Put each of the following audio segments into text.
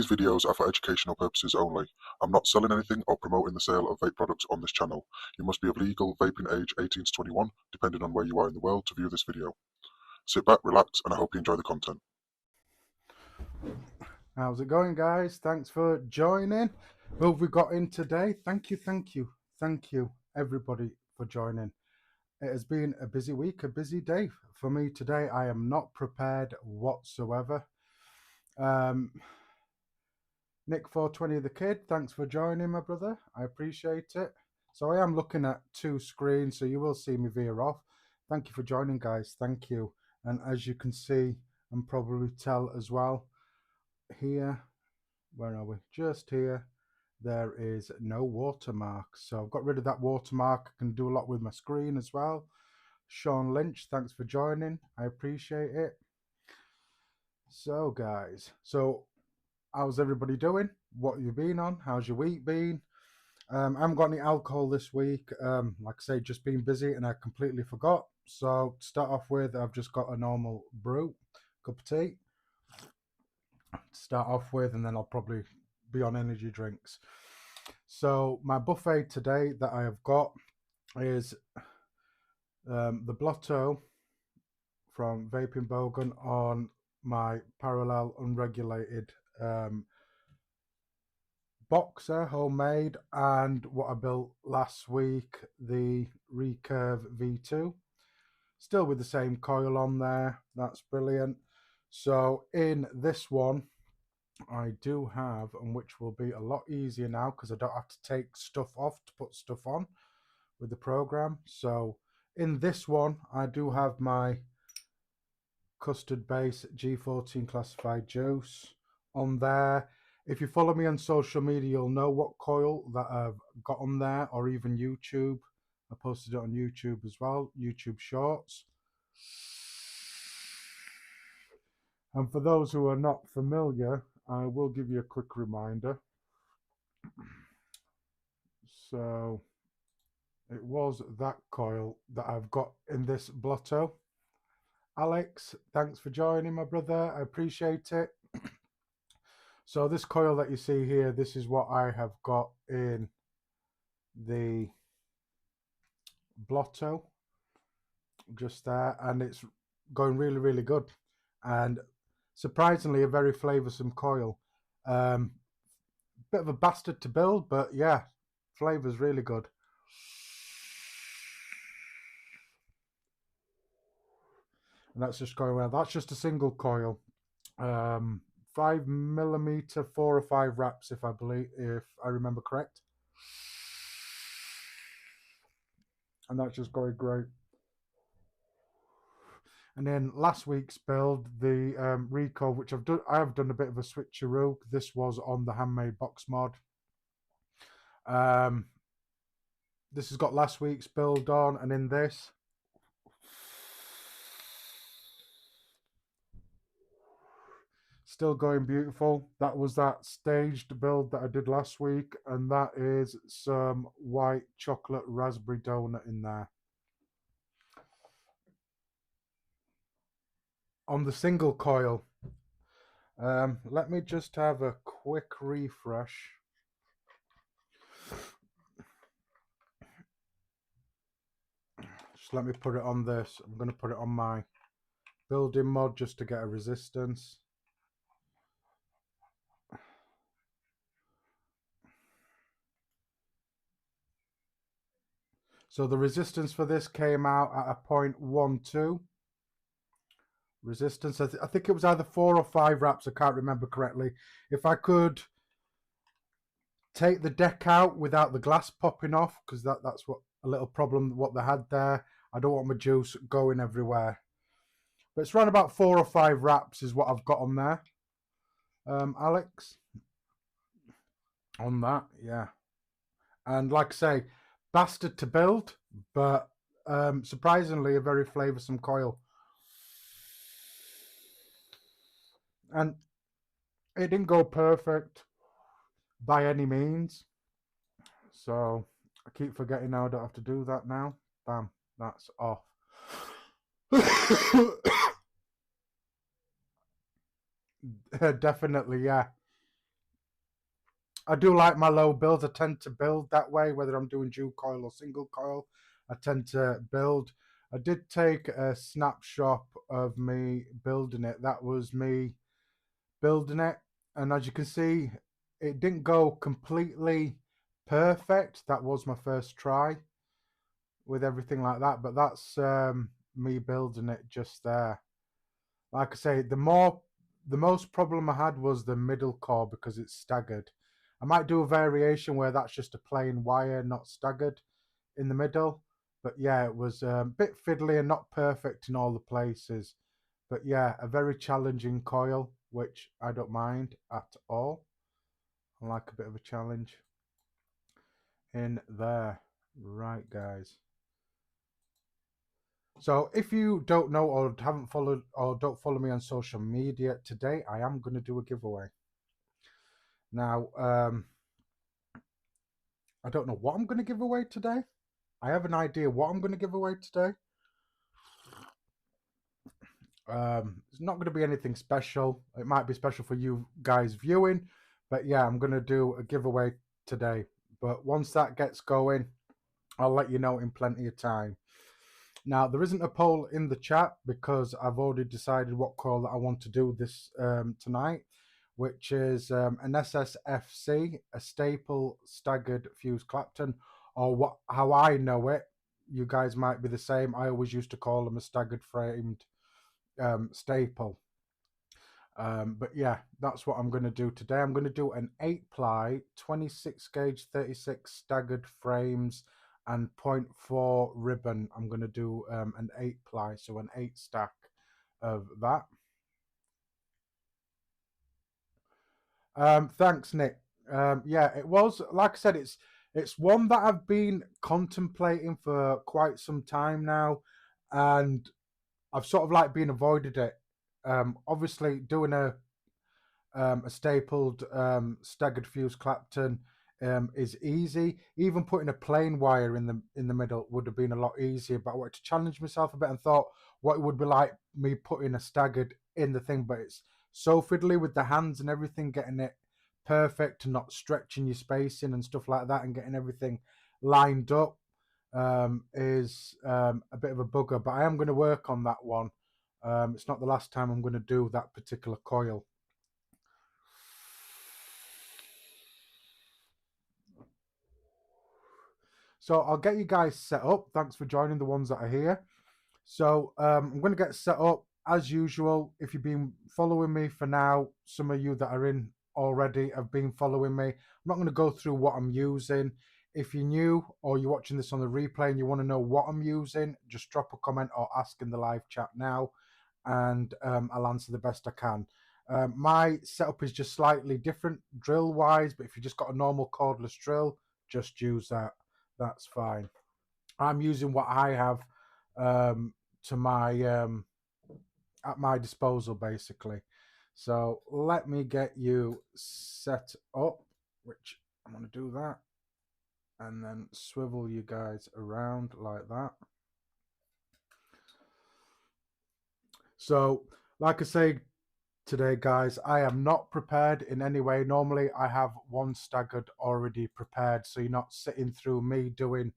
These videos are for educational purposes only. I'm not selling anything or promoting the sale of vape products on this channel. You must be of legal vaping age 18 to 21, depending on where you are in the world, to view this video. Sit back, relax, and I hope you enjoy the content. How's it going, guys? Thanks for joining. Who have we got in today? Thank you, everybody, for joining. It has been a busy week, a busy day for me today. I am not prepared whatsoever. Nick 420 the Kid, thanks for joining, my brother. I appreciate it. So I am looking at two screens, so you will see me veer off. Thank you for joining, guys. Thank you. And as you can see and probably tell as well, here, where are we? Just here, there is no watermark. So I've got rid of that watermark. I can do a lot with my screen as well. Sean Lynch, thanks for joining. I appreciate it. So guys, how's everybody doing? What have you been on? How's your week been? I haven't got any alcohol this week. Like I say, just been busy and I completely forgot. So to start off with, I've just got a normal brew, cup of tea to start off with, and then I'll probably be on energy drinks. So my buffet today that I have got is the Blotto from Vaping Bogan on my parallel unregulated boxer, homemade, and what I built last week, the Recurve V2, still with the same coil on there. That's brilliant. So in this one I do have, and which will be a lot easier now because I don't have to take stuff off to put stuff on with the program. So in this one I do have my custard base G14 classified juice on there. If you follow me on social media, you'll know what coil that I've got on there, or even YouTube. I posted it on YouTube as well, YouTube Shorts. And for those who are not familiar, I will give you a quick reminder. So it was that coil that I've got in this Blotto. Alex, thanks for joining, my brother. I appreciate it. So this coil that you see here, this is what I have got in the Blotto, just there, and it's going really, really good. And surprisingly, a very flavoursome coil. Bit of a bastard to build, but yeah, flavour's really good. And that's just going well. That's just a single coil. 5mm, 4 or 5 wraps, if I remember correct. And that's just going great. And then last week's build, the Recurve, which I have done a bit of a switcheroo. This was on the handmade box mod. This has got last week's build on, and in this, still going beautiful. That was that staged build that I did last week, and that is some white chocolate raspberry donut in there. On the single coil, let me just have a quick refresh. Just let me put it on this. I'm going to put it on my building mod just to get a resistance. So the resistance for this came out at a 0.12 resistance. I think it was either 4 or 5 wraps. I can't remember correctly. If I could take the deck out without the glass popping off, because that's what a little problem what they had there. I don't want my juice going everywhere. But it's around about 4 or 5 wraps is what I've got on there. Alex? On that, yeah. And like I say, bastard to build, but surprisingly a very flavoursome coil. And it didn't go perfect by any means. So I keep forgetting now I don't have to do that now. Bam, that's off. Definitely, yeah. I do like my low builds. I tend to build that way, whether I'm doing dual coil or single coil. I tend to build. I did take a snapshot of me building it. That was me building it. And as you can see, it didn't go completely perfect. That was my first try with everything like that. But that's me building it just there. Like I say, the most problem I had was the middle core because it's staggered. I might do a variation where that's just a plain wire, not staggered in the middle. But yeah, it was a bit fiddly and not perfect in all the places. But yeah, a very challenging coil, which I don't mind at all. I like a bit of a challenge in there. Right, guys. So if you don't know or haven't followed or don't follow me on social media, today I am going to do a giveaway. Now, I don't know what I'm going to give away today. I have an idea what I'm going to give away today. It's not going to be anything special. It might be special for you guys viewing, but yeah, I'm going to do a giveaway today. But once that gets going, I'll let you know in plenty of time. Now, there isn't a poll in the chat because I've already decided what coil that I want to do this tonight, which is an SSFC, a staple staggered fuse Clapton, or how I know it. You guys might be the same. I always used to call them a staggered framed staple. But yeah, that's what I'm going to do today. I'm going to do an 8-ply, 26 gauge, 36 staggered frames and 0.4 ribbon. I'm going to do an 8-ply, so an 8 stack of that. Thanks, Nick. Yeah, it was, like I said, it's one that I've been contemplating for quite some time now, and I've sort of like been avoided it. Obviously, doing a stapled staggered fuse Clapton is easy. Even putting a plain wire in the middle would have been a lot easier. But I wanted to challenge myself a bit and thought what it would be like me putting a staggered in the thing. But it's so fiddly with the hands and everything, getting it perfect and not stretching your spacing and stuff like that, and getting everything lined up is a bit of a bugger. But I am going to work on that one. It's not the last time I'm going to do that particular coil. So I'll get you guys set up. Thanks for joining, the ones that are here. So I'm going to get set up as usual. If you've been following me for now, some of you that are in already have been following me. I'm not going to go through what I'm using. If you're new or you're watching this on the replay and you want to know what I'm using, just drop a comment or ask in the live chat now, and I'll answer the best I can. My setup is just slightly different drill wise, but if you just got a normal cordless drill, just use that. That's fine. I'm using what I have to my at my disposal, basically. So let me get you set up, which I'm going to do that, and then swivel you guys around like that. So, like I say today, guys, I am not prepared in any way. Normally, I have one staggered already prepared, so you're not sitting through me doing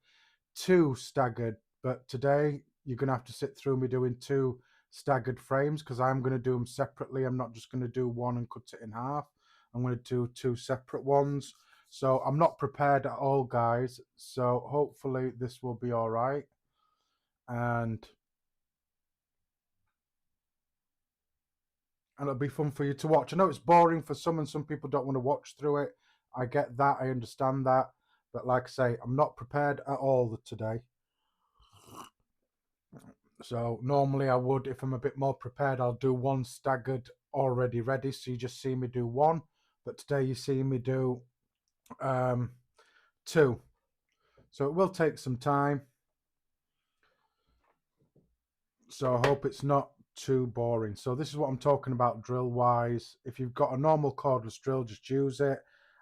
2 staggered. But today, you're going to have to sit through me doing 2 staggered frames because I'm going to do them separately. I'm not just going to do one and cut it in half. I'm going to do 2 separate ones. So I'm not prepared at all, guys. So hopefully this will be all right. And it'll be fun for you to watch. I know it's boring for some and some people don't want to watch through it. I get that. I understand that. But like I say, I'm not prepared at all today. So normally I would, if I'm a bit more prepared, I'll do 1 staggered already ready. So you just see me do 1. But today you see me do 2. So it will take some time. So I hope it's not too boring. So this is what I'm talking about drill wise. If you've got a normal cordless drill, just use it.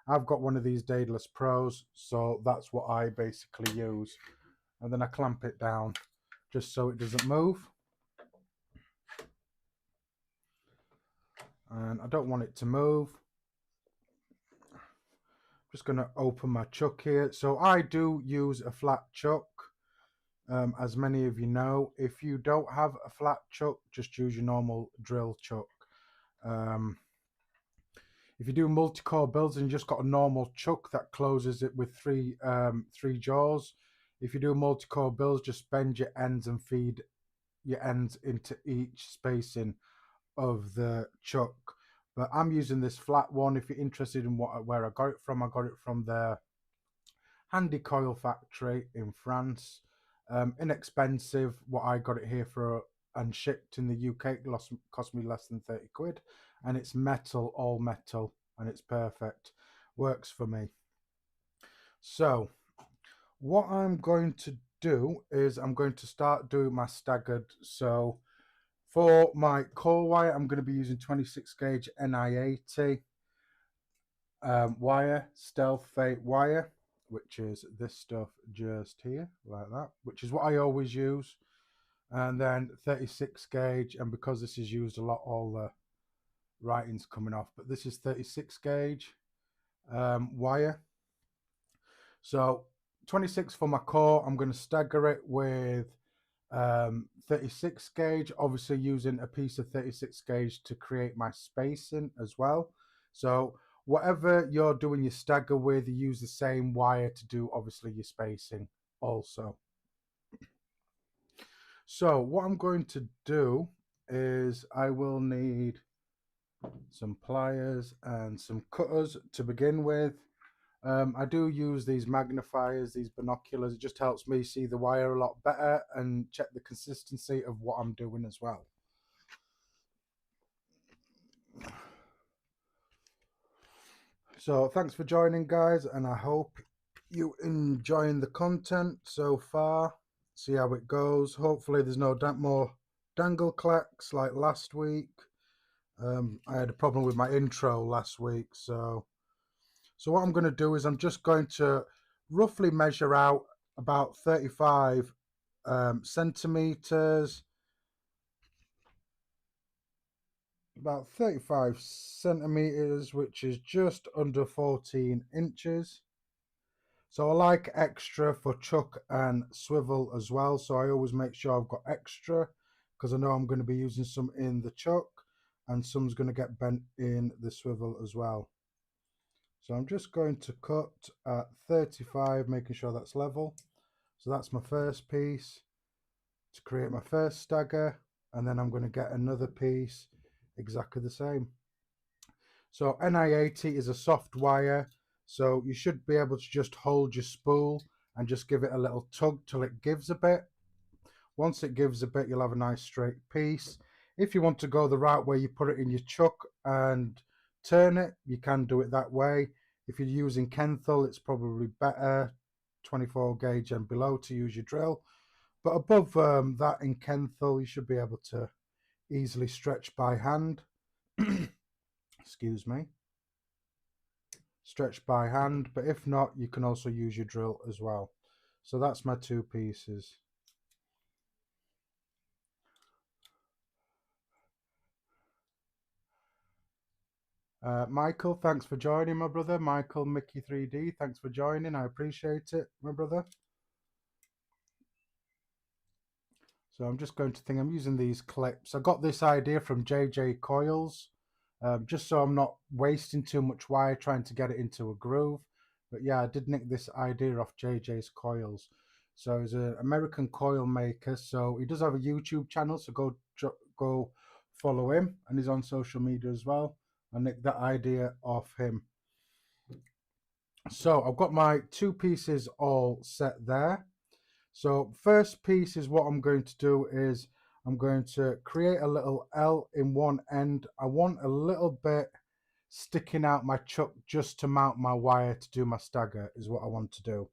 I've got one of these Daedalus Pros, so that's what I basically use. And then I clamp it down just so it doesn't move. And I don't want it to move. Just going to open my chuck here. So I do use a flat chuck, as many of you know. If you don't have a flat chuck, just use your normal drill chuck. If you do multi-core builds and you just got a normal chuck that closes it with three jaws, if you do multi-core builds, just bend your ends and feed your ends into each spacing of the chuck. But I'm using this flat one. If you're interested in where I got it from the Handy Coil factory in France. Inexpensive. What I got it here for and shipped in the UK cost me less than 30 quid, and it's metal, all metal, and it's perfect. Works for me. So what I'm going to do is I'm going to start doing my staggered. So for my core wire, I'm going to be using 26 gauge NI80 wire, stealth Vape wire, which is this stuff just here, like that, which is what I always use. And then 36 gauge, and because this is used a lot, all the writing's coming off, but this is 36 gauge wire. So 26 for my core. I'm going to stagger it with 36 gauge, obviously using a piece of 36 gauge to create my spacing as well. So whatever you're doing your stagger with, you use the same wire to do obviously your spacing also. So what I'm going to do is I will need some pliers and some cutters to begin with. I do use these magnifiers, these binoculars. It just helps me see the wire a lot better and check the consistency of what I'm doing as well. So thanks for joining, guys, and I hope you enjoying the content so far. See how it goes. Hopefully there's no more dangle clacks like last week. I had a problem with my intro last week, so what I'm going to do is I'm just going to roughly measure out about 35 centimeters, which is just under 14 inches. So I like extra for chuck and swivel as well, so I always make sure I've got extra, because I know I'm going to be using some in the chuck and some's going to get bent in the swivel as well. So I'm just going to cut at 35, making sure that's level. So that's my first piece to create my first stagger, and then I'm going to get another piece exactly the same. So NI80 is a soft wire, so you should be able to just hold your spool and just give it a little tug till it gives a bit. Once it gives a bit, you'll have a nice straight piece. If you want to go the route where you put it in your chuck and turn it, you can do it that way. If you're using Kenthal, it's probably better 24 gauge and below to use your drill. But above that in Kenthal, you should be able to easily stretch by hand. Excuse me. Stretch by hand, but if not, you can also use your drill as well. So that's my two pieces. Michael, thanks for joining, my brother. Michael Mickey 3D, thanks for joining. I appreciate it, my brother. So I'm just going to think, I'm using these clips. I got this idea from JJ Coils, just so I'm not wasting too much wire trying to get it into a groove. But yeah, I did nick this idea off JJ's Coils. So he's an American coil maker. So he does have a YouTube channel, so go follow him, and he's on social media as well. I nicked that idea off him. So I've got my two pieces all set there. So first piece is what I'm going to do is I'm going to create a little L in one end. I want a little bit sticking out my chuck just to mount my wire to do my stagger is what I want to do.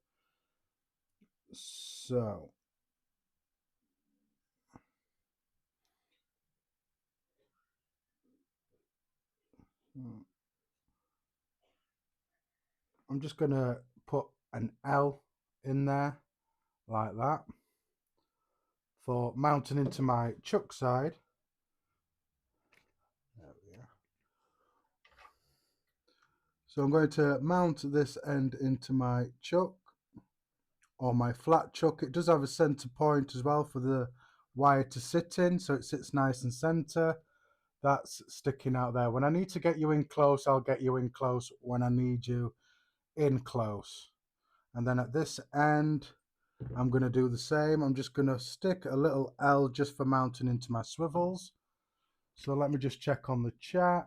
So I'm just going to put an L in there like that for mounting into my chuck side. There we are. So I'm going to mount this end into my chuck, or my flat chuck. It does have a center point as well for the wire to sit in, so it sits nice and center. That's sticking out there. When I need to get you in close, I'll get you in close when I need you in close. And then at this end, I'm going to do the same. I'm just going to stick a little L just for mounting into my swivels. So let me just check on the chat.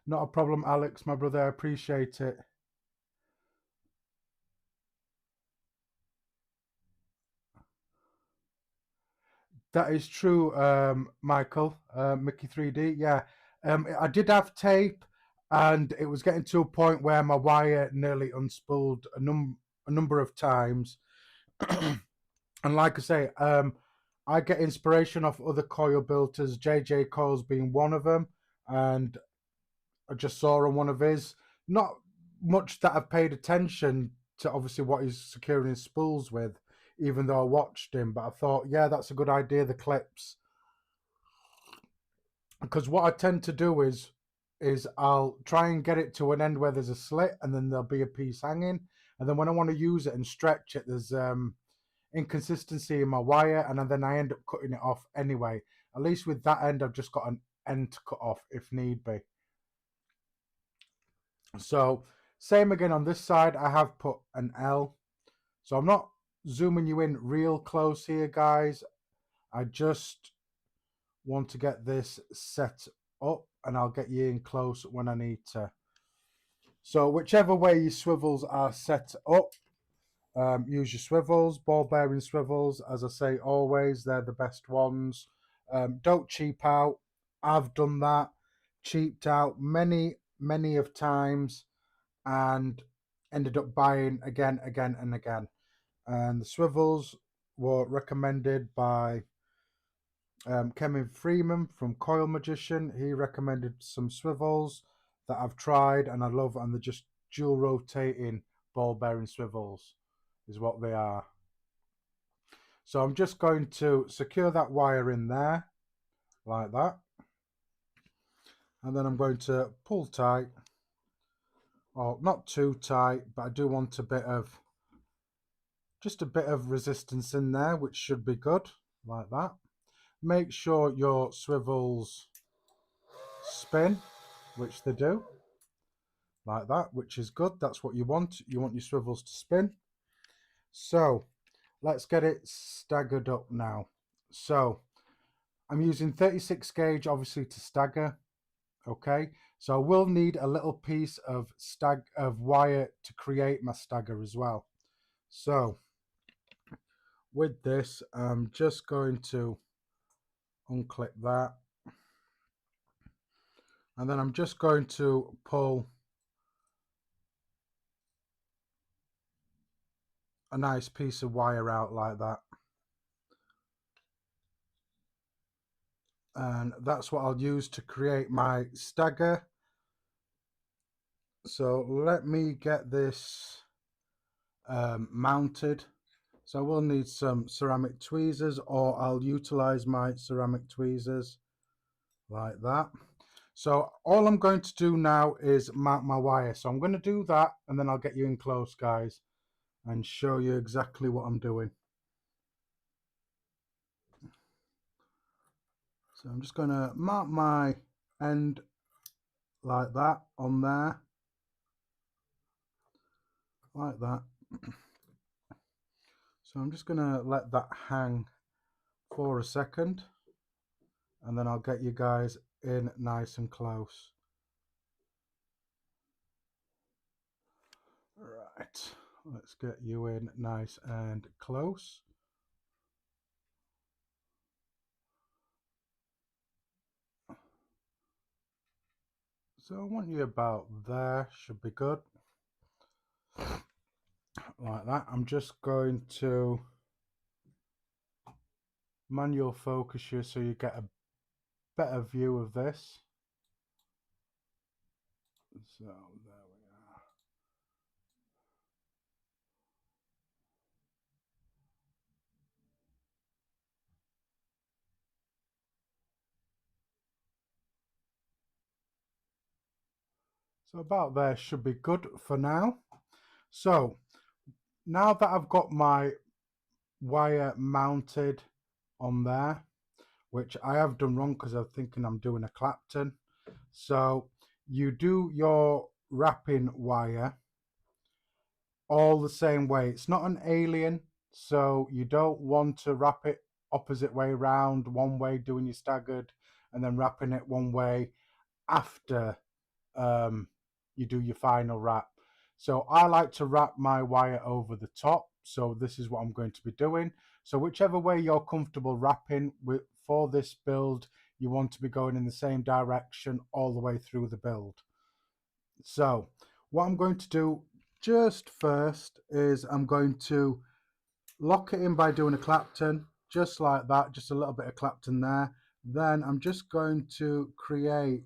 Not a problem, Alex, my brother. I appreciate it. That is true, Michael. Mickey 3D. Yeah, I did have tape, and it was getting to a point where my wire nearly unspooled a number of times. And like I say, I get inspiration off other coil builders, JJ Coils being one of them, and I just saw on one of his. Not much that I've paid attention to, obviously, what he's securing his spools with, even though I watched him. But I thought, yeah, that's a good idea, the clips. Because what I tend to do is I'll try and get it to an end where there's a slit, and then there'll be a piece hanging. And then when I want to use it and stretch it, there's inconsistency in my wire, and then I end up cutting it off anyway. At least with that end, I've just got an end to cut off if need be. So same again on this side, I have put an L. So I'm not zooming you in real close here, guys. I just want to get this set up, and I'll get you in close when I need to. So whichever way your swivels are set up, use your swivels, ball bearing swivels. As I say, always, they're the best ones. Don't cheap out. I've done that, cheaped out many of times, and ended up buying again and again. And the swivels were recommended by Kevin Freeman from Coil Magician. He recommended some swivels that I've tried and I love, and they're just dual rotating ball bearing swivels is what they are. So I'm just going to secure that wire in there like that, and then I'm going to pull tight, or not too tight, but I do want just a bit of resistance in there, which should be good, like that. Make sure your swivels spin, which they do, like that, which is good. That's what you want. You want your swivels to spin. So let's get it staggered up now. So I'm using 36 gauge, obviously, to stagger. Okay, so I will need a little piece of wire to create my stagger as well. So with this, I'm just going to unclip that, and then I'm just going to pull a nice piece of wire out like that, and that's what I'll use to create my stagger. So let me get this mounted. So I will need some ceramic tweezers, or I'll utilize my ceramic tweezers like that. So all I'm going to do now is mount my wire. So I'm going to do that, and then I'll get you in close, guys, and show you exactly what I'm doing. So I'm just going to mount my end like that on there, like that. So I'm just going to let that hang for a second, and then I'll get you guys in nice and close. Right, let's get you in nice and close. So I want you about there, should be good. Like that. I'm just going to manual focus you so you get a better view of this. So there we are. So about there should be good for now. So now that I've got my wire mounted on there, which I have done wrong because I'm thinking I'm doing a Clapton. So you do your wrapping wire all the same way. It's not an alien, so you don't want to wrap it opposite way round, one way doing your staggered and then wrapping it one way after you do your final wrap. So I like to wrap my wire over the top. So this is what I'm going to be doing. So whichever way you're comfortable wrapping with for this build, you want to be going in the same direction all the way through the build. So what I'm going to do just first is I'm going to lock it in by doing a Clapton, just like that, just a little bit of Clapton there. Then I'm just going to create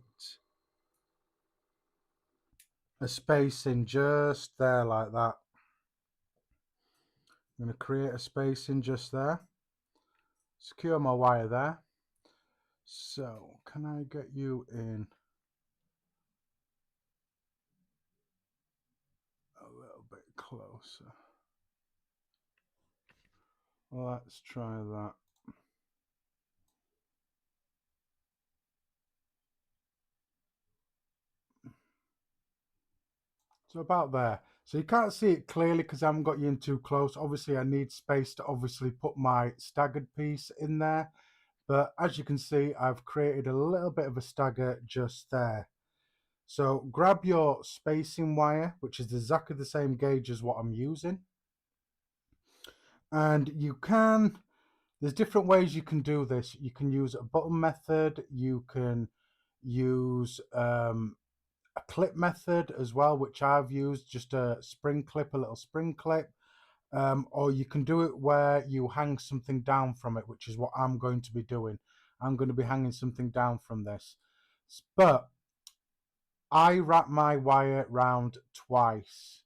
a spacing just there like that. I'm going to create a spacing just there. Secure my wire there. So can I get you in a little bit closer? Let's try that. So about there. So you can't see it clearly because I haven't got you in too close. Obviously I need space to obviously put my staggered piece in there. But as you can see, I've created a little bit of a stagger just there. So grab your spacing wire, which is exactly the same gauge as what I'm using. And you can, there's different ways you can do this. You can use a button method. You can use a clip method as well, which I've used, just a spring clip, a little spring clip. Or you can do it where you hang something down from it, which is what I'm going to be doing. I'm going to be hanging something down from this. But I wrap my wire round twice.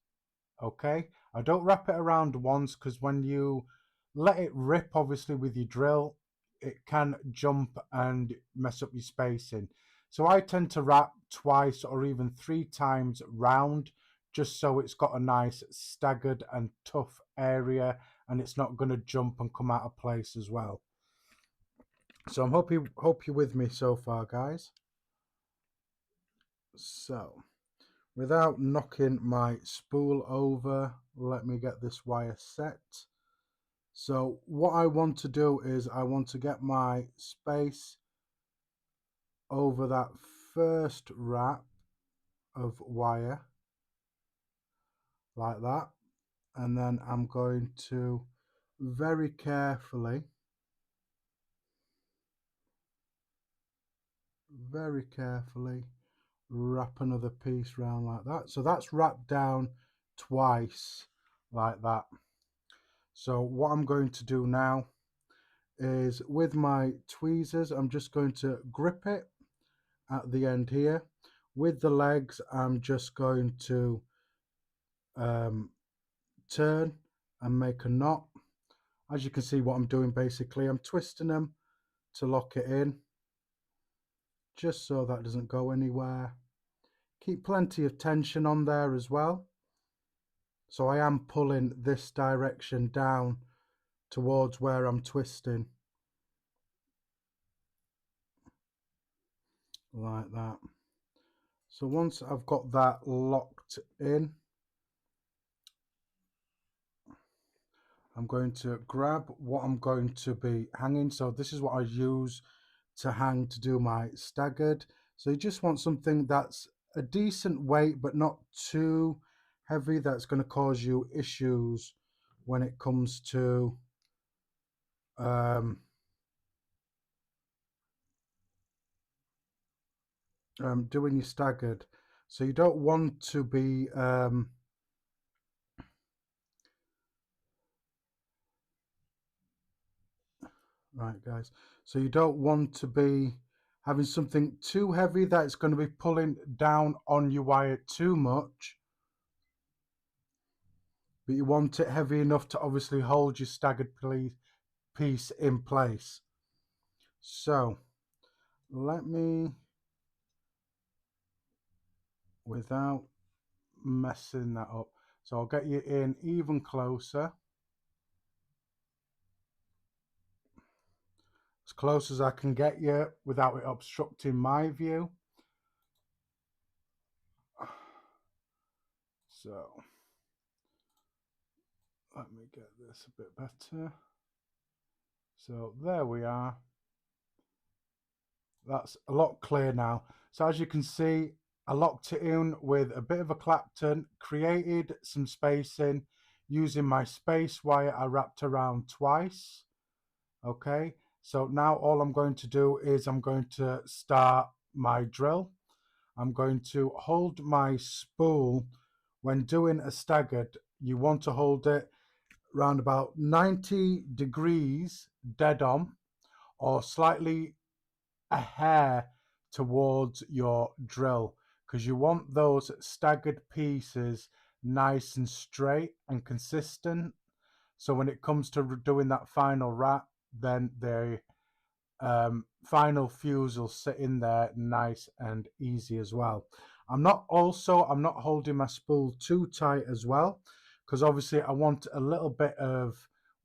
Okay, I don't wrap it around once because when you let it rip, obviously with your drill, it can jump and mess up your spacing. So I tend to wrap twice or even 3 times round, just so it's got a nice staggered and tough area and it's not going to jump and come out of place as well. So I hope you're with me so far, guys. So without knocking my spool over, let me get this wire set. So what I want to do is I want to get my space over that first wrap of wire like that, and then I'm going to very carefully wrap another piece round like that. So that's wrapped down twice like that. So what I'm going to do now is with my tweezers, I'm just going to grip it at the end here. With the legs, I'm just going to turn and make a knot. As you can see what I'm doing, basically I'm twisting them to lock it in, just so that doesn't go anywhere. Keep plenty of tension on there as well. So I am pulling this direction down towards where I'm twisting, like that. So once I've got that locked in, I'm going to grab what I'm going to be hanging. So this is what I use to hang to do my staggered. So you just want something that's a decent weight but not too heavy that's going to cause you issues when it comes to doing your staggered. So you don't want to be right, guys, so you don't want to be having something too heavy that's going to be pulling down on your wire too much, but you want it heavy enough to obviously hold your staggered piece in place. So let me without messing that up. So I'll get you in even closer, as close as I can get you without it obstructing my view. So let me get this a bit better. So there we are. That's a lot clearer now. So as you can see, I locked it in with a bit of a Clapton, created some spacing using my space wire I wrapped around twice. Okay, so now all I'm going to do is I'm going to start my drill. I'm going to hold my spool. When doing a staggered, you want to hold it around about 90 degrees dead on, or slightly a hair towards your drill, because you want those staggered pieces nice and straight and consistent. So when it comes to doing that final wrap, then the final fuse will sit in there nice and easy as well. I'm not holding my spool too tight as well, because obviously I want a little bit of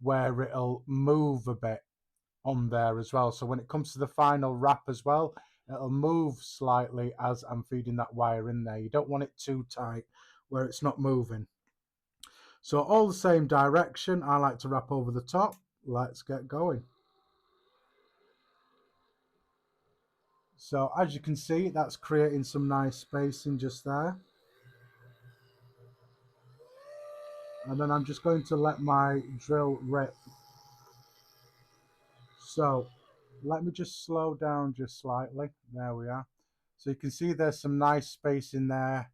where it'll move a bit on there as well. So when it comes to the final wrap as well, it'll move slightly as I'm feeding that wire in there. You don't want it too tight where it's not moving. So all the same direction, I like to wrap over the top. Let's get going. So as you can see, that's creating some nice spacing just there. And then I'm just going to let my drill rip. So let me just slow down just slightly. There we are. So you can see there's some nice space in there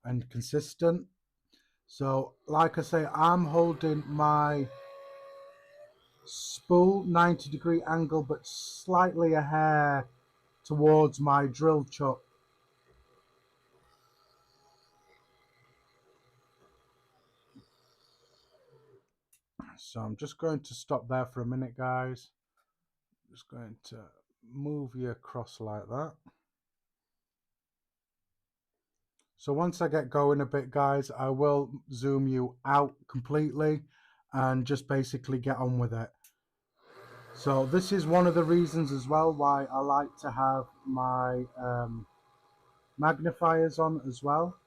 and consistent. So like I say, I'm holding my spool 90-degree angle, but slightly a hair towards my drill chuck. So I'm just going to stop there for a minute, guys. Just going to move you across like that. So once I get going a bit, guys, I will zoom you out completely and just basically get on with it. So this is one of the reasons as well why I like to have my magnifiers on as well,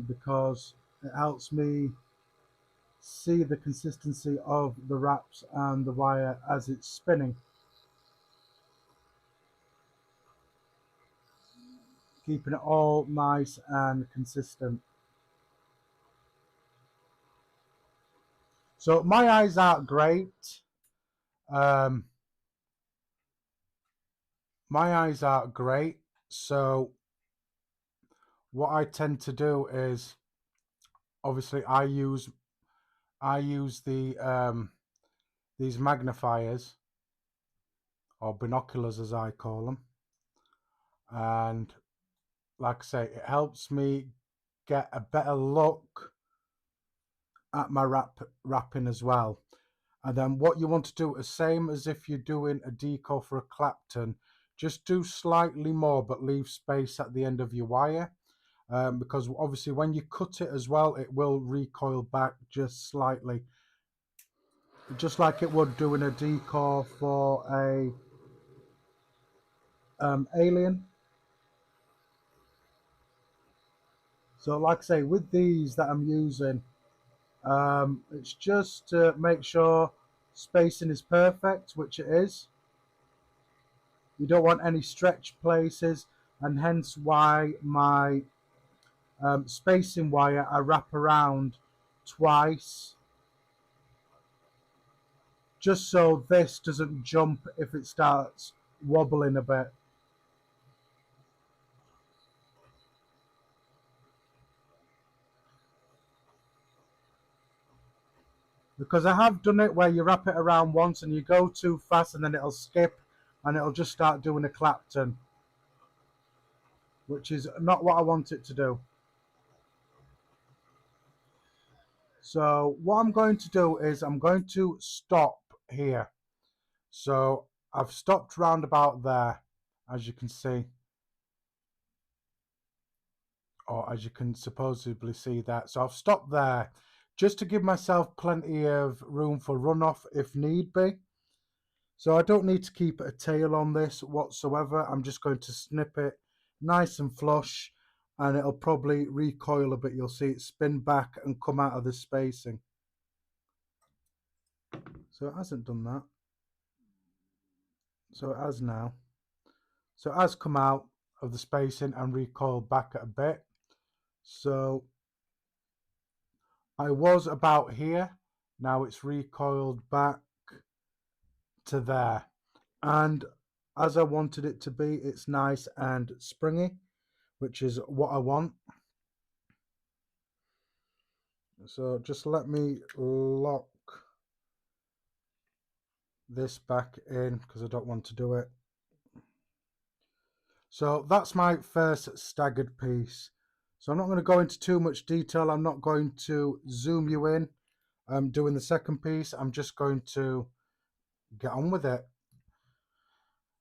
because it helps me see the consistency of the wraps and the wire as it's spinning, keeping it all nice and consistent. So my eyes aren't great. My eyes aren't great, so what I tend to do is, obviously I use the these magnifiers, or binoculars as I call them, and like I say, it helps me get a better look at my wrapping as well. And then what you want to do is same as if you're doing a decal for a Clapton, just do slightly more but leave space at the end of your wire, because obviously when you cut it as well, it will recoil back just slightly, just like it would doing a decal for a alien. So like I say, with these that I'm using, it's just to make sure spacing is perfect, which it is. You don't want any stretch places, and hence why my spacing wire I wrap around twice, just so this doesn't jump if it starts wobbling a bit. Because I have done it where you wrap it around once and you go too fast and then it'll skip and it'll just start doing a Clapton, which is not what I want it to do. So what I'm going to do is I'm going to stop here. So I've stopped round about there, as you can see. or as you can supposedly see that. So I've stopped there just to give myself plenty of room for runoff if need be. So I don't need to keep a tail on this whatsoever. I'm just going to snip it nice and flush, and it'll probably recoil a bit. You'll see it spin back and come out of the spacing. So it hasn't done that. So it has now. So it has come out of the spacing and recoiled back a bit. So I was about here. Now it's recoiled back to there. And as I wanted it to be, it's nice and springy, which is what I want. So just let me lock this back in because I don't want to do it. So that's my first staggered piece. So I'm not going to go into too much detail. I'm not going to zoom you in. I'm doing the second piece. I'm just going to get on with it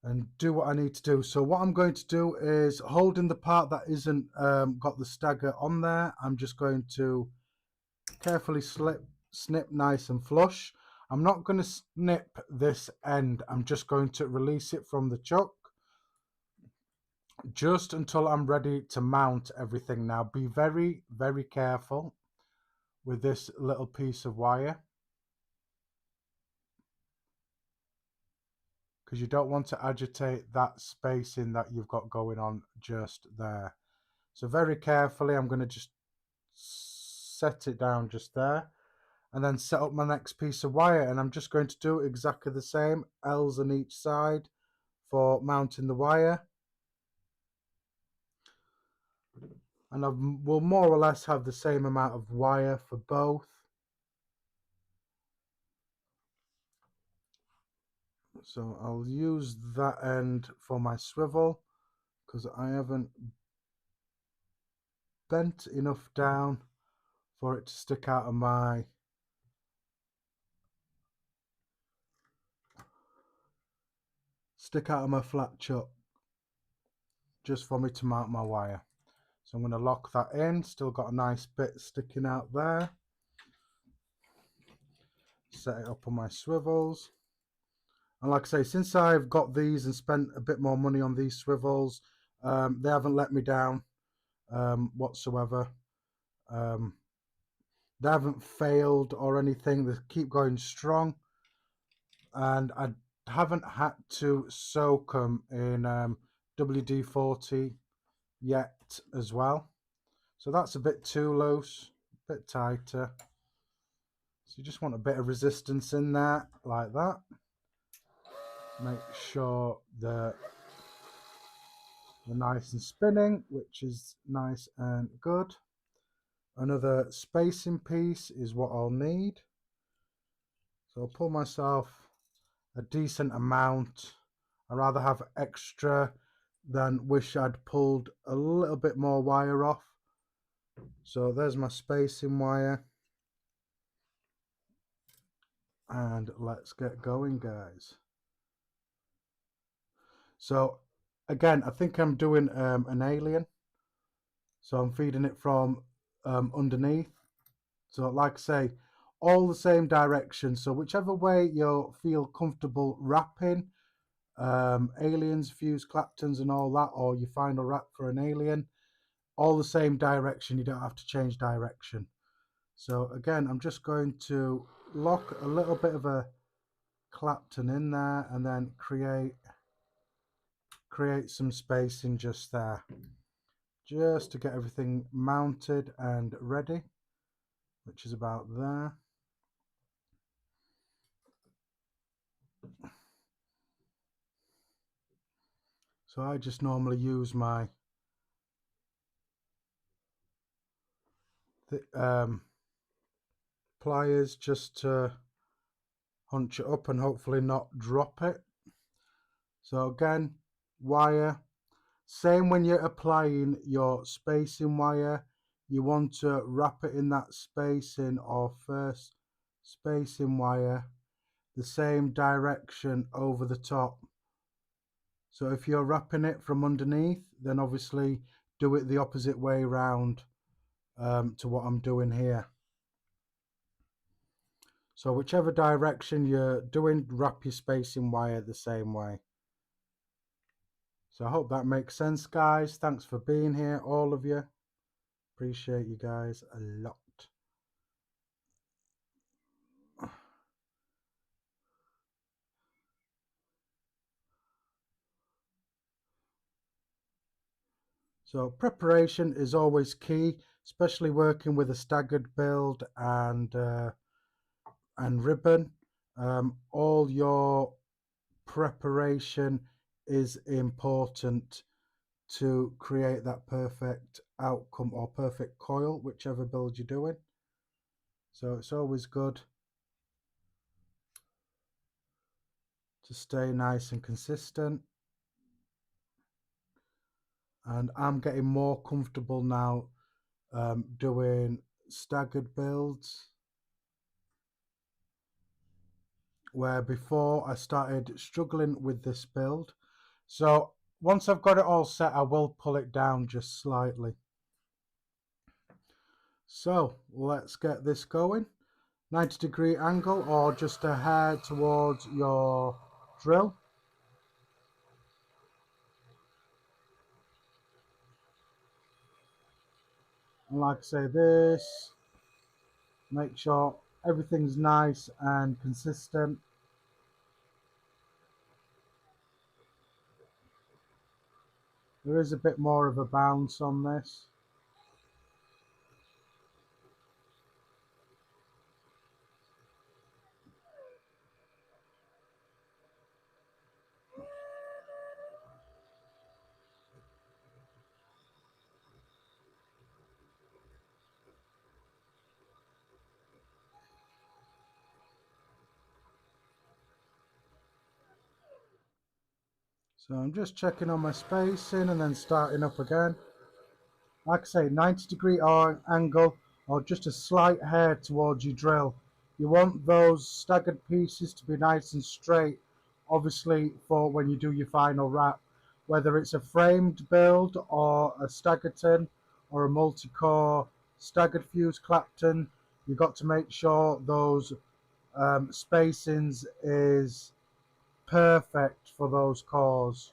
and do what I need to do. So what I'm going to do is, holding the part that isn't got the stagger on there, I'm just going to carefully snip nice and flush. I'm not going to snip this end. I'm just going to release it from the chuck just until I'm ready to mount everything. Now be very, very careful with this little piece of wire, because you don't want to agitate that spacing that you've got going on just there. So very carefully, I'm going to just set it down just there, and then set up my next piece of wire, and I'm just going to do exactly the same, L's on each side for mounting the wire. And I will more or less have the same amount of wire for both. So I'll use that end for my swivel because I haven't bent enough down for it to stick out of my flat chuck, just for me to mount my wire. So I'm going to lock that in. Still got a nice bit sticking out there. Set it up on my swivels. And like I say, since I've got these and spent a bit more money on these swivels, they haven't let me down whatsoever. They haven't failed or anything. They keep going strong. And I haven't had to soak them in WD-40 yet as well. So that's a bit too loose, a bit tighter. So you just want a bit of resistance in there, like that. Make sure that they're nice and spinning, which is nice and good. Another spacing piece is what I'll need. So I'll pull myself a decent amount. I'd rather have extra than wish I'd pulled a little bit more wire off. So there's my spacing wire. And let's get going, guys. So again, I think I'm doing an alien. So I'm feeding it from underneath. So like I say, all the same direction. So whichever way you feel comfortable wrapping, aliens, fuse Claptons and all that, or your final wrap for an alien, all the same direction. You don't have to change direction. So again, I'm just going to lock a little bit of a Clapton in there and then create some spacing just there, just to get everything mounted and ready, which is about there. So I just normally use my pliers just to hunch it up and hopefully not drop it. So again, wire, same when you're applying your spacing wire, you want to wrap it in that spacing or first spacing wire the same direction over the top. So if you're wrapping it from underneath, then obviously do it the opposite way round to what I'm doing here. So whichever direction you're doing, wrap your spacing wire the same way. So I hope that makes sense, guys. Thanks for being here, all of you. Appreciate you guys a lot. So preparation is always key, especially working with a staggered build and ribbon. All your preparation is important to create that perfect outcome or perfect coil, whichever build you're doing. So it's always good to stay nice and consistent. And I'm getting more comfortable now doing staggered builds, where before I started struggling with this build. So once I've got it all set, I will pull it down just slightly. So let's get this going. 90-degree angle or just a hair towards your drill. And like I say, this, make sure everything's nice and consistent. There is a bit more of a bounce on this. So I'm just checking on my spacing and then starting up again. Like I say, 90-degree angle or just a slight hair towards your drill. You want those staggered pieces to be nice and straight, obviously, for when you do your final wrap. Whether it's a framed build or a staggerton or a multi-core staggered fuse Clapton, you've got to make sure those spacings is perfect for those cores.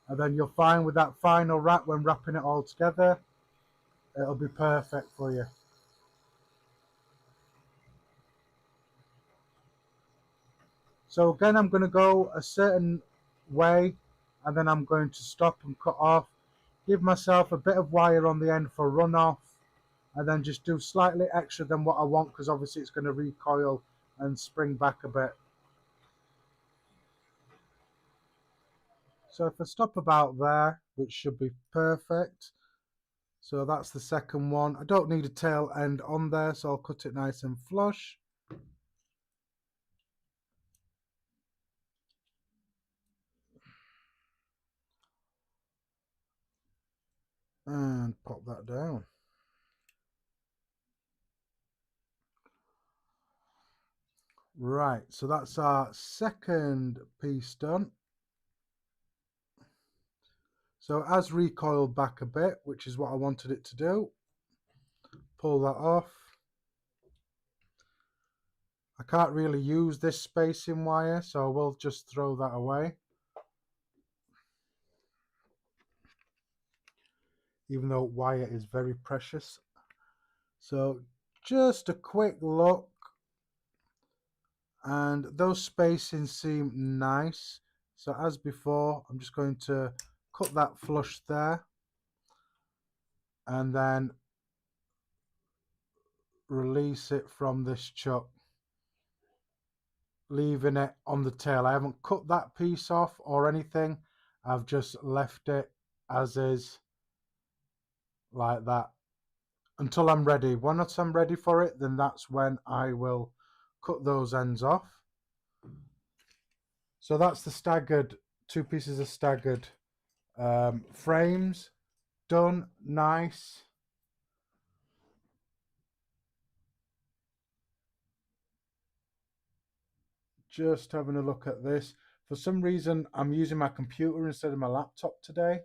And then you'll find with that final wrap, when wrapping it all together, it'll be perfect for you. So again, I'm going to go a certain way and then I'm going to stop and cut off. Give myself a bit of wire on the end for runoff and then just do slightly extra than what I want, because obviously it's going to recoil and spring back a bit. So if I stop about there, which should be perfect. So that's the second one. I don't need a tail end on there, so I'll cut it nice and flush. And pop that down. Right, so that's our second piece done. So it has recoiled back a bit, which is what I wanted it to do. Pull that off. I can't really use this spacing wire, so I will just throw that away. Even though wire is very precious. So just a quick look. And those spacings seem nice. So as before, I'm just going to cut that flush there. And then release it from this chuck, leaving it on the tail. I haven't cut that piece off or anything. I've just left it as is, like that, until I'm ready. Once I'm ready for it, then that's when I will cut those ends off. So that's the staggered, two pieces of staggered frames done. Nice. just having a look at this. For some reason, I'm using my computer instead of my laptop today,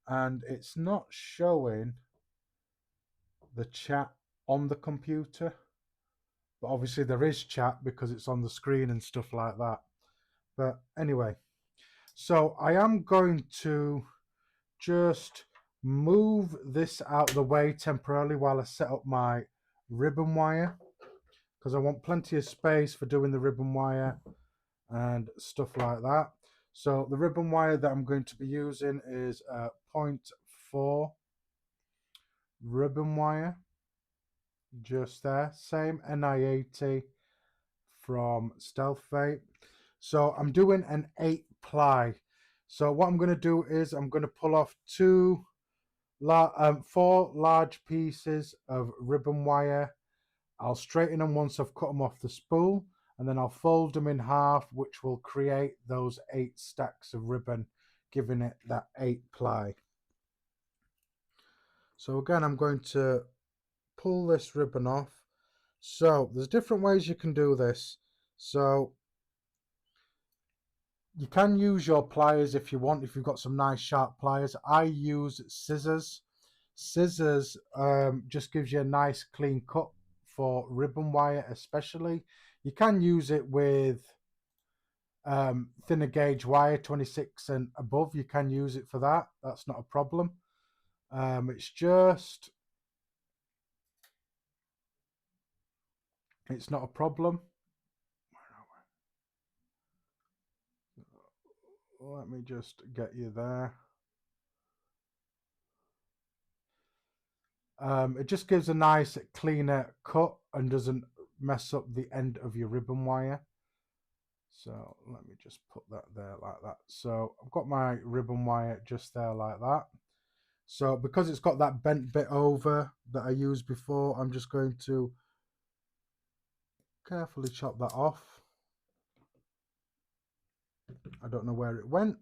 and it's not showing the chat on the computer. But obviously there is chat because it's on the screen and stuff like that. But anyway, so I am going to just move this out of the way temporarily while I set up my ribbon wire, because I want plenty of space for doing the ribbon wire and stuff like that. So the ribbon wire that I'm going to be using is 0.4 ribbon wire, just there, same NI80 from Stealth Vape. So I'm doing an 8 ply. So what I'm going to do is I'm going to pull off 4 large pieces of ribbon wire. I'll straighten them once I've cut them off the spool, and then I'll fold them in half, which will create those 8 stacks of ribbon, giving it that 8 ply. So again, I'm going to pull this ribbon off. So there's different ways you can do this. So you can use your pliers if you want, if you've got some nice sharp pliers. I use scissors. Scissors just gives you a nice clean cut for ribbon wire especially. You can use it with thinner gauge wire, 26 and above. You can use it for that. That's not a problem. It's not a problem. Let me just get you there. It just gives a nice cleaner cut and doesn't mess up the end of your ribbon wire. So let me just put that there like that. So I've got my ribbon wire just there like that. So because it's got that bent bit over that I used before, I'm just going to carefully chop that off. I don't know where it went,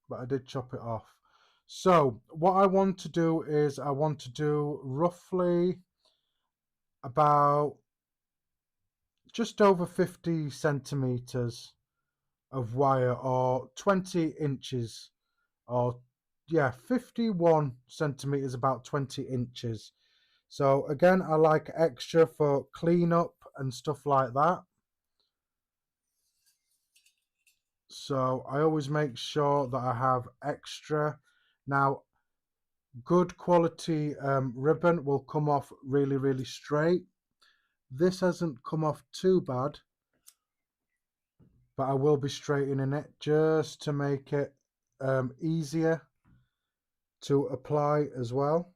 but I did chop it off. So what I want to do is I want to do roughly about just over 50 centimeters of wire, or 20 inches, or yeah, 51 centimeters, about 20 inches. So again, I like extra for cleanup and stuff like that. So I always make sure that I have extra. Now, good quality ribbon will come off really, really straight. This hasn't come off too bad, but I will be straightening it just to make it easier to apply as well.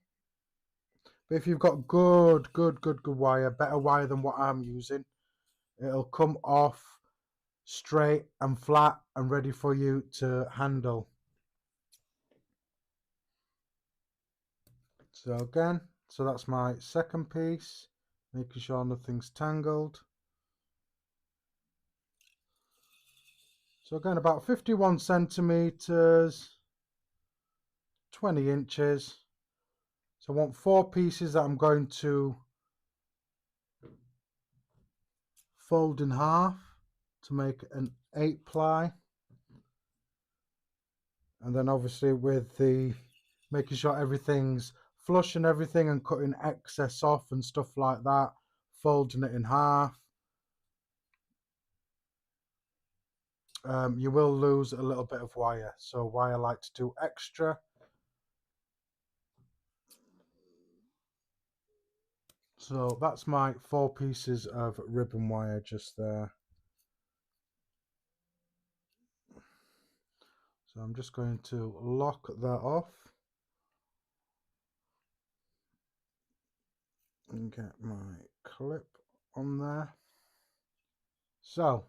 But if you've got good wire, better wire than what I'm using, it'll come off straight and flat and ready for you to handle. So again, so that's my second piece, making sure nothing's tangled. So again, about 51 centimeters, 20 inches. So I want 4 pieces that I'm going to fold in half to make an 8 ply. And then obviously with the making sure everything's flush and everything, and cutting excess off and stuff like that, folding it in half. You will lose a little bit of wire, so why I like to do extra. So that's my 4 pieces of ribbon wire just there. So I'm just going to lock that off and get my clip on there. So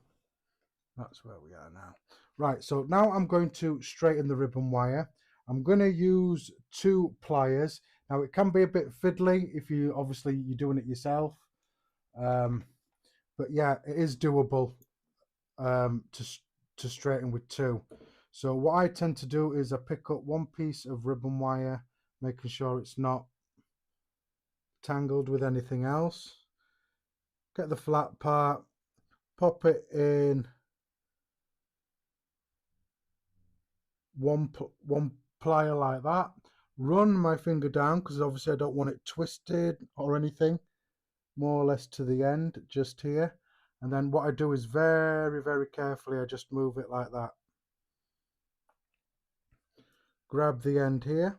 that's where we are now. Right, so now I'm going to straighten the ribbon wire. I'm going to use 2 pliers. Now it can be a bit fiddly if you obviously you're doing it yourself, but yeah, it is doable to straighten with 2. So what I tend to do is I pick up 1 piece of ribbon wire, making sure it's not tangled with anything else. Get the flat part, pop it in one plier like that, run my finger down because obviously I don't want it twisted or anything, more or less to the end just here, and then what I do is very, very carefully I just move it like that. Grab the end here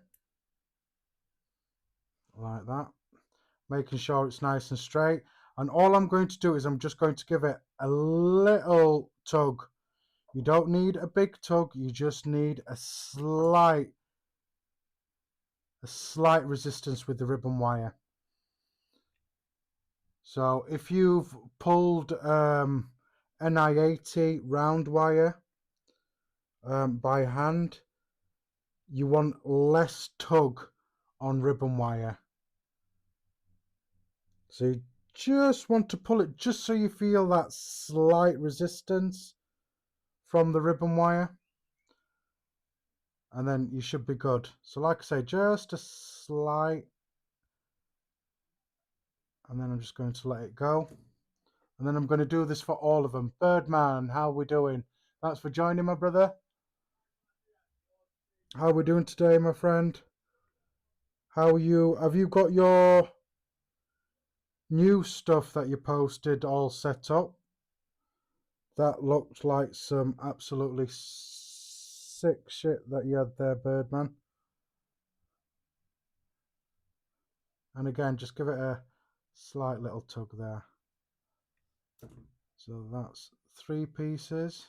like that, making sure it's nice and straight, and all I'm going to do is I'm just going to give it a little tug. You don't need a big tug, you just need a slight resistance with the ribbon wire. So if you've pulled NI80 round wire by hand, you want less tug on ribbon wire. So you just want to pull it just so you feel that slight resistance from the ribbon wire, and then you should be good. So like I say, just a slight, and then I'm just going to let it go, and then I'm going to do this for all of them. Birdman, how are we doing? Thanks for joining, my brother. How are we doing today, my friend? How are you? Have you got your new stuff that you posted all set up? That looked like some absolutely sick shit that you had there, Birdman. And again, just give it a slight little tug there. So that's 3 pieces.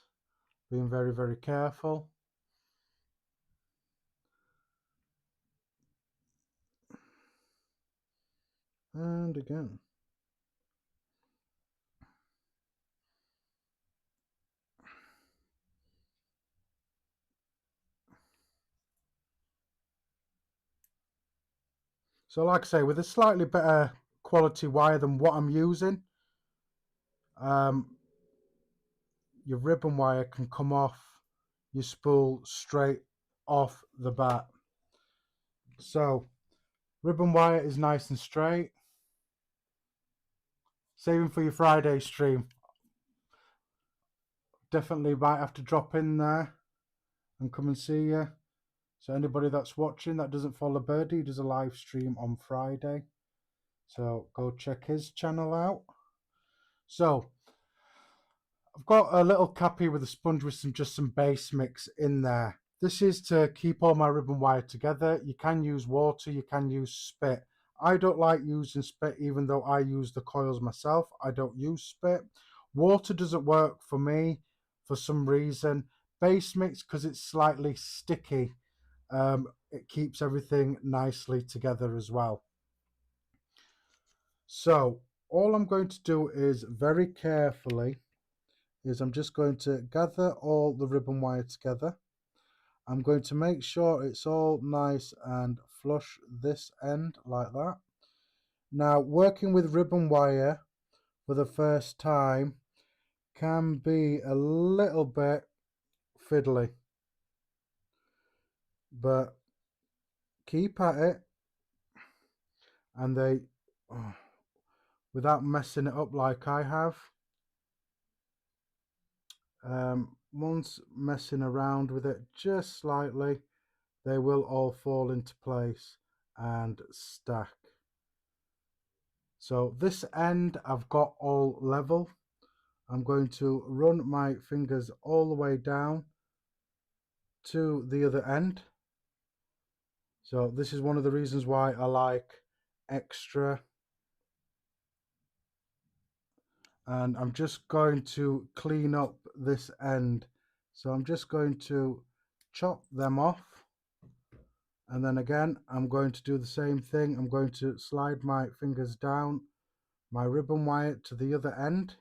Being very, very careful. And again. So like I say, with a slightly better quality wire than what I'm using, your ribbon wire can come off your spool straight off the bat. So ribbon wire is nice and straight. Saving for your Friday stream. Definitely might have to drop in there and come and see you. So anybody that's watching that doesn't follow Birdie, he does a live stream on Friday. So go check his channel out. So I've got a little cappy with a sponge with just some base mix in there. This is to keep all my ribbon wire together. You can use water, you can use spit. I don't like using spit, even though I use the coils myself. I don't use spit. Water doesn't work for me for some reason. Base mix, because it's slightly sticky, it keeps everything nicely together as well. So all I'm going to do is very carefully I'm just going to gather all the ribbon wire together. I'm going to make sure it's all nice and flush this end like that. Now, working with ribbon wire for the first time can be a little bit fiddly, but keep at it, and without messing it up like I have. Once messing around with it just slightly, they will all fall into place and stack. So this end I've got all level. I'm going to run my fingers all the way down to the other end. So this is one of the reasons why I like extra. And I'm just going to clean up this end. So I'm just going to chop them off. And then again, I'm going to do the same thing. I'm going to slide my fingers down my ribbon wire to the other end.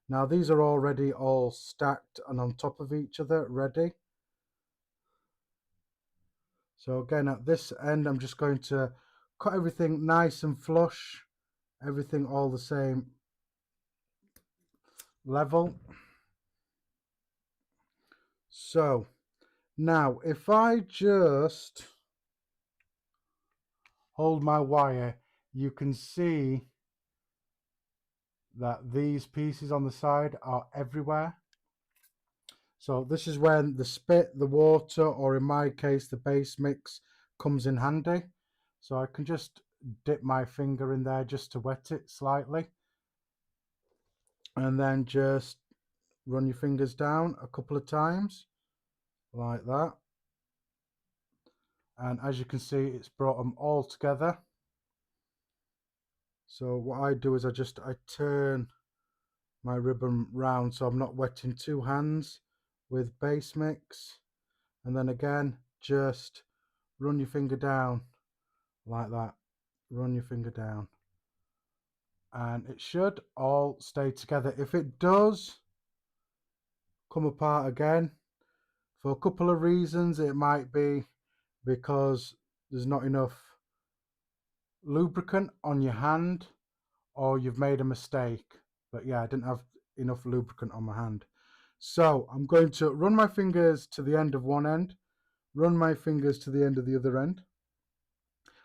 Now these are already all stacked and on top of each other, ready. So again, at this end, I'm just going to cut everything nice and flush, everything all the same level. So now if I just hold my wire, you can see that these pieces on the side are everywhere. So this is when the spit, the water, or in my case the base mix comes in handy. So I can just dip my finger in there just to wet it slightly, and then just run your fingers down a couple of times like that. And as you can see, it's brought them all together. So what I do is I turn my ribbon round so I'm not wetting two hands with base mix, and then again just run your finger down like that. Run your finger down, and it should all stay together. If it does come apart again, for a couple of reasons, it might be because there's not enough lubricant on your hand, or you've made a mistake. But yeah, I didn't have enough lubricant on my hand. So I'm going to run my fingers to the end of one end, run my fingers to the end of the other end.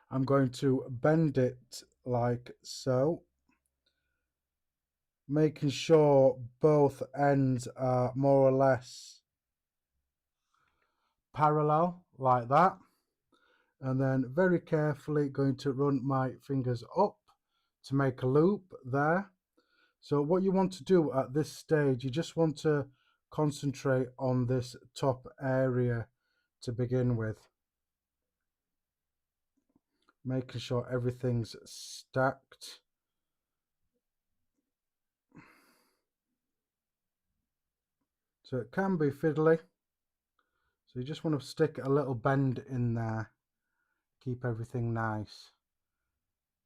I'm going to bend it like so, making sure both ends are more or less parallel like that. And then very carefully going to run my fingers up to make a loop there. So what you want to do at this stage, you just want to concentrate on this top area to begin with, making sure everything's stacked. So it can be fiddly, so you just want to stick a little bend in there, keep everything nice.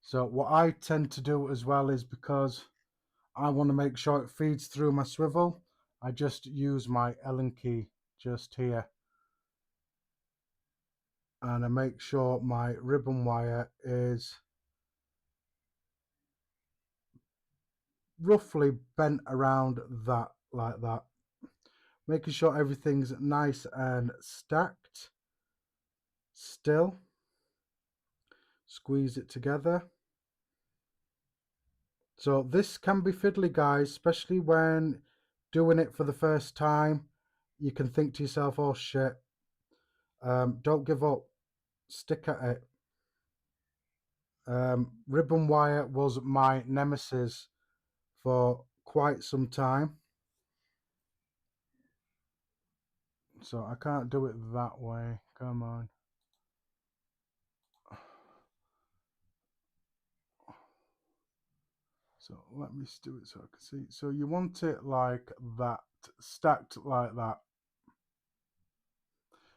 So what I tend to do as well is, because I want to make sure it feeds through my swivel, I just use my Allen key just here, and I make sure my ribbon wire is roughly bent around that like that, making sure everything's nice and stacked still. Squeeze it together. So this can be fiddly, guys, especially when doing it for the first time. You can think to yourself, oh shit, don't give up, stick at it. Ribbon wire was my nemesis for quite some time, so I can't do it that way. Come on. So let me do it so I can see. So you want it like that, stacked like that.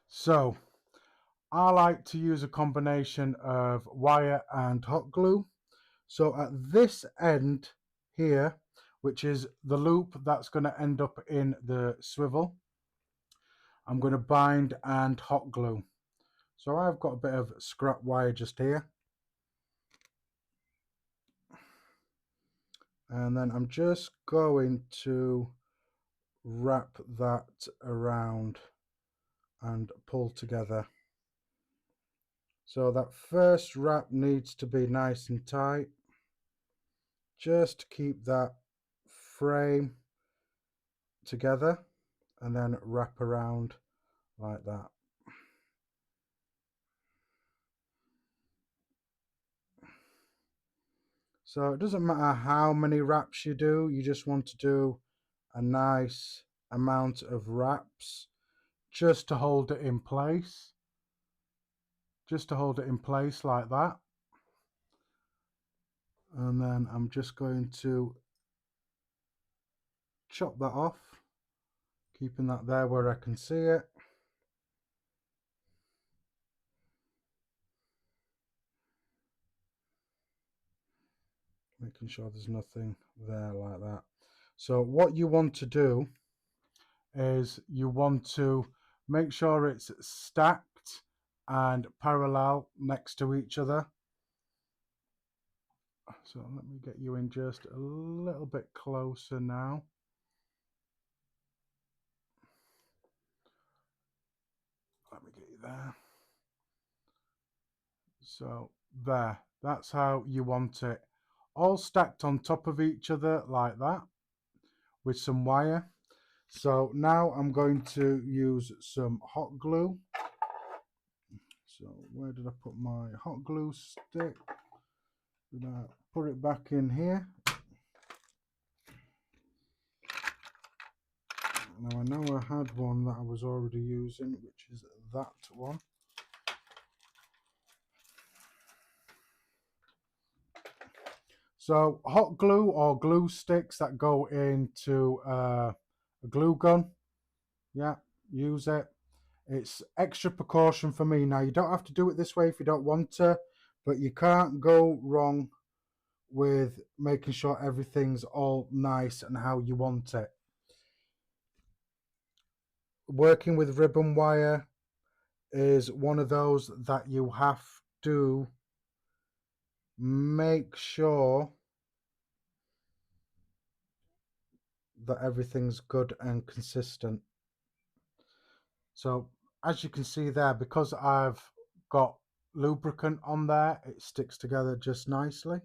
So I like to use a combination of wire and hot glue. So at this end here, which is the loop that's going to end up in the swivel, I'm going to bind and hot glue. So I've got a bit of scrap wire just here. And then I'm just going to wrap that around and pull together. So that first wrap needs to be nice and tight, just to keep that frame together, and then wrap around like that. So it doesn't matter how many wraps you do, you just want to do a nice amount of wraps just to hold it in place. Just to hold it in place like that. And then I'm just going to chop that off, keeping that there where I can see it. Making sure there's nothing there like that. So what you want to do is you want to make sure it's stacked and parallel next to each other. So let me get you in just a little bit closer now. Let me get you there. So there, that's how you want it, all stacked on top of each other like that with some wire. So now I'm going to use some hot glue. So where did I put my hot glue stick? Did I put it back in here? Now I know I had one that I was already using, which is that one. So hot glue or glue sticks that go into a glue gun, yeah, use it. It's extra precaution for me. Now you don't have to do it this way if you don't want to, but you can't go wrong with making sure everything's all nice and how you want it. Working with ribbon wire is one of those that you have to make sure that everything's good and consistent. So as you can see there, because I've got lubricant on there, it sticks together just nicely.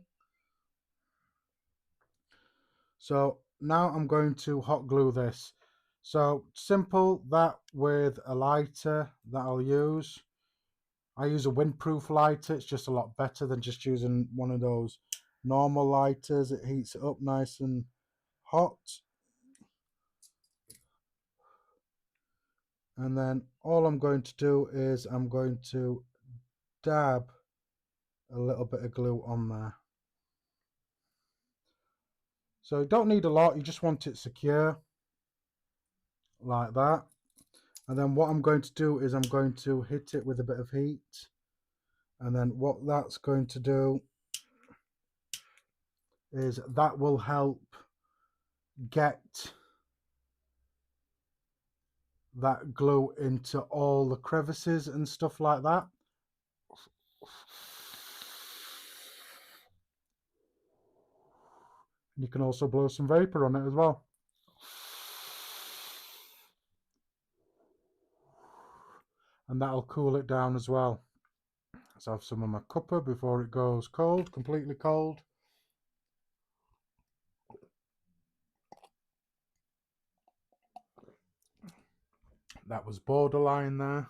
So now I'm going to hot glue this. So simple, that with a lighter that I'll use. I use a windproof lighter. It's just a lot better than just using one of those normal lighters. It heats it up nice and hot. And then all I'm going to do is I'm going to dab a little bit of glue on there. So you don't need a lot, you just want it secure like that. And then what I'm going to do is I'm going to hit it with a bit of heat. And then what that's going to do is that will help get that glue into all the crevices and stuff like that. You can also blow some vapor on it as well. And that'll cool it down as well. So I have some of my cuppa before it goes cold, completely cold. That was borderline there.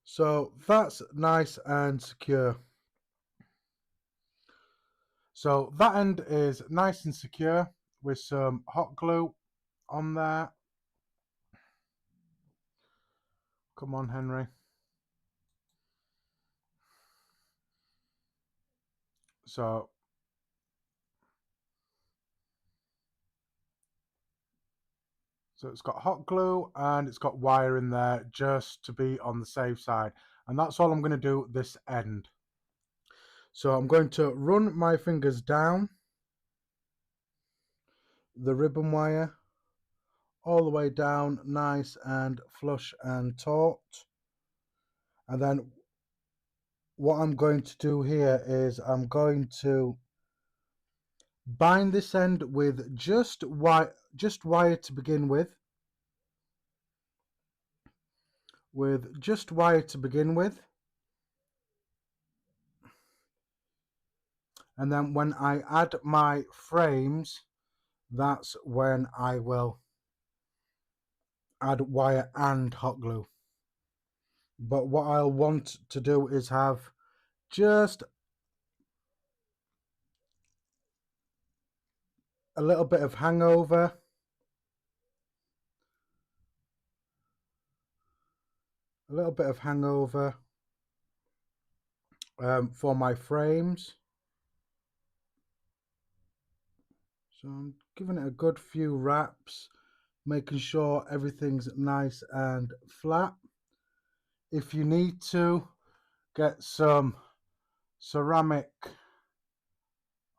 So that's nice and secure. So that end is nice and secure with some hot glue on there. Come on, Henry. So it's got hot glue and it's got wire in there just to be on the safe side. And that's all I'm going to do this end. So I'm going to run my fingers down the ribbon wire all the way down, nice and flush and taut. And then what I'm going to do here is I'm going to bind this end with just wire to begin with. And then when I add my frames, that's when I will add wire and hot glue. But what I'll want to do is have just a little bit of hangover. For my frames. So I'm giving it a good few wraps, making sure everything's nice and flat. If you need to, get some ceramic,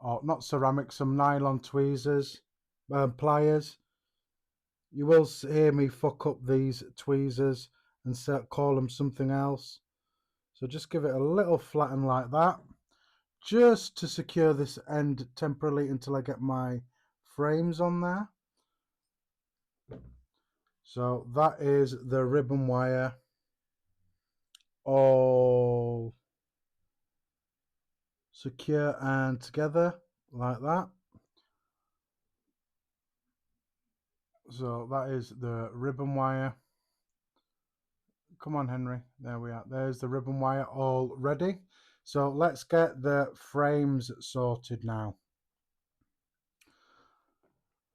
or not ceramic, some nylon tweezers, pliers. You will hear me fuck up these tweezers and call them something else. So just give it a little flatten like that, just to secure this end temporarily until I get my frames on there. So that is the ribbon wire all secure and together like that. So that is the ribbon wire. Come on, Henry. There we are. There's the ribbon wire all ready. So let's get the frames sorted now.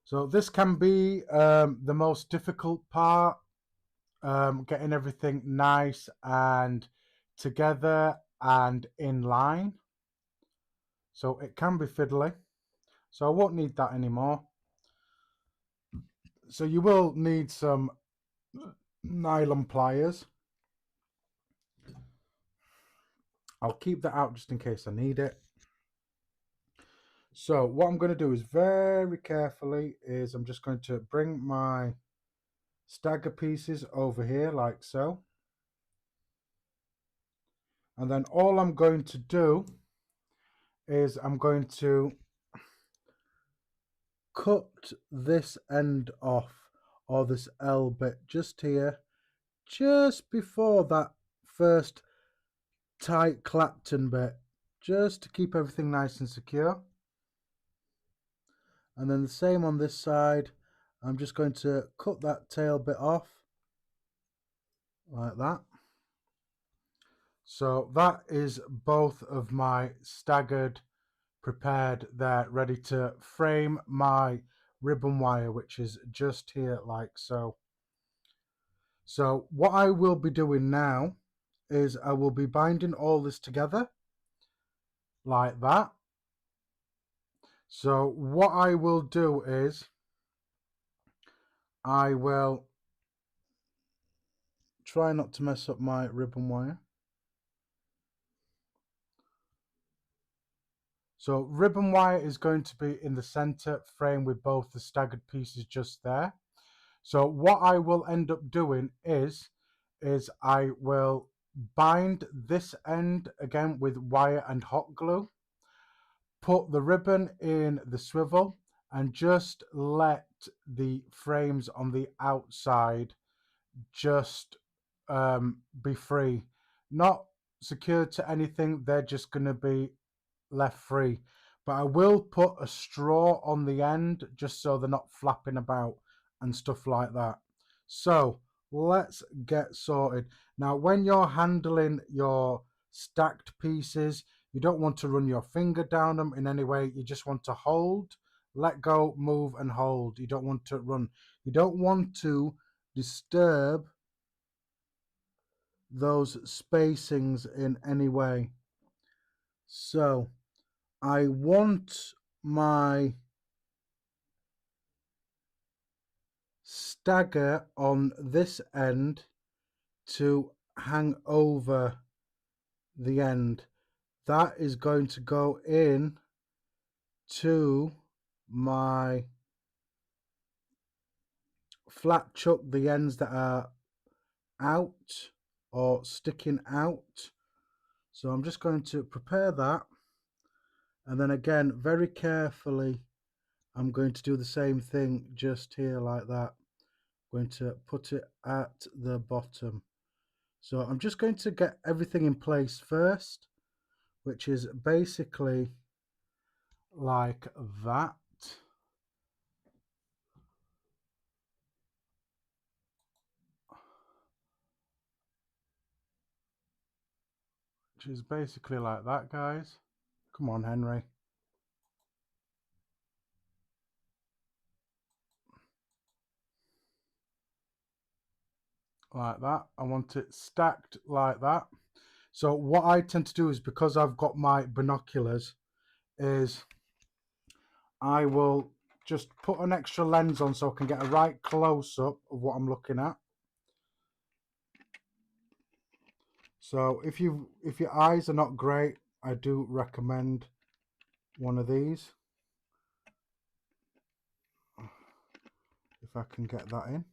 So this can be the most difficult part, getting everything nice and together and in line. So it can be fiddly. So I won't need that anymore. So you will need some nylon pliers. I'll keep that out just in case I need it. So what I'm going to do is very carefully is I'm just going to bring my stagger pieces over here like so. And then all I'm going to do is I'm going to cut this end off, or this L bit just here, just before that first tight Clapton bit, just to keep everything nice and secure. And then the same on this side. I'm just going to cut that tail bit off like that. So that is both of my staggered prepared there, ready to frame my ribbon wire, which is just here like so. So what I will be doing now is I will be binding all this together like that. So what I will do is I will try not to mess up my ribbon wire. So ribbon wire is going to be in the center frame with both the staggered pieces just there. So what I will end up doing is I will bind this end again with wire and hot glue, put the ribbon in the swivel, and just let the frames on the outside just be free, not secured to anything. They're just going to be left free, but I will put a straw on the end just so they're not flapping about and stuff like that. So let's get sorted. Now when you're handling your stacked pieces, you don't want to run your finger down them in any way. You just want to hold, let go, move and hold. You don't want to run. You don't want to disturb those spacings in any way. So I want my stagger on this end to hang over the end. That is going to go in to my flat chuck, the ends that are out or sticking out. So I'm just going to prepare that, and then again very carefully I'm going to do the same thing just here like that. I'm going to put it at the bottom. So I'm just going to get everything in place first, which is basically like that. Which is basically like that, guys. Come on, Henry. Like that. I want it stacked like that. So what I tend to do is, because I've got my binoculars, is I will just put an extra lens on so I can get a right close-up of what I'm looking at. So if your eyes are not great, I do recommend one of these. If I can get that in.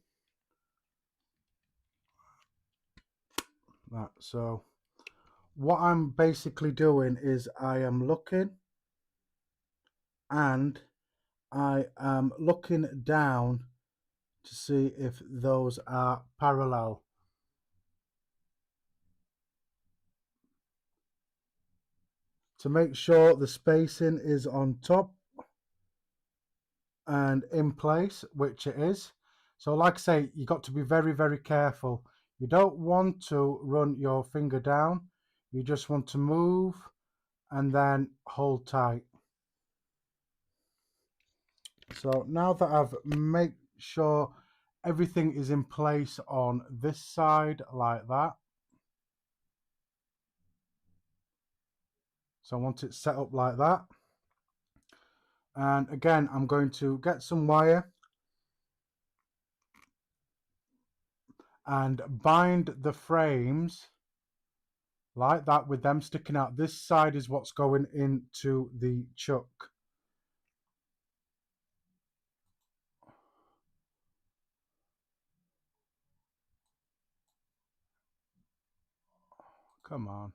That. So what I'm basically doing is I am looking, and I am looking down to see if those are parallel. to make sure the spacing is on top and in place, which it is. So like I say, you got to be very, very careful. You don't want to run your finger down. You just want to move and then hold tight. So now that I've made sure everything is in place on this side like that. So I want it set up like that. And again, I'm going to get some wire and bind the frames like that with them sticking out. This side is what's going into the chuck. Come on.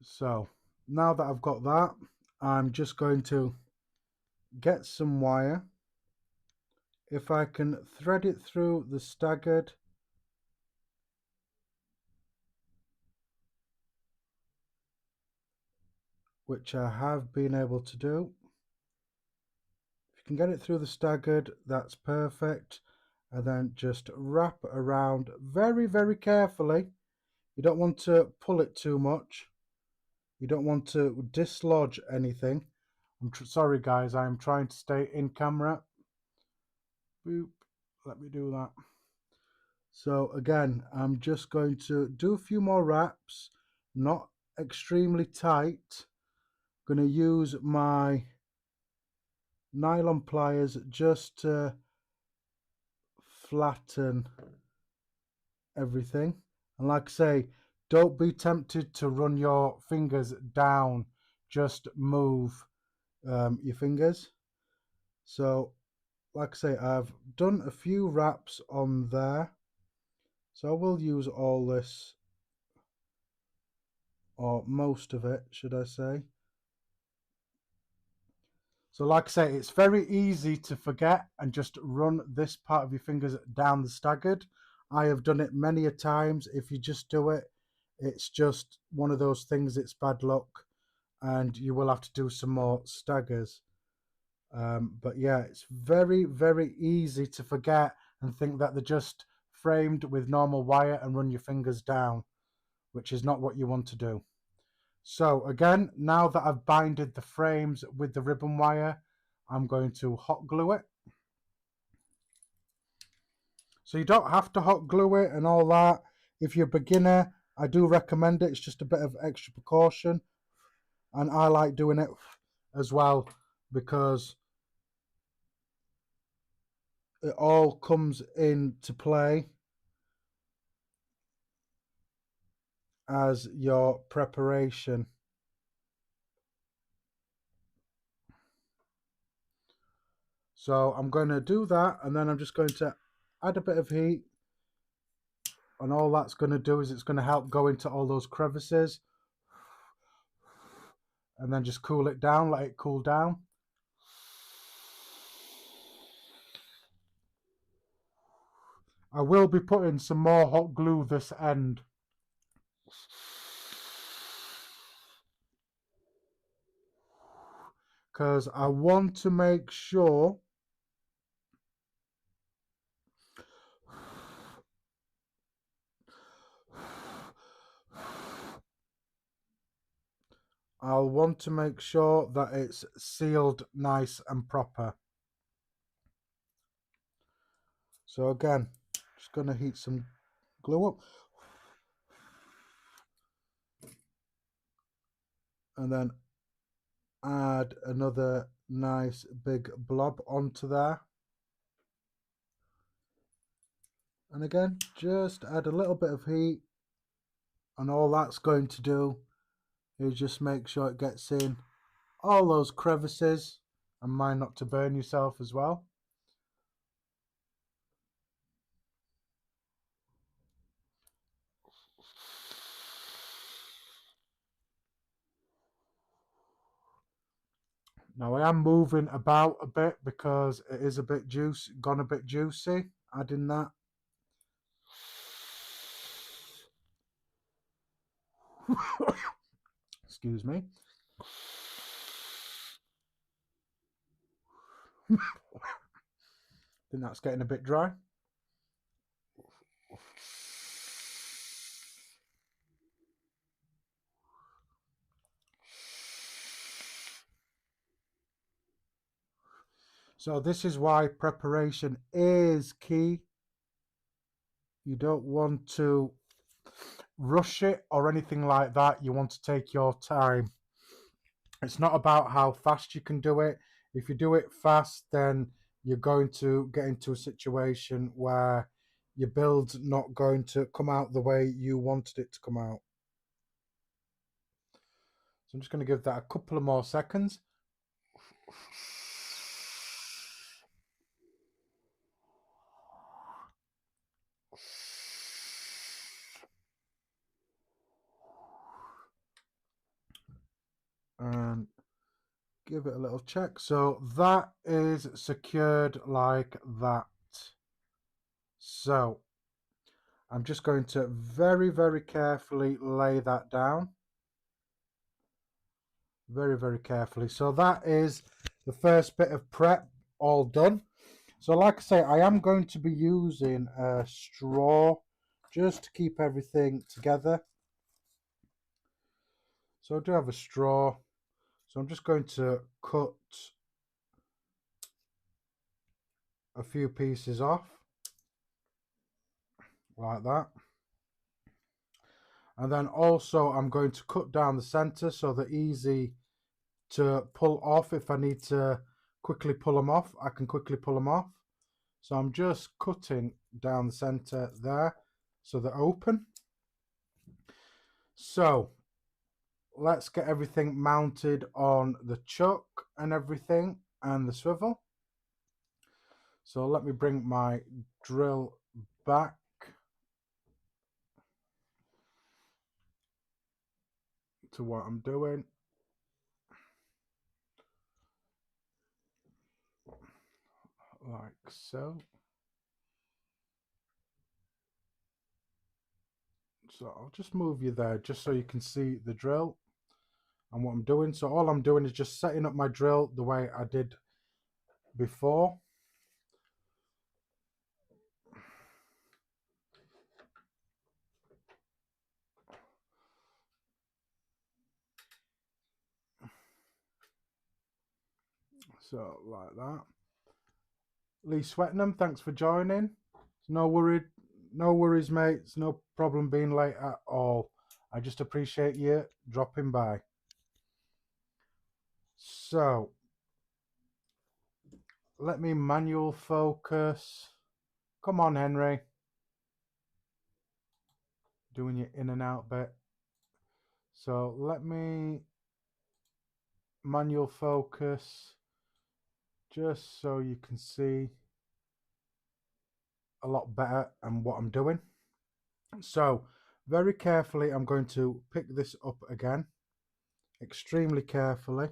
So now that I've got that, I'm just going to get some wire. If I can thread it through the staggered, which I have been able to do. If you can get it through the staggered, that's perfect. And then just wrap around very, very carefully. You don't want to pull it too much. You don't want to dislodge anything. Sorry guys, I am trying to stay in camera. Boop. Let me do that. So again, I'm just going to do a few more wraps, not extremely tight. I'm going to use my nylon pliers just to flatten everything. And like I say, don't be tempted to run your fingers down, just move your fingers. So like I say, I've done a few wraps on there, so I will use all this, or most of it should I say. So like I say, it's very easy to forget and just run this part of your fingers down the staggered. I have done it many a times. If you just do it, it's just one of those things, it's bad luck, and you will have to do some more staggers. But yeah, it's very, very easy to forget and think that they're just framed with normal wire and run your fingers down, which is not what you want to do. So again, now that I've binded the frames with the ribbon wire, I'm going to hot glue it. So you don't have to hot glue it and all that. If you're a beginner, I do recommend it. It's just a bit of extra precaution. And I like doing it as well because it all comes into play as your preparation. So I'm going to do that, and then I'm just going to add a bit of heat, and all that's going to do is it's going to help go into all those crevices, and then just cool it down, let it cool down. I will be putting some more hot glue this end. Because I want to make sure that it's sealed nice and proper. So again, just going to heat some glue up. And then add another nice big blob onto there. And again, just add a little bit of heat, and all that's going to do is just make sure it gets in all those crevices, and mind not to burn yourself as well. Now I am moving about a bit because it is a bit juicy, gone a bit juicy, adding that. Excuse me. Think that's getting a bit dry. So this is why preparation is key. You don't want to rush it or anything like that. You want to take your time. It's not about how fast you can do it. If you do it fast, then you're going to get into a situation where your build's not going to come out the way you wanted it to come out. So I'm just going to give that a couple of more seconds. And give it a little check. So that is secured like that. So I'm just going to very, very carefully lay that down. Very, very carefully. So that is the first bit of prep all done. So like I say, I am going to be using a straw just to keep everything together. So I do have a straw. So I'm just going to cut a few pieces off like that. And then also I'm going to cut down the center so they're easy to pull off. If I need to quickly pull them off, I can quickly pull them off. So I'm just cutting down the center there so they're open. So let's get everything mounted on the chuck and everything and the swivel. So let me bring my drill back. To what I'm doing. Like so. So I'll just move you there just so you can see the drill and what I'm doing. So all I'm doing is just setting up my drill the way I did before. So like that. Lee Swettenham, thanks for joining. No worries, mate. It's no problem being late at all. I just appreciate you dropping by. So let me manual focus. Come on, Henry. Doing your in and out bit. So let me manual focus just so you can see a lot better and what I'm doing. So very carefully I'm going to pick this up again, extremely carefully,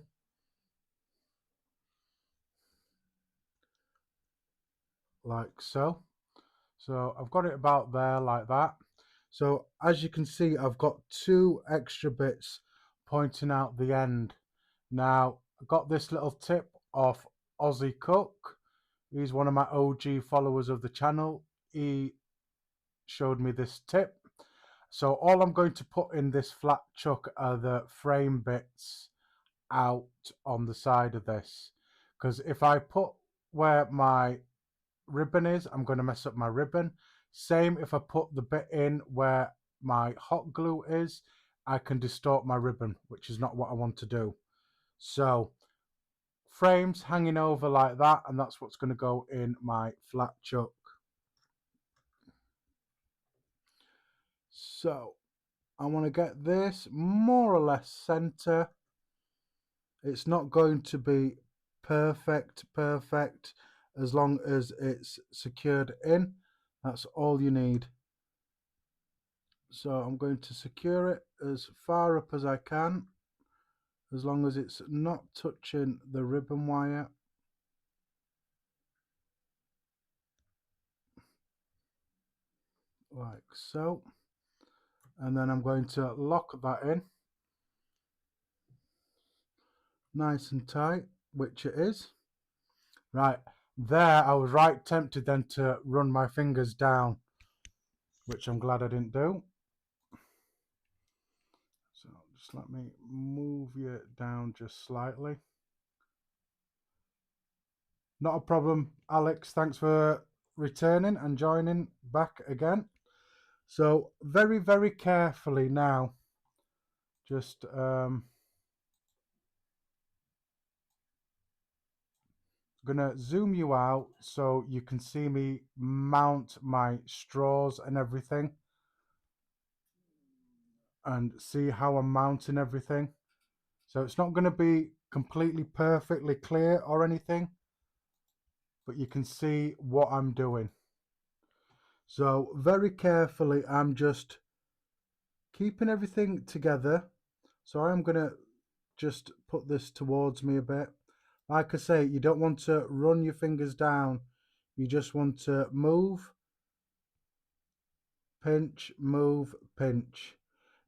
like so. So I've got it about there like that. So as you can see, I've got two extra bits pointing out the end. Now I got this little tip off Aussie Cook. He's one of my OG followers of the channel. He showed me this tip. So all I'm going to put in this flat chuck are the frame bits out on the side of this. Because if I put where my ribbon is, I'm going to mess up my ribbon. Same if I put the bit in where my hot glue is, I can distort my ribbon, which is not what I want to do. So frames hanging over like that, and that's what's going to go in my flat chuck. So I want to get this more or less center. It's not going to be perfect as long as it's secured in. That's all you need. So I'm going to secure it as far up as I can, as long as it's not touching the ribbon wire. Like so. and then I'm going to lock that in nice and tight, which it is. Right, there I was right tempted then to run my fingers down, which I'm glad I didn't do. So just let me move you down just slightly. Not a problem, Alex. Thanks for returning and joining back again. So very, very carefully now, just gonna zoom you out so you can see me mount my straws and everything, and see how I'm mounting everything. So it's not going to be completely perfectly clear or anything, but you can see what I'm doing. So very carefully I'm just keeping everything together. So I'm going to just put this towards me a bit. Like I say, you don't want to run your fingers down. You just want to move, pinch, move, pinch.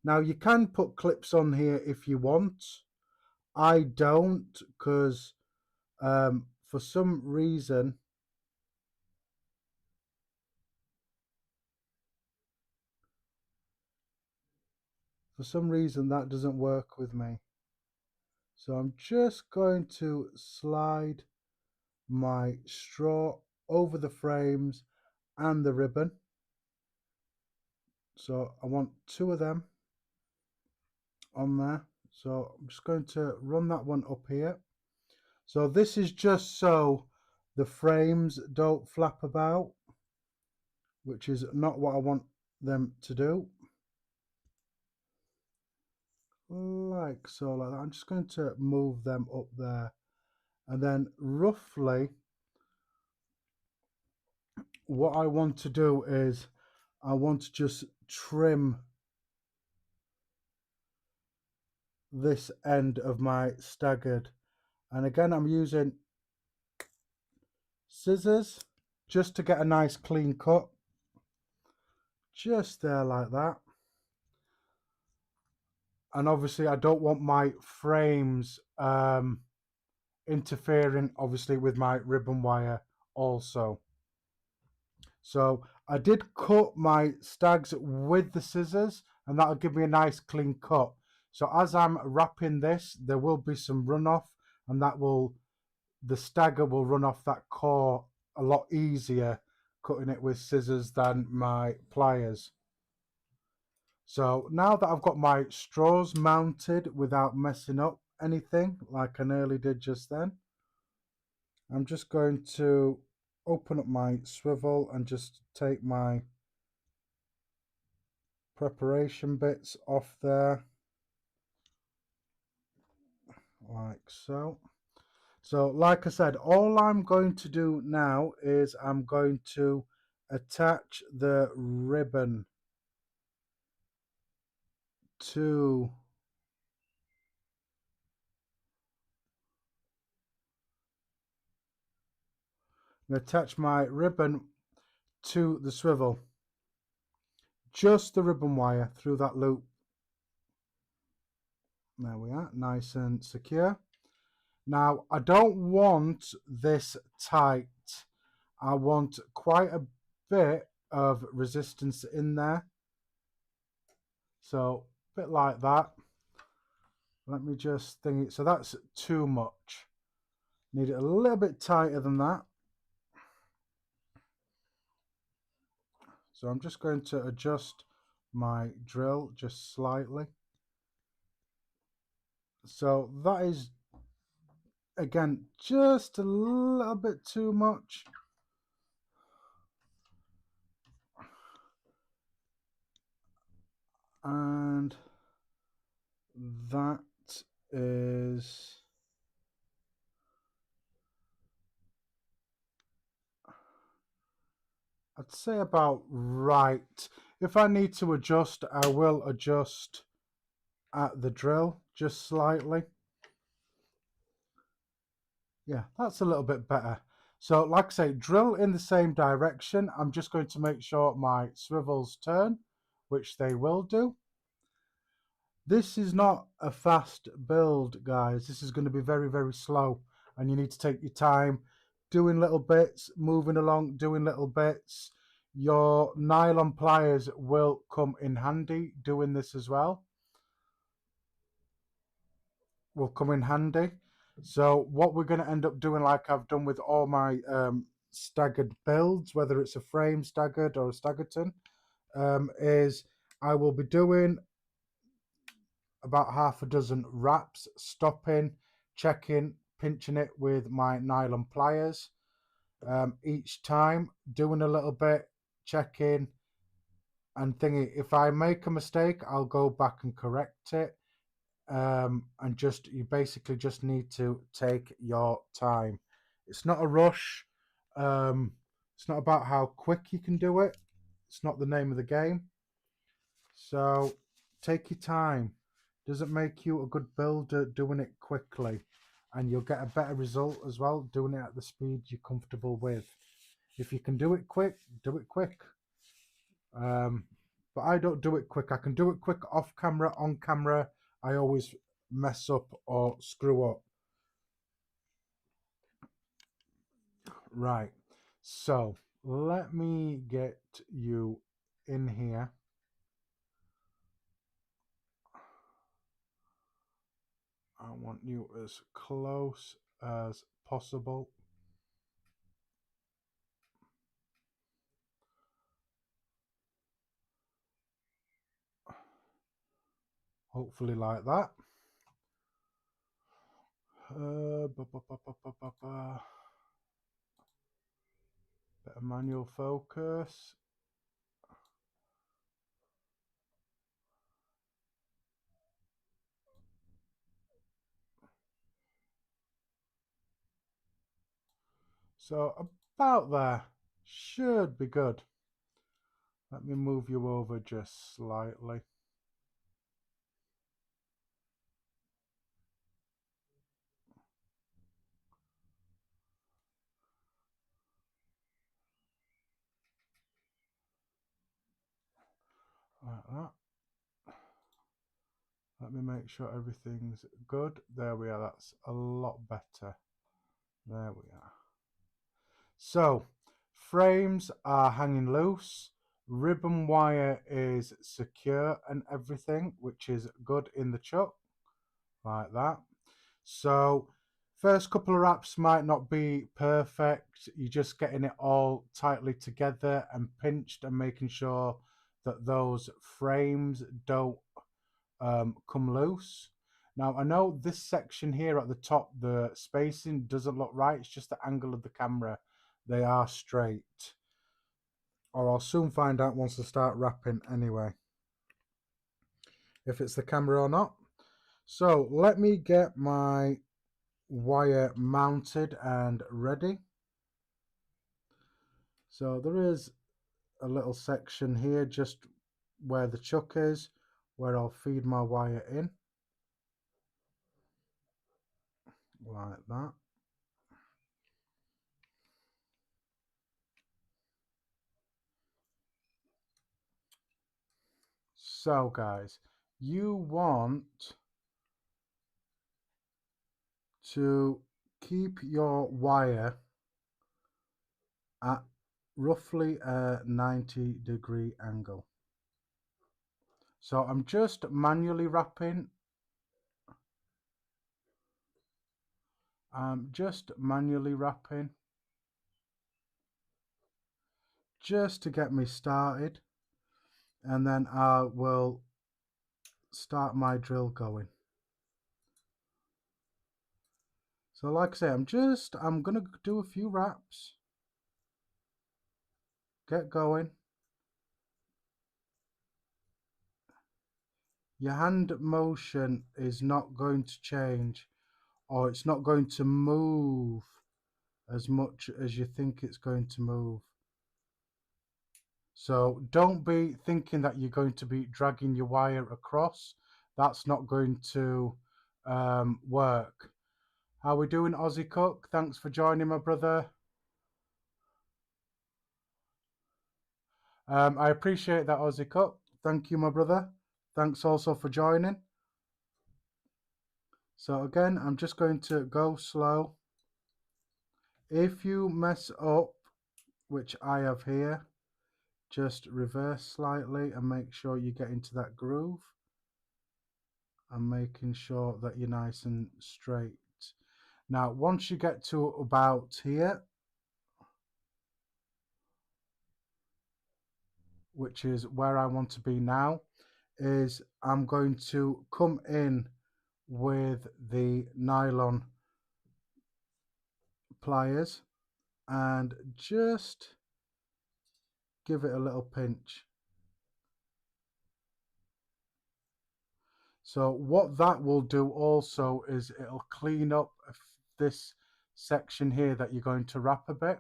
Now you can put clips on here if you want. I don't, because for some reason that doesn't work with me. So I'm just going to slide my straw over the frames and the ribbon. So I want 2 of them on there. So I'm just going to run that one up here. So this is just so the frames don't flap about, which is not what I want them to do. Like so, like that. I'm just going to move them up there, and then roughly what I want to do is I want to just trim this end of my staggered, and again I'm using scissors just to get a nice clean cut, just there like that. And obviously I don't want my frames interfering obviously with my ribbon wire also. So I did cut my stags with the scissors, and that'll give me a nice clean cut. So as I'm wrapping this, there will be some runoff, and the stagger will run off that core a lot easier cutting it with scissors than my pliers. So now that I've got my straws mounted without messing up anything like I nearly did just then, I'm just going to open up my swivel and just take my preparation bits off there, like so. So like I said, all I'm going to do now is I'm going to attach the ribbon to attach my ribbon to the swivel, just the ribbon wire through that loop. There we are, nice and secure. Now I don't want this tight. I want quite a bit of resistance in there. So a bit like that. Let me just think it. So that's too much. Need it a little bit tighter than that. So I'm just going to adjust my drill just slightly. So that is, again, just a little bit too much. And that is, I'd say about right. If I need to adjust, I will adjust at the drill just slightly. Yeah, that's a little bit better. So like I say, drill in the same direction. I'm just going to make sure my swivels turn, which they will do. This is not a fast build, guys. This is going to be very, very slow, and you need to take your time doing little bits, moving along, doing little bits. Your nylon pliers will come in handy doing this as well. Will come in handy. So what we're going to end up doing, like I've done with all my staggered builds, whether it's a frame staggered or a staggerton, is I will be doing about half a dozen wraps, stopping, checking, pinching it with my nylon pliers. Each time, doing a little bit, checking, and thinking. If I make a mistake, I'll go back and correct it. And just you basically just need to take your time. It's not a rush. It's not about how quick you can do it. It's not the name of the game. So take your time. Doesn't make you a good builder doing it quickly, and you'll get a better result as well doing it at the speed you're comfortable with. If you can do it quick, do it quick. But I don't do it quick. I can do it quick off camera. On camera, I always mess up or screw up. Right. So let me get you in here. I want you as close as possible. Hopefully like that. Bit of manual focus. So about there. Should be good. Let me move you over just slightly. Like that. Let me make sure everything's good. There we are. That's a lot better. There we are. So, frames are hanging loose. Ribbon wire is secure and everything, which is good in the chuck. Like that. So, first couple of wraps might not be perfect. You're just getting it all tightly together and pinched and making sure that those frames don't come loose. Now, I know this section here at the top, the spacing doesn't look right. It's just the angle of the camera. They are straight. Or I'll soon find out once I start wrapping anyway, if it's the camera or not. So let me get my wire mounted and ready. So there is a little section here just where the chuck is, where I'll feed my wire in. Like that. So guys, you want to keep your wire at roughly a 90-degree angle. So I'm just manually wrapping. Just to get me started, and then I will start my drill going. So like I say, I'm gonna do a few wraps, get going. Your hand motion is not going to change, or it's not going to move as much as you think it's going to move. So don't be thinking that you're going to be dragging your wire across. That's not going to work. How we doing, Aussie Cook? Thanks for joining, my brother. I appreciate that, Aussie Cook. Thank you, my brother. Thanks also for joining. So again, I'm just going to go slow. If you mess up, which I have here, just reverse slightly and make sure you get into that groove and making sure that you're nice and straight. Now, once you get to about here, which is where I want to be now, is I'm going to come in with the nylon pliers and just give it a little pinch. So what that will do also is it'll clean up this section here that you're going to wrap a bit.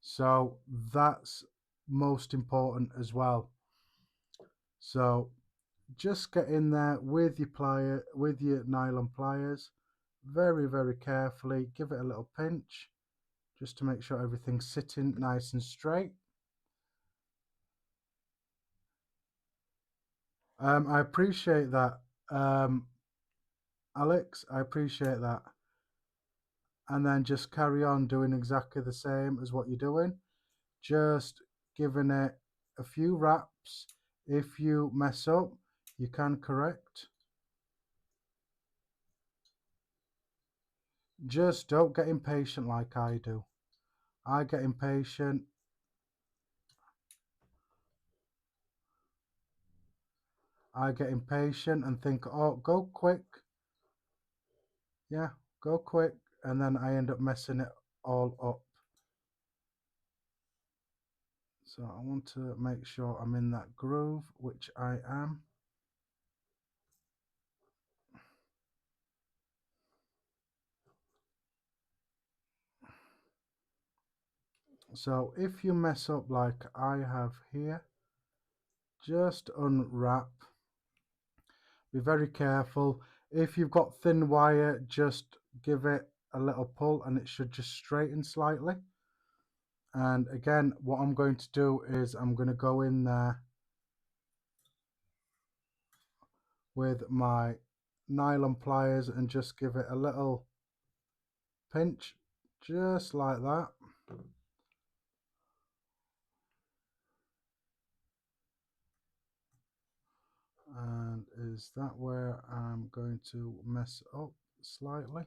So that's most important as well. So just get in there with your nylon pliers, very carefully. Give it a little pinch just to make sure everything's sitting nice and straight. I appreciate that, Alex. I appreciate that. And then just carry on doing exactly the same as what you're doing. Just giving it a few wraps. If you mess up, you can correct. Just don't get impatient like I do. I get impatient. And think, oh, go quick. Yeah, go quick. And then I end up messing it all up. So I want to make sure I'm in that groove, which I am. So if you mess up like I have here, just unwrap. Be very careful. If you've got thin wire, just give it a little pull and it should just straighten slightly. And again, what I'm going to do is I'm going to go in there with my nylon pliers and just give it a little pinch, just like that. And is that where I'm going to mess up slightly?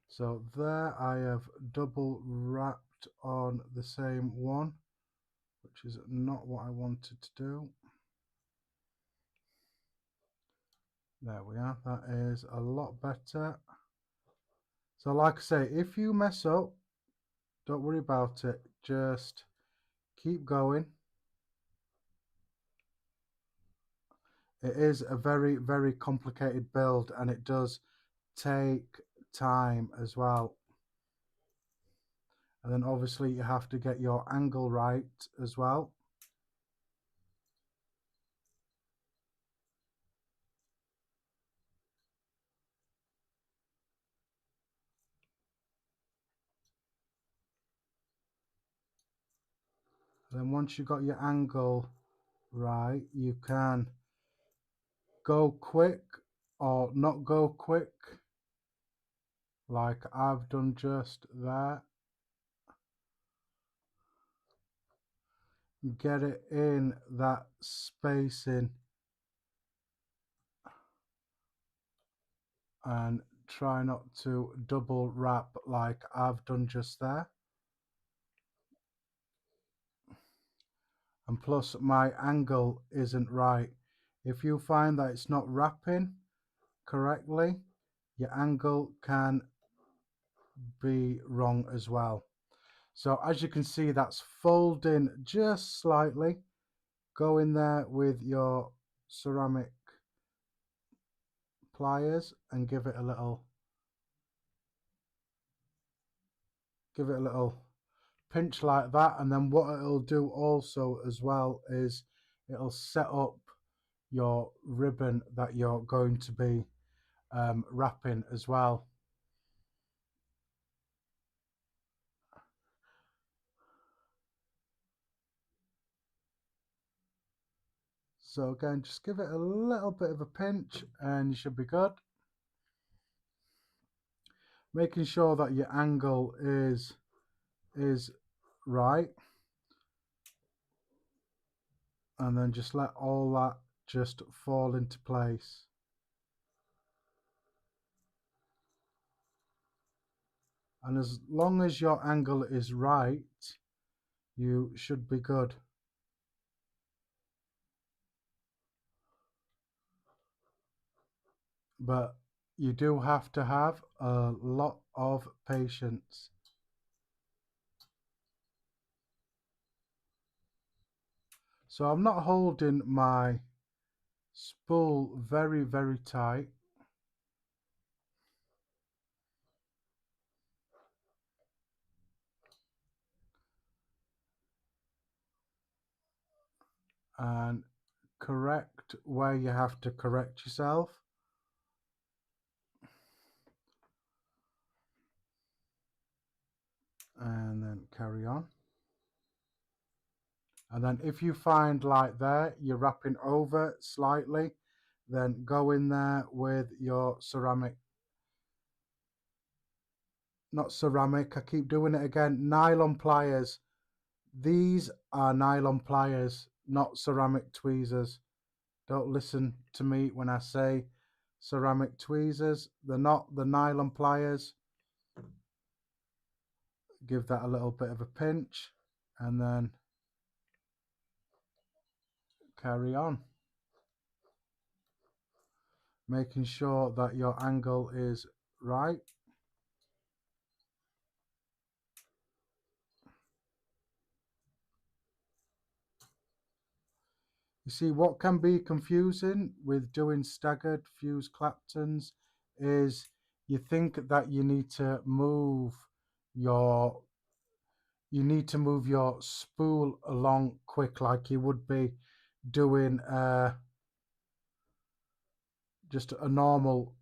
So there I have double wrapped on the same one, which is not what I wanted to do. There we are, that is a lot better. So like I say, if you mess up, don't worry about it, just keep going. It is a very complicated build and it does take time as well. And then obviously you have to get your angle right as well. And then once you've got your angle right, you can go quick or not go quick, like I've done just there. Get it in that spacing and try not to double wrap like I've done just there. And plus my angle isn't right. If you find that it's not wrapping correctly, your angle can be wrong as well. So as you can see, that's folding just slightly. Go in there with your ceramic pliers and give it a little pinch like that. And then what it'll do also as well is it'll set up your ribbon that you're going to be wrapping as well. So again, just give it a little bit of a pinch and you should be good. Making sure that your angle is right. And then just let all that just fall into place. And as long as your angle is right, you should be good. But you do have to have a lot of patience. So I'm not holding my spool very, very tight. And correct where you have to correct yourself. And then carry on. And then if you find like there, you're wrapping over slightly, then go in there with your ceramic, not ceramic, I keep doing it again, nylon pliers. These are nylon pliers, not ceramic tweezers. Don't listen to me when I say ceramic tweezers. They're not, the nylon pliers. Give that a little bit of a pinch and then carry on. Making sure that your angle is right. You see, what can be confusing with doing staggered fuse Claptons is you think that you need to move your spool along quick, like you would be doing just a normal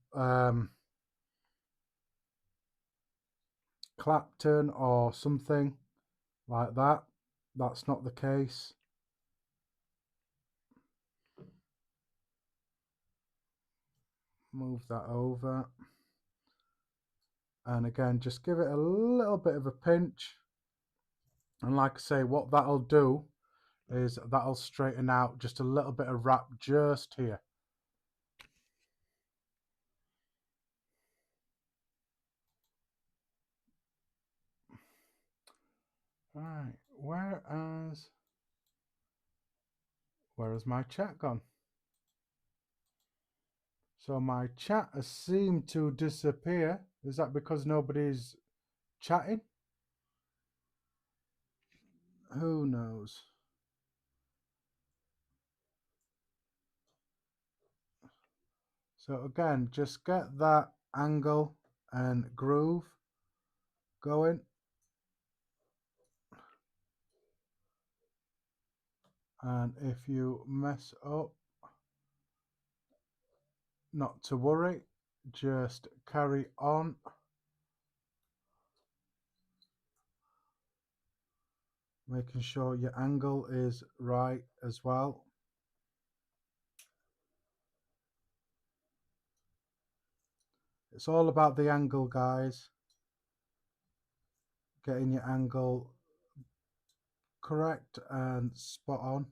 Clapton or something like that. That's not the case. Move that over. And again, just give it a little bit of a pinch. And like I say, what that'll do is that'll straighten out just a little bit of wrap just here. Right, where has my chat gone? So my chat has seemed to disappear. Is that because nobody's chatting? Who knows? So again, just get that angle and groove going. And if you mess up, not to worry, just carry on. Making sure your angle is right as well. It's all about the angle, guys. Getting your angle correct and spot on.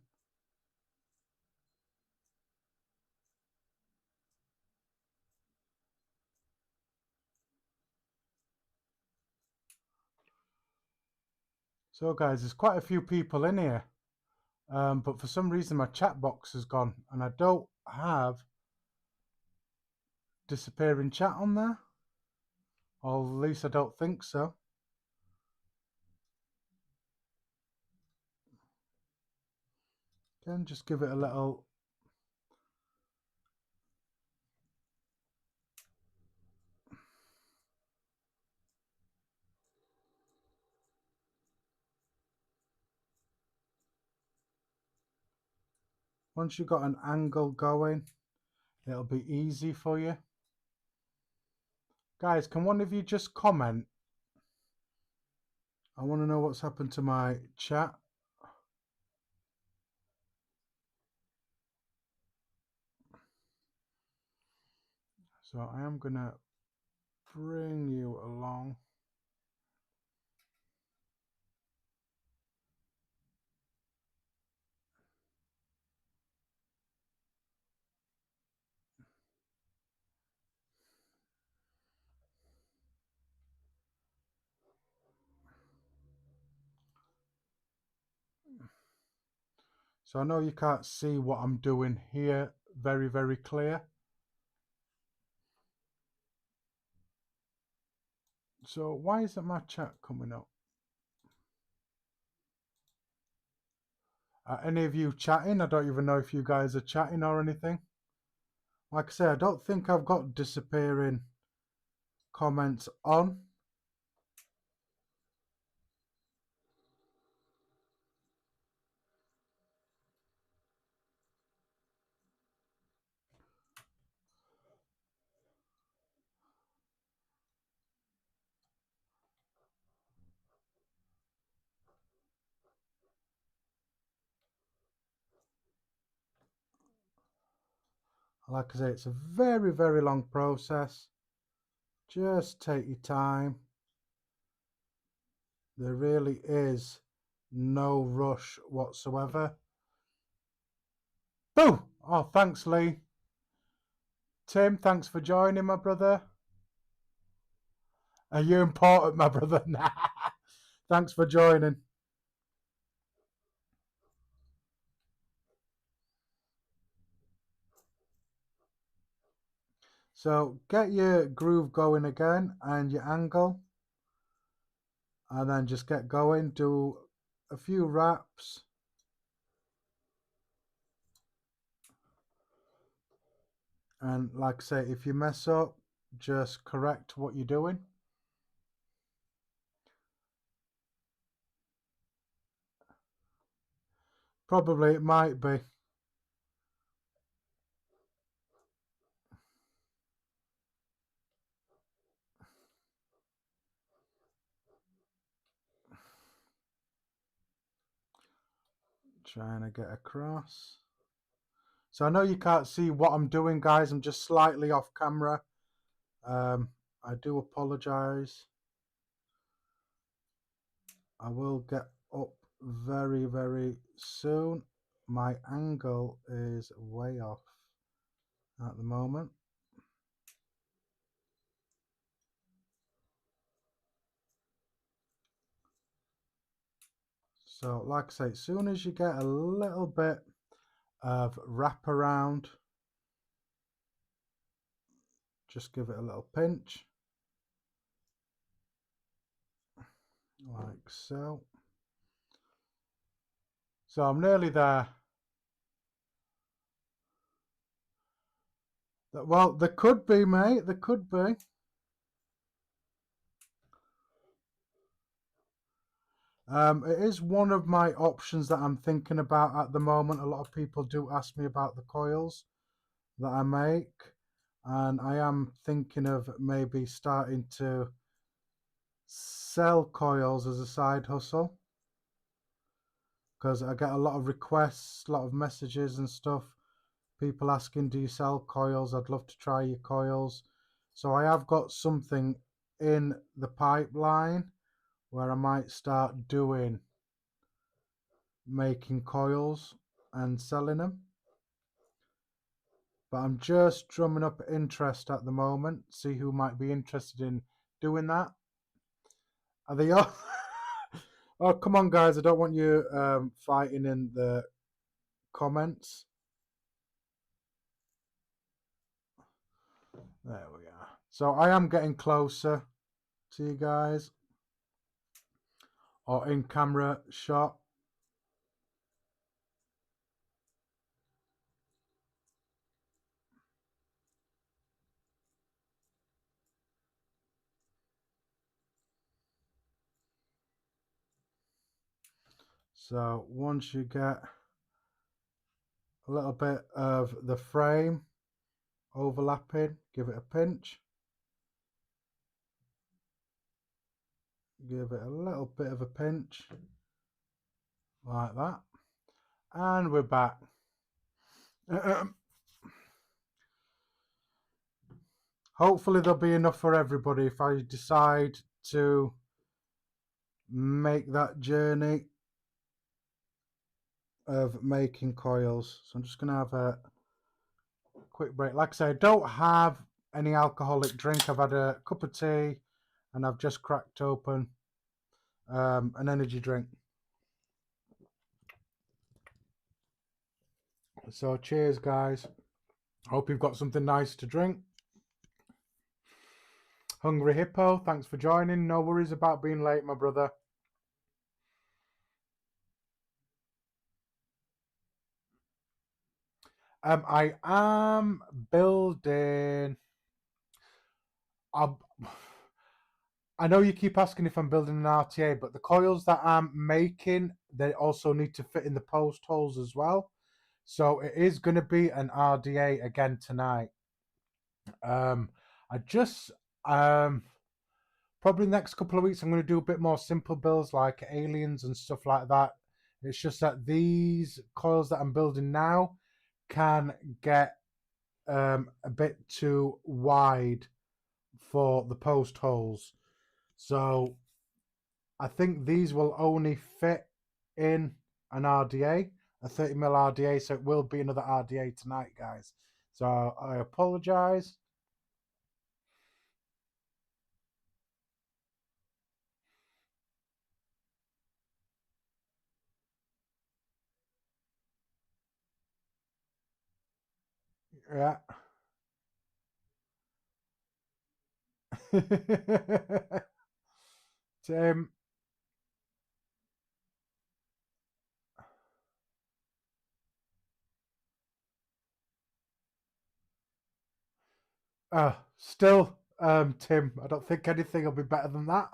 So guys, there's quite a few people in here, but for some reason my chat box has gone and I don't have disappearing chat on there, or at least I don't think so. Again, just give it a little. Once you've got an angle going, it'll be easy for you. Guys, can one of you just comment? I want to know what's happened to my chat. So I am gonna bring you along. So I know you can't see what I'm doing here very, very clear. So why isn't my chat coming up? Are any of you chatting? I don't even know if you guys are chatting or anything. Like I say, I don't think I've got disappearing comments on. Like I say, it's a very, very long process. Just take your time. There really is no rush whatsoever. Boo! Oh, thanks, Lee. Tim, thanks for joining, my brother. Are you important, my brother? Nah. Thanks for joining. So get your groove going again and your angle. And then just get going. Do a few wraps. And like I say, if you mess up, just correct what you're doing. Probably it might be. Trying to get across. So I know you can't see what I'm doing, guys. I'm just slightly off camera. I do apologize. I will get up very, very soon. My angle is way off at the moment. So like I say, as soon as you get a little bit of wrap around, just give it a little pinch, like so. So I'm nearly there. Well, there could be, mate, there could be. It is one of my options that I'm thinking about at the moment. A lot of people do ask me about the coils that I make, and I am thinking of maybe starting to sell coils as a side hustle, because I get a lot of requests, a lot of messages and stuff, people asking, do you sell coils? I'd love to try your coils. So I have got something in the pipeline where I might start making coils and selling them. But I'm just drumming up interest at the moment, see who might be interested in doing that. Are they all? Oh, come on, guys, I don't want you fighting in the comments. There we are. So I am getting closer to you guys, or in camera shot. So once you get a little bit of the frame overlapping, give it a pinch. Give it a little bit of a pinch, like that. And we're back. Hopefully there'll be enough for everybody if I decide to make that journey of making coils. So I'm just going to have a quick break. Like I say, I don't have any alcoholic drink. I've had a cup of tea and I've just cracked open an energy drink. So cheers, guys. Hope you've got something nice to drink. Hungry Hippo, thanks for joining. No worries about being late, my brother. I am building. I know you keep asking if I'm building an RTA, but the coils that I'm making, they also need to fit in the post holes as well. So it is going to be an RDA again tonight. I just probably next couple of weeks I'm going to do a bit more simple builds like aliens and stuff like that. It's just that these coils that I'm building now can get a bit too wide for the post holes. So I think these will only fit in an RDA, a 30mm RDA, so it will be another RDA tonight, guys. So I apologize. Yeah. Tim. Still, Tim, I don't think anything will be better than that.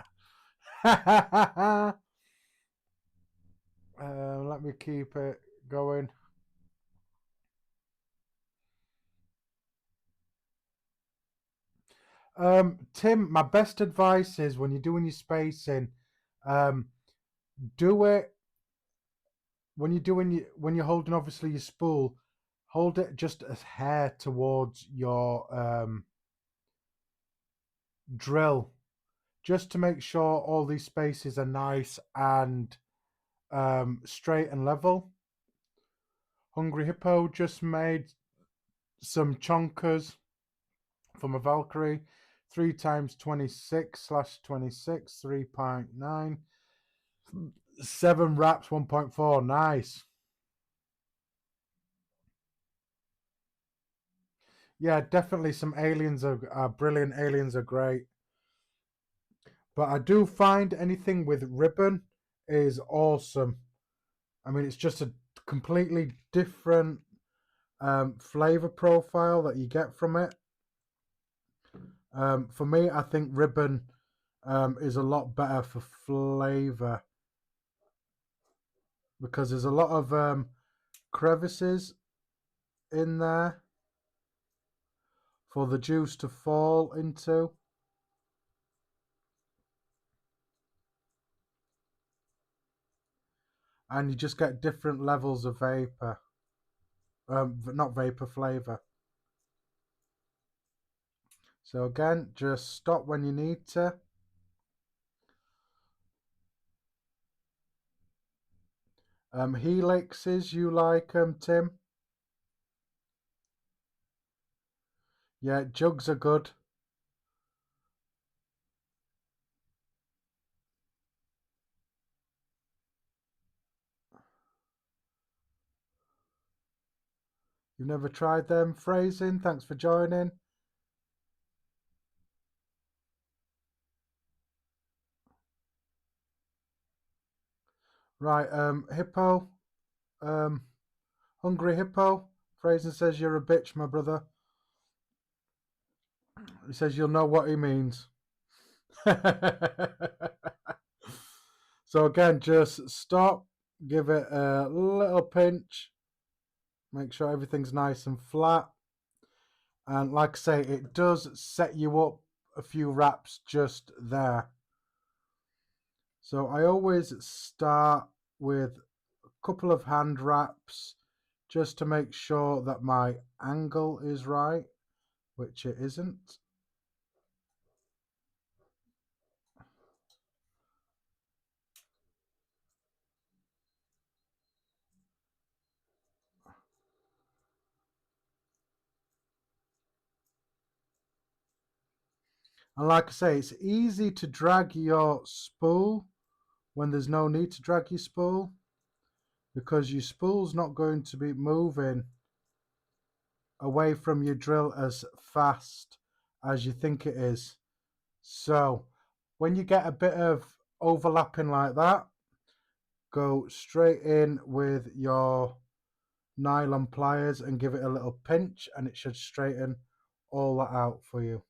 Let me keep it going. Tim, my best advice is when you're doing your spacing, do it when you're holding obviously your spool, hold it just a hair towards your drill, just to make sure all these spaces are nice and straight and level. Hungry Hippo just made some chonkers from a Valkyrie, 3 times 26/26, 3.9, 7 wraps, 1.4. Nice. Yeah, definitely some aliens are brilliant. Aliens are great. But I do find anything with ribbon is awesome. I mean, it's just a completely different flavor profile that you get from it. For me, I think ribbon is a lot better for flavor because there's a lot of crevices in there for the juice to fall into. And you just get different levels of vapor. Not vapor, flavor. So again, just stop when you need to. Helixes, you like them, Tim? Yeah, jugs are good. You've never tried them? Phrasing, thanks for joining. Right, Hippo, Hungry Hippo. Phrasing says you're a bitch, my brother. He says you'll know what he means. So again, just stop, give it a little pinch, make sure everything's nice and flat. And like I say, it does set you up a few wraps just there. So I always start with a couple of hand wraps just to make sure that my angle is right, which it isn't. And like I say, it's easy to drag your spool when there's no need to drag your spool, because your spool's not going to be moving away from your drill as fast as you think it is. So when you get a bit of overlapping like that, go straight in with your nylon pliers and give it a little pinch, and it should straighten all that out for you.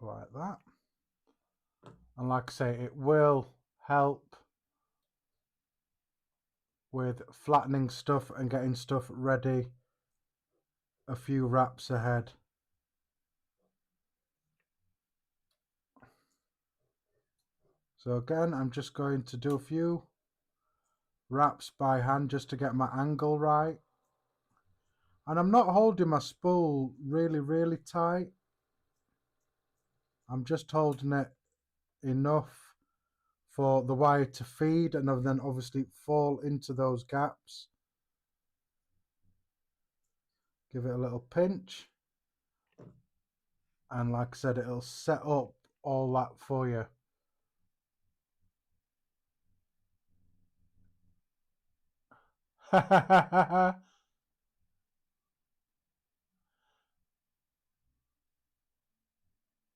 Like that. And like I say, it will help with flattening stuff and getting stuff ready a few wraps ahead. So again, I'm just going to do a few wraps by hand just to get my angle right. And I'm not holding my spool really tight. I'm just holding it enough for the wire to feed and then obviously fall into those gaps. Give it a little pinch. And like I said, it'll set up all that for you.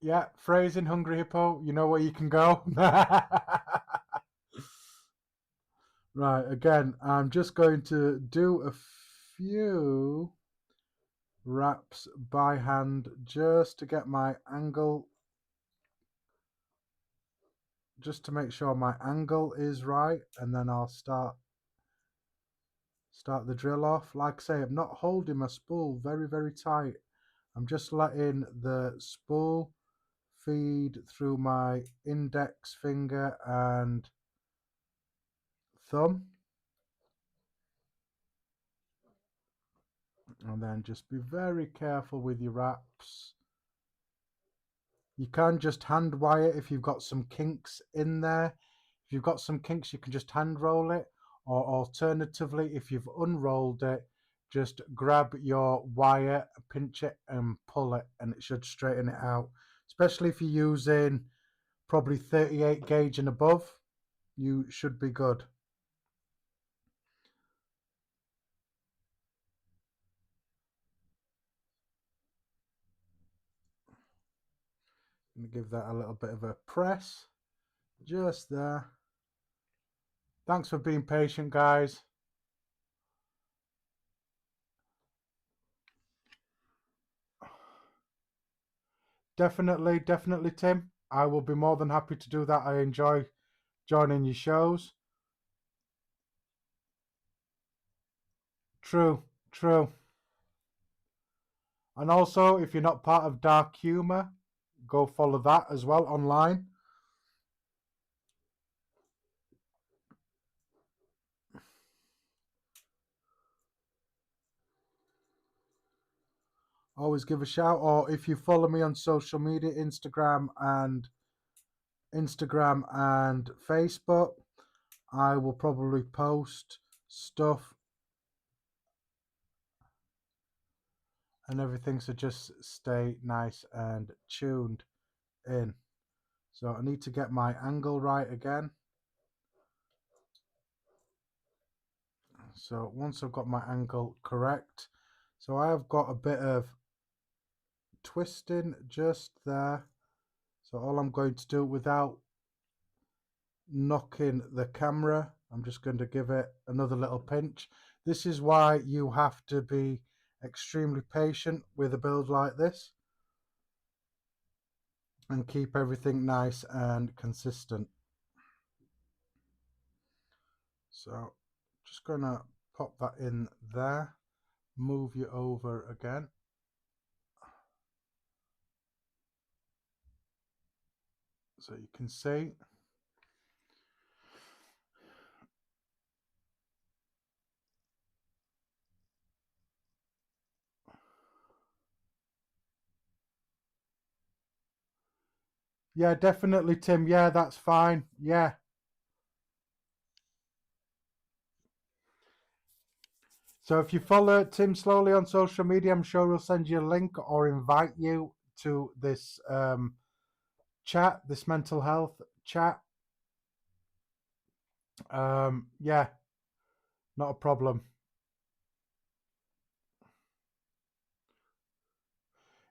Yeah, phrasing Hungry Hippo, you know where you can go. Right, again, I'm just going to do a few wraps by hand just to get my angle, just to make sure my angle is right, and then I'll start the drill off. Like I say, I'm not holding my spool very tight. I'm just letting the spool feed through my index finger and thumb, and then just be very careful with your wraps. You can just hand wire if you've got some kinks in there. If you've got some kinks, you can just hand roll it, or alternatively, if you've unrolled it, just grab your wire, pinch it and pull it, and it should straighten it out. Especially if you're using probably 38 gauge and above, you should be good. Give that a little bit of a press, just there. Thanks for being patient, guys. Definitely, Tim. I will be more than happy to do that. I enjoy joining your shows. True. And also, if you're not part of Dark Humor, go follow that as well online. Always give a shout. Or if you follow me on social media, Instagram and Facebook, I will probably post stuff and everything, so just stay nice and tuned in. So I need to get my angle right again. So once I've got my angle correct, so I have got a bit of twisting just there. So all I'm going to do, without knocking the camera, I'm just going to give it another little pinch. This is why you have to be extremely patient with a build like this and keep everything nice and consistent. So just gonna pop that in there, move you over again. So you can see. Yeah, definitely, Tim. Yeah, that's fine. Yeah. So if you follow Tim Slowly on social media, I'm sure he'll send you a link or invite you to this chat, this mental health chat. Yeah, not a problem.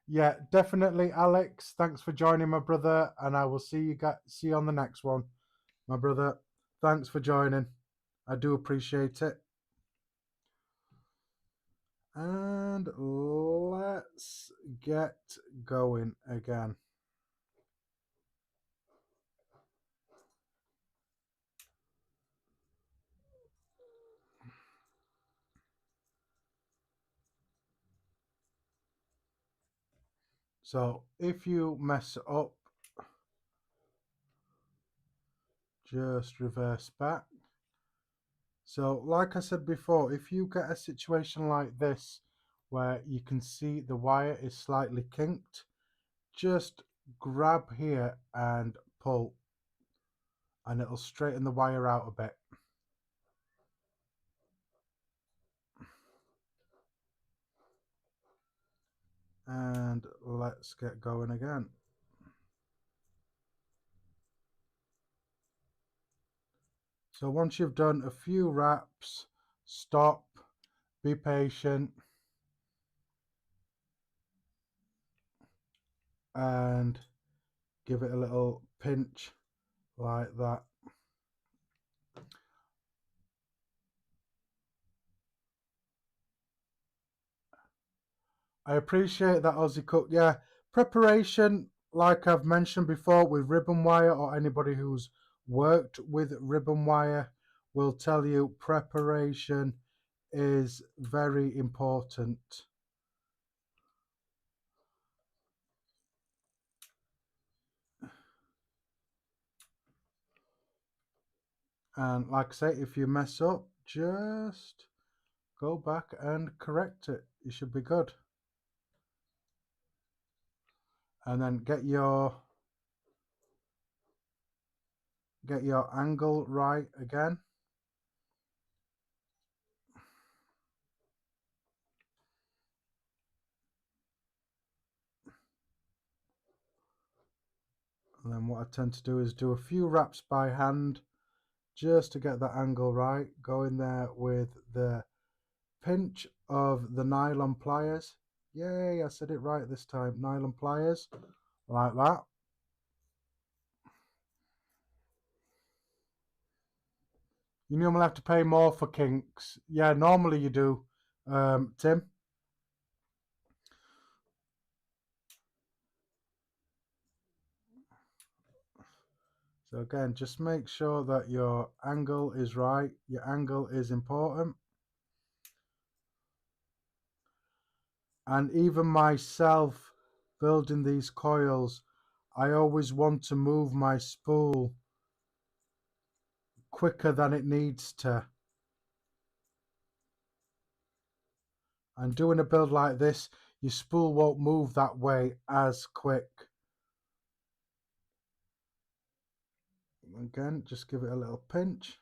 Yeah, definitely, Alex. Thanks for joining, my brother, and I will see you on the next one, my brother. Thanks for joining. I do appreciate it. And let's get going again. So if you mess up, just reverse back. So like I said before, if you get a situation like this where you can see the wire is slightly kinked, just grab here and pull, and it'll straighten the wire out a bit. And let's get going again. So once you've done a few wraps, stop, be patient, and give it a little pinch like that. I appreciate that, Aussie Cook. Yeah, preparation, like I've mentioned before, with ribbon wire, or anybody who's worked with ribbon wire will tell you preparation is very important. And like I say, if you mess up, just go back and correct it. You should be good. And then get your angle right again. And then what I tend to do is do a few wraps by hand just to get that angle right. Go in there with the pinch of the nylon pliers. Yay, I said it right this time. Nylon pliers, like that. You normally have to pay more for kinks. Yeah, normally you do, Tim. So again, just make sure that your angle is right. Your angle is important. And even myself building these coils, I always want to move my spool quicker than it needs to. And doing a build like this, your spool won't move that way as quick. Again, just give it a little pinch.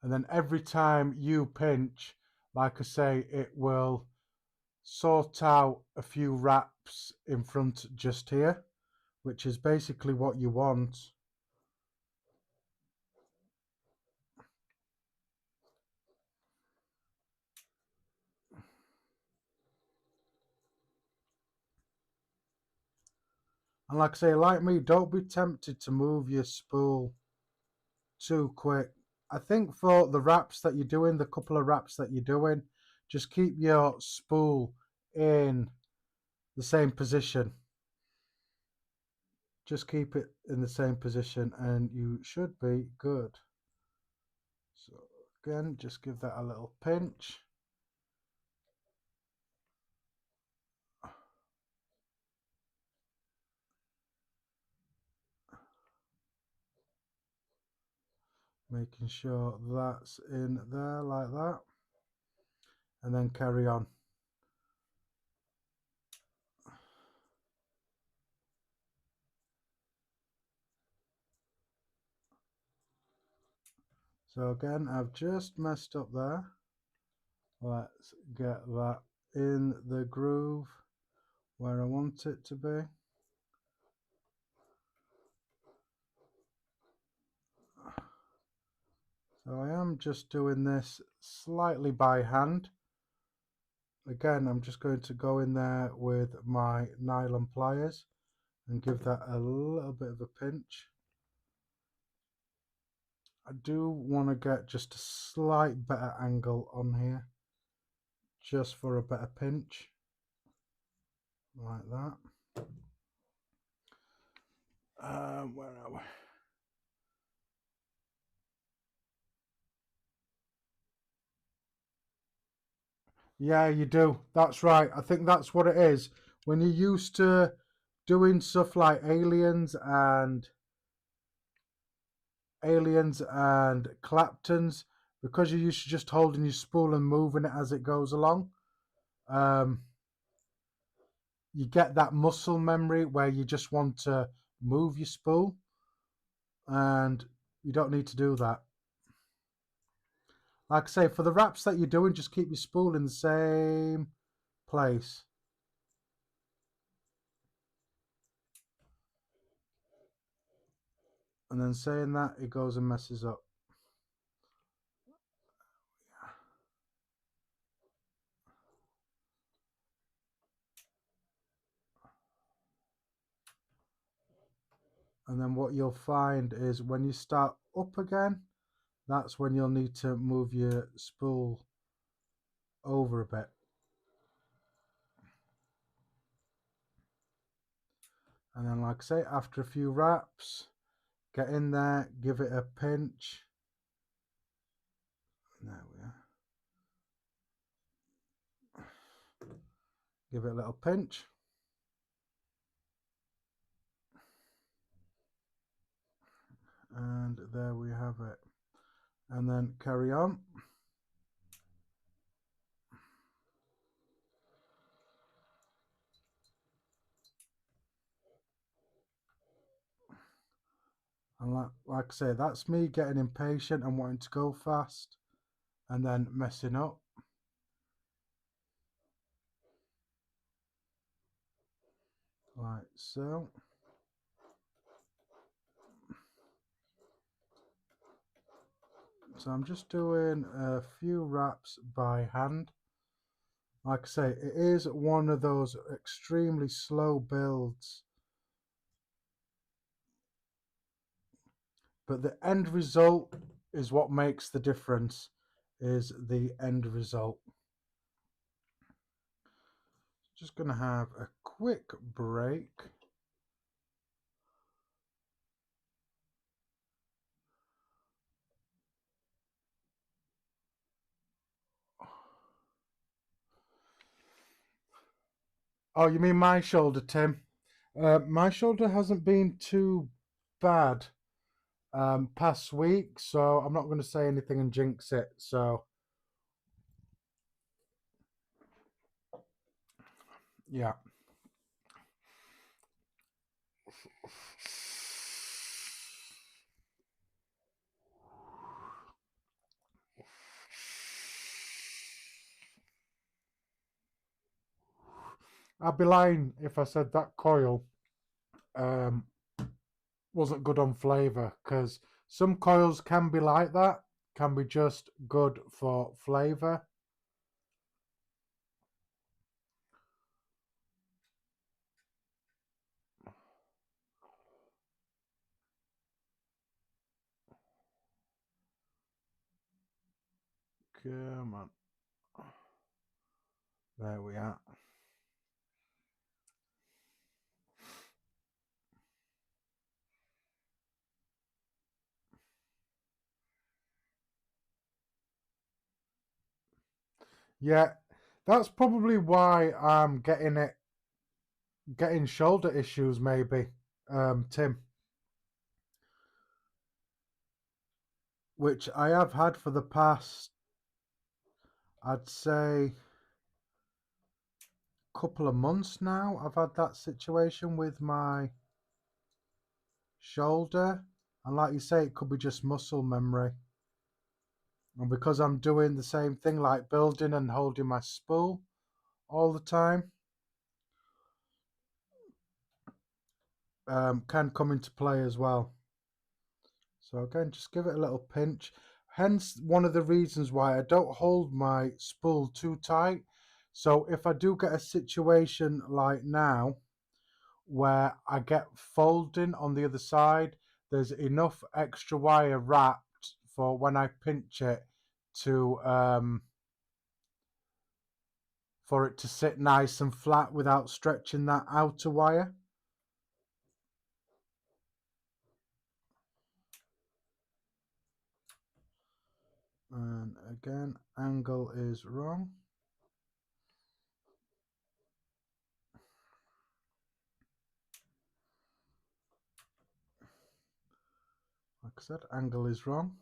And then every time you pinch, like I say, it will sort out a few wraps in front just here, which is basically what you want. And like I say, like me, don't be tempted to move your spool too quick. I think for the wraps that you're doing, the couple of wraps that you're doing, just keep your spool in the same position. Just keep it in the same position and you should be good. So again, just give that a little pinch. Making sure that's in there like that. And then carry on. So again, I've just messed up there. Let's get that in the groove where I want it to be. So I am just doing this slightly by hand. Again, I'm just going to go in there with my nylon pliers and give that a little bit of a pinch. I do want to get just a slight better angle on here, just for a better pinch, like that. Where are we? Yeah, you do. That's right. I think that's what it is. When you're used to doing stuff like Aliens and Claptons, because you're used to just holding your spool and moving it as it goes along, you get that muscle memory where you just want to move your spool, and you don't need to do that. Like I say, for the wraps that you're doing, just keep your spool in the same place. And then saying that, it goes and messes up. And then what you'll find is when you start up again, that's when you'll need to move your spool over a bit. And then, like I say, after a few wraps, get in there, give it a pinch. There we are. Give it a little pinch. And there we have it. And then carry on. And like I say, that's me getting impatient and wanting to go fast and then messing up. Like so. So I'm just doing a few wraps by hand. Like I say, it is one of those extremely slow builds, but the end result is what makes the difference, is the end result. Just going to have a quick break. Oh, you mean my shoulder, Tim? My shoulder hasn't been too bad past week, so I'm not going to say anything and jinx it. So, yeah. I'd be lying if I said that coil wasn't good on flavour, because some coils can be like that, can be just good for flavour. Come on. There we are. Yeah, that's probably why I'm getting shoulder issues, maybe, Tim, which I have had for the past, I'd say, couple of months now. I've had that situation with my shoulder, and like you say, it could be just muscle memory. And because I'm doing the same thing, like building and holding my spool all the time, can come into play as well. So again, just give it a little pinch. Hence one of the reasons why I don't hold my spool too tight. So if I do get a situation like now where I get folding on the other side, there's enough extra wire wrapped for when I pinch it to for it to sit nice and flat without stretching that outer wire. And again, angle is wrong. Like I said, angle is wrong.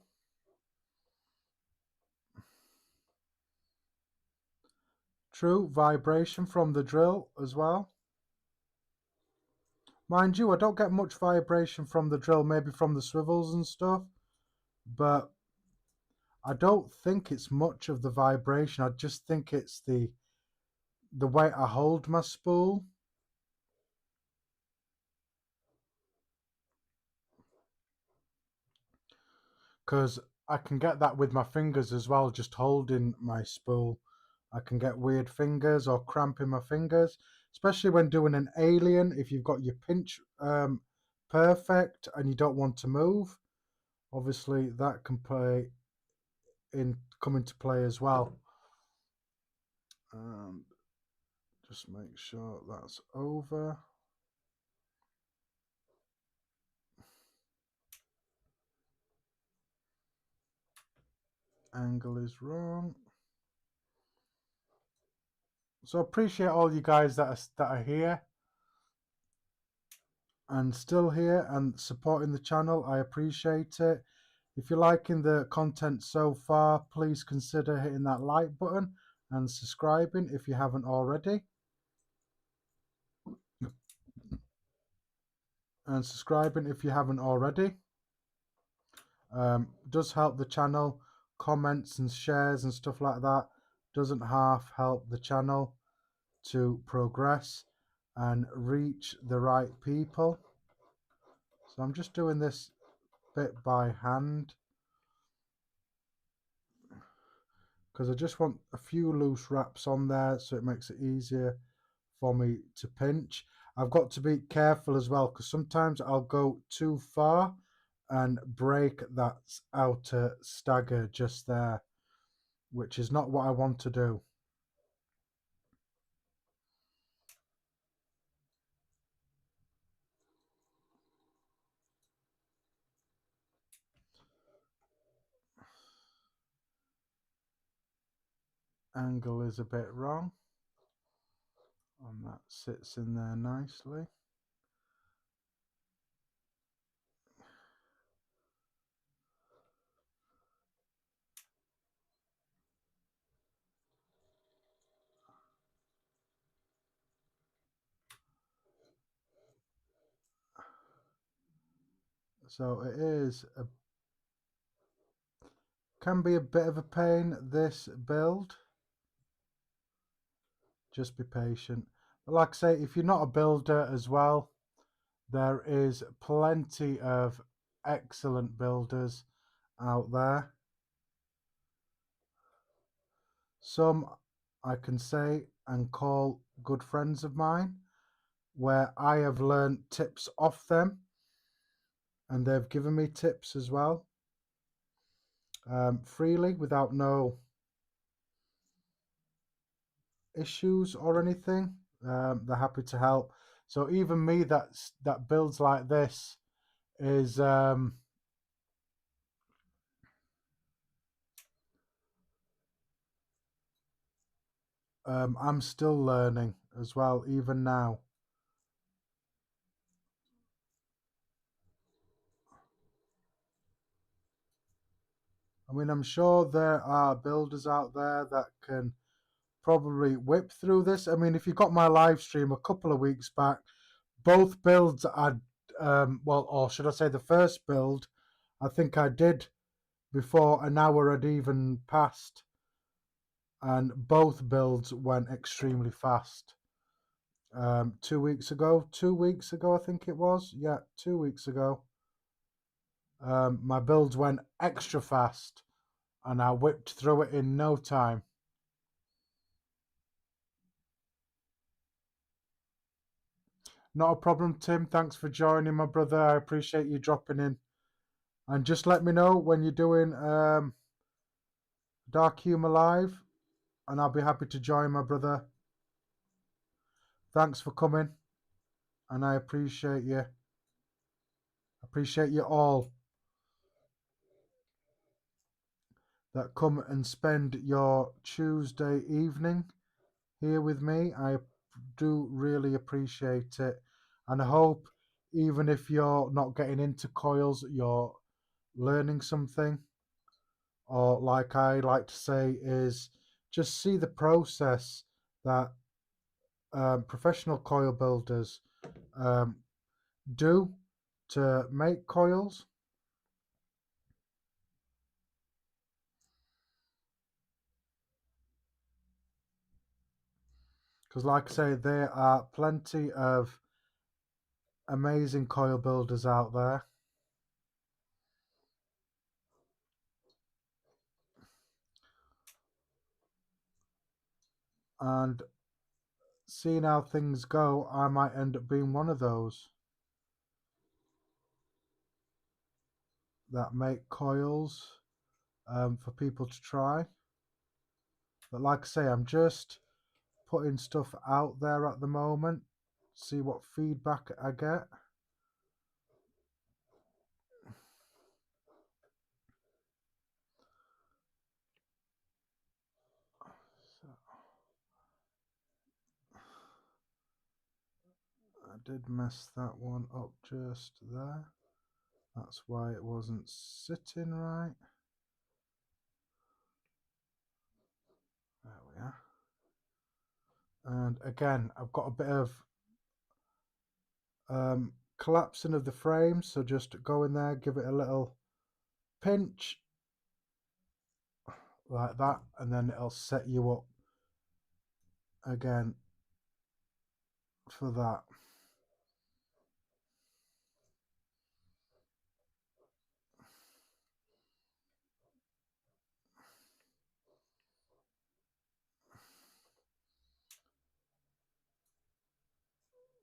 True, vibration from the drill as well. Mind you, I don't get much vibration from the drill, maybe from the swivels and stuff, but I don't think it's much of the vibration. I just think it's the way I hold my spool. Because I can get that with my fingers as well, just holding my spool. I can get weird fingers or cramp in my fingers, especially when doing an alien. If you've got your pinch perfect and you don't want to move, obviously that can come into play as well. Just make sure that's over. Angle is wrong. So appreciate all you guys that are here and still here and supporting the channel. I appreciate it. If you're liking the content so far, please consider hitting that like button and subscribing if you haven't already. Does help the channel. Comments and shares and stuff like that doesn't half help the channel to progress and reach the right people. So I'm just doing this bit by hand because I just want a few loose wraps on there so it makes it easier for me to pinch. I've got to be careful as well because sometimes I'll go too far and break that outer stagger just there, which is not what I want to do. Angle is a bit wrong and that sits in there nicely. So it is can be a bit of a pain, this build. Just be patient. But like I say, if you're not a builder as well, there is plenty of excellent builders out there. Some I can say and call good friends of mine, where I have learned tips off them and they've given me tips as well, freely without no issues or anything. They're happy to help. So even me that builds like this is I'm still learning as well, even now. I mean, I'm sure there are builders out there that can probably whip through this. I mean, if you got my live stream a couple of weeks back, both builds I well, or should I say the first build, I think I did before an hour had even passed, and both builds went extremely fast. 2 weeks ago, I think it was. Yeah, 2 weeks ago. My builds went extra fast and I whipped through it in no time. Not a problem, Tim. Thanks for joining, my brother. I appreciate you dropping in. And just let me know when you're doing Dark Humor Live, and I'll be happy to join, my brother. Thanks for coming, and I appreciate you. Appreciate you all that come and spend your Tuesday evening here with me. I do really appreciate it, and I hope even if you're not getting into coils, you're learning something, or like I like to say is just see the process that professional coil builders do to make coils. Because like I say, there are plenty of amazing coil builders out there. And seeing how things go, I might end up being one of those that make coils for people to try. But like I say, I'm just putting stuff out there at the moment, see what feedback I get. So I did mess that one up just there. That's why it wasn't sitting right. There we are. And again, I've got a bit of collapsing of the frame, so just go in there, give it a little pinch like that, and then it'll set you up again for that.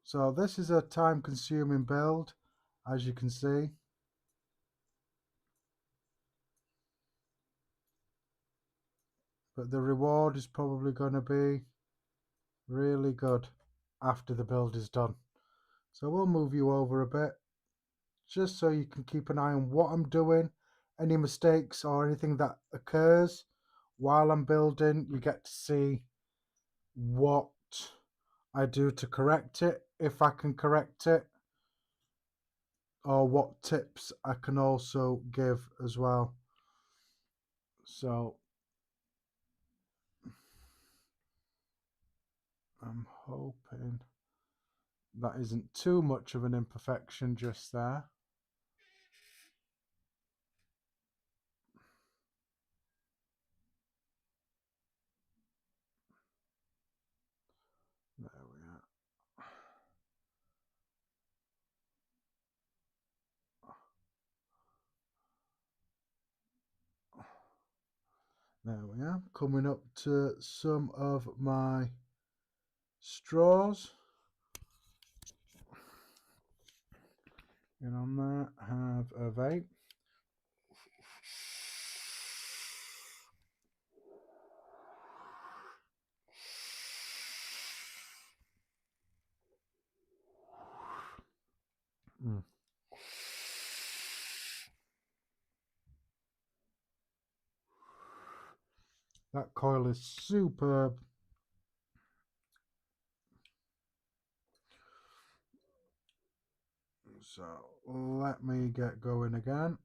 So this is a time-consuming build, as you can see. But the reward is probably going to be really good after the build is done. So we'll move you over a bit, just so you can keep an eye on what I'm doing, any mistakes or anything that occurs while I'm building. You get to see what I do to correct it, if I can correct it, or what tips I can also give as well. So I'm hoping that isn't too much of an imperfection just there. There we are. There we are. Coming up to some of my straws. And on that, have a vape. That coil is superb. So let me get going again.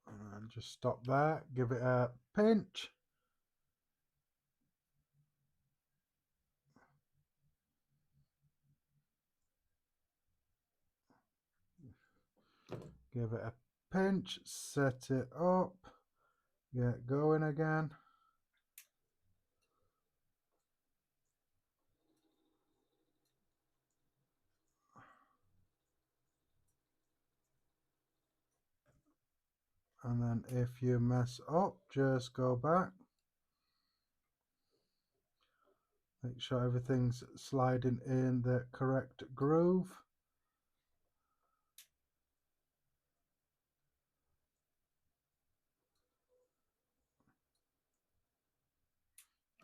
And And just stop there, give it a pinch. Give it a pinch, set it up, get going again. And then if you mess up, just go back. Make sure everything's sliding in the correct groove.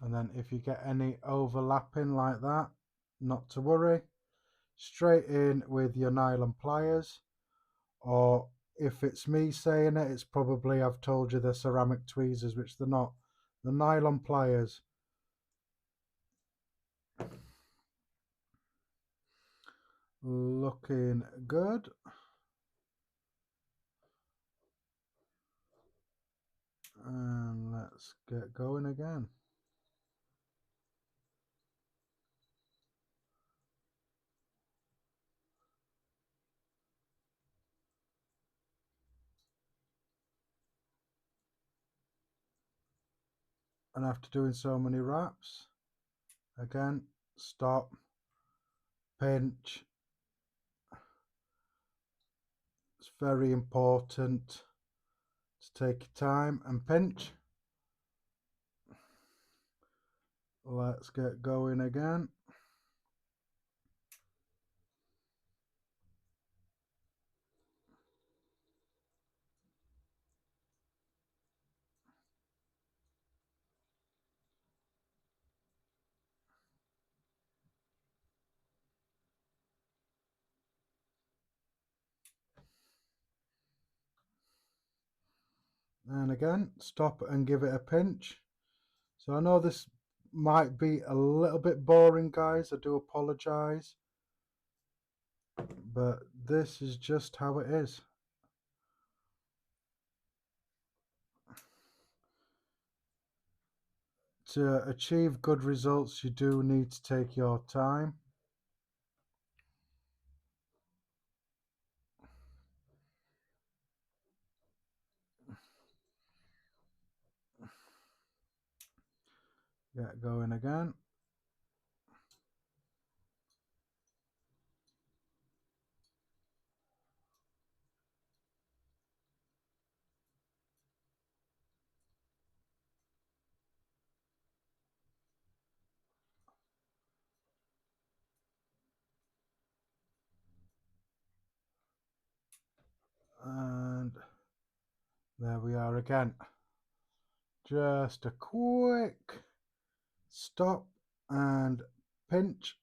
And then if you get any overlapping like that, not to worry. Straight in with your nylon pliers, or if it's me saying it, it's probably I've told you the ceramic tweezers, which they're not. The nylon pliers. Looking good. And let's get going again. And after doing so many wraps, again, stop, pinch. It's very important to take your time and pinch. Let's get going again. And again, stop and give it a pinch. So I know this might be a little bit boring, guys. I do apologize. But this is just how it is. To achieve good results, you do need to take your time. Get going again. And there we are again. Just a quick stop and pinch.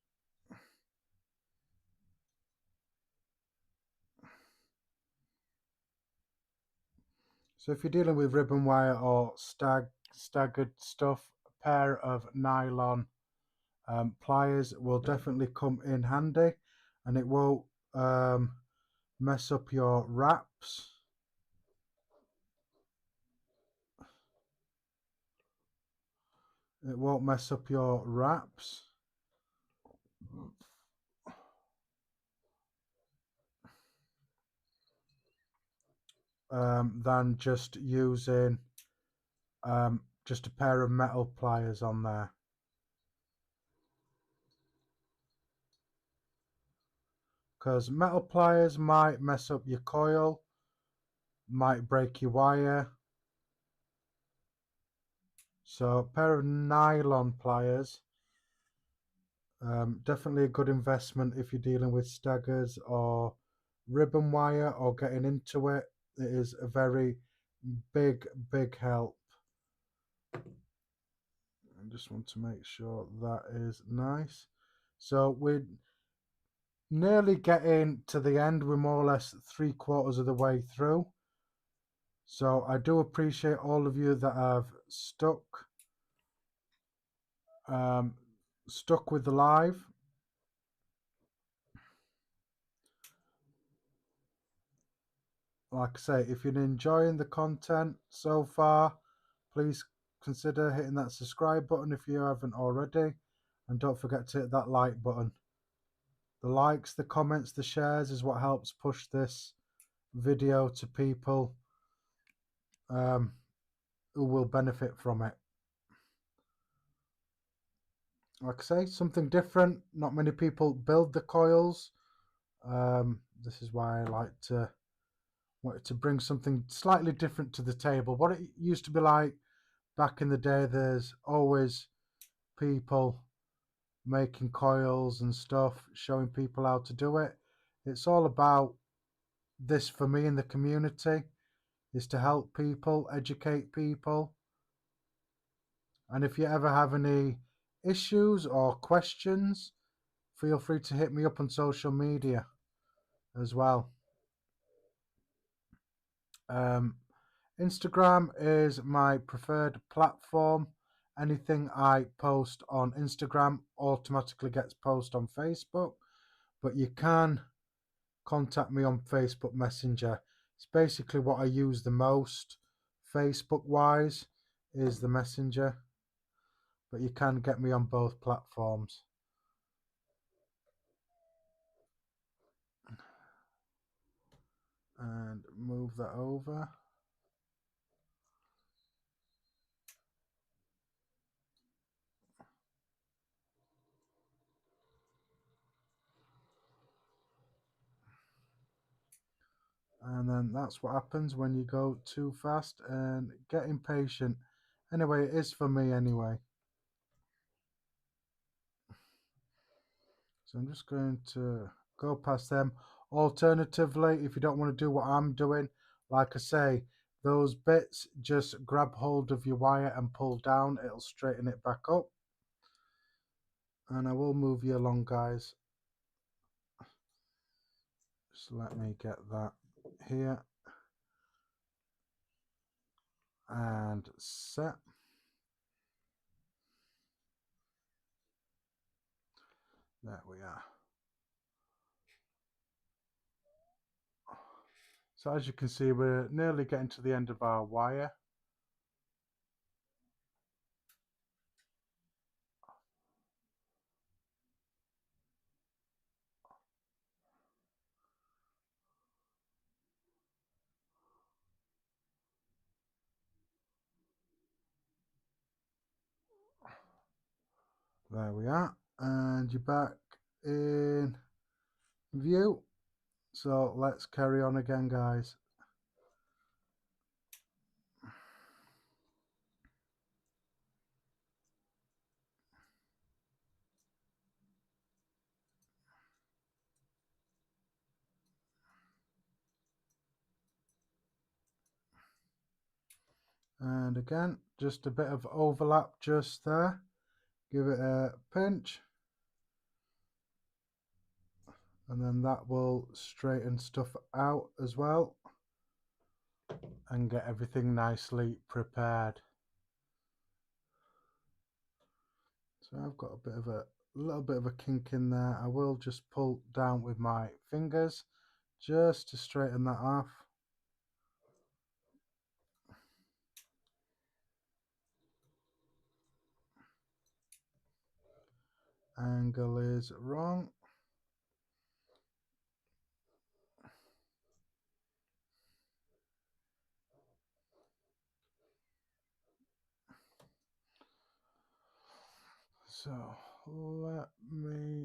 So if you're dealing with ribbon wire or staggered stuff, a pair of nylon pliers will definitely come in handy, and it won't mess up your wraps. It won't mess up your wraps. Than just using just a pair of metal pliers on there. Because metal pliers might mess up your coil, might break your wire. So a pair of nylon pliers, definitely a good investment if you're dealing with staggers or ribbon wire or getting into it. It is a very big help. I just want to make sure that is nice. So we're nearly getting to the end. We're more or less 3/4 of the way through. So I do appreciate all of you that have stuck with the live. like I say, if you're enjoying the content so far, please consider hitting that subscribe button if you haven't already, and don't forget to hit that like button. The likes, the comments, the shares is what helps push this video to people who will benefit from it. Like I say, something different. Not many people build the coils. This is why I wanted to bring something slightly different to the table. What it used to be like back in the day, there's always people making coils and stuff, showing people how to do it. It's all about this for me in the community, is to help people, educate people. And if you ever have any issues or questions, feel free to hit me up on social media as well. Instagram is my preferred platform. Anything I post on Instagram automatically gets posted on Facebook, but you can contact me on Facebook Messenger. It's basically what I use the most, Facebook wise, is the Messenger, but you can get me on both platforms. And move that over. And then that's what happens when you go too fast and get impatient. Anyway, it is for me anyway. So I'm just going to go past them. Alternatively, if you don't want to do what I'm doing, like I say, those bits, just grab hold of your wire and pull down. It'll straighten it back up. And I will move you along, guys. Just let me get that here. And set. There we are. So as you can see, we're nearly getting to the end of our wire. There we are. And you're back in view. So let's carry on again, guys. And again, just a bit of overlap just there. Give it a pinch. And then that will straighten stuff out as well and get everything nicely prepared. So I've got a little bit of a kink in there. I will just pull down with my fingers just to straighten that off. Angle is wrong. So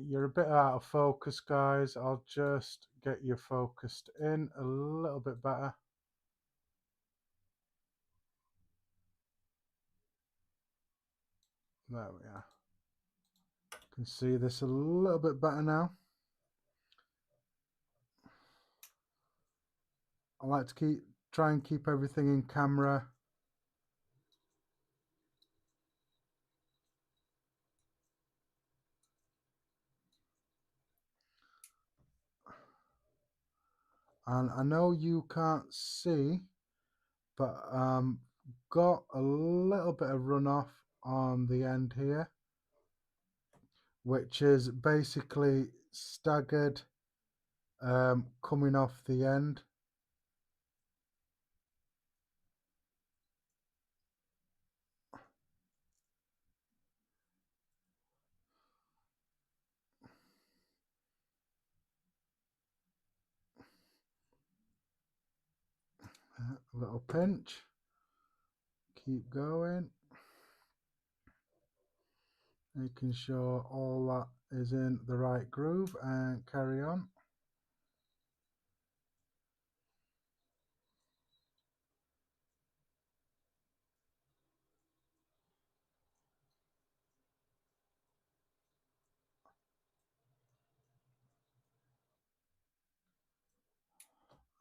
you're a bit out of focus, guys. I'll just get you focused in a little bit better. There we are. You can see this a little bit better now. I like to try and keep everything in camera. And I know you can't see, but got a little bit of runoff on the end here, which is basically staggered coming off the end. A little pinch. Keep going. Making sure all that is in the right groove and carry on.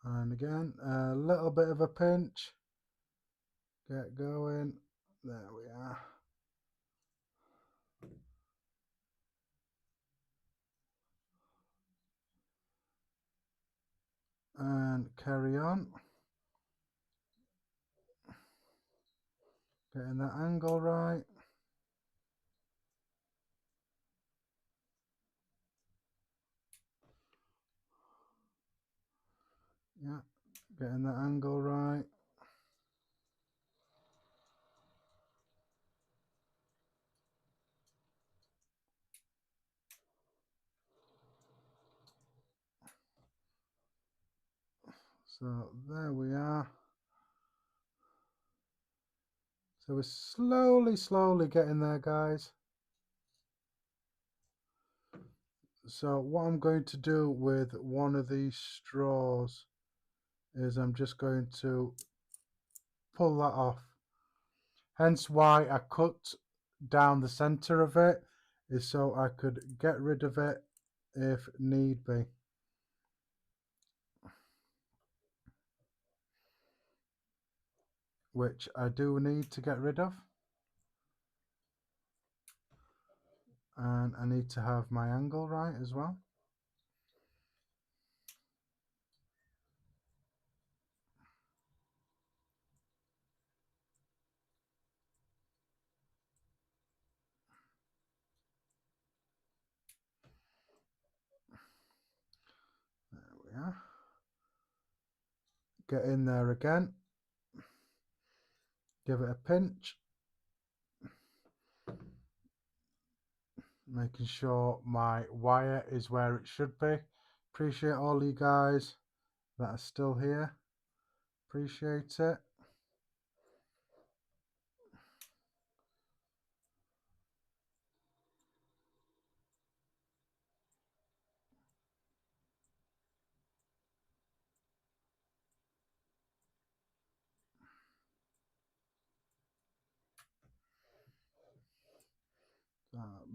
And again, a little bit of a pinch. Get going. There we are. And carry on. Getting that angle right. Yeah, getting that angle right. So there we are. So we're slowly getting there, guys. So what I'm going to do with one of these straws is I'm just going to pull that off. Hence why I cut down the center of it, is so I could get rid of it if need be. Which I do need to get rid of. And I need to have my angle right as well. There we are. Get in there again. Give it a pinch. Making sure my wire is where it should be. Appreciate all you guys that are still here. Appreciate it.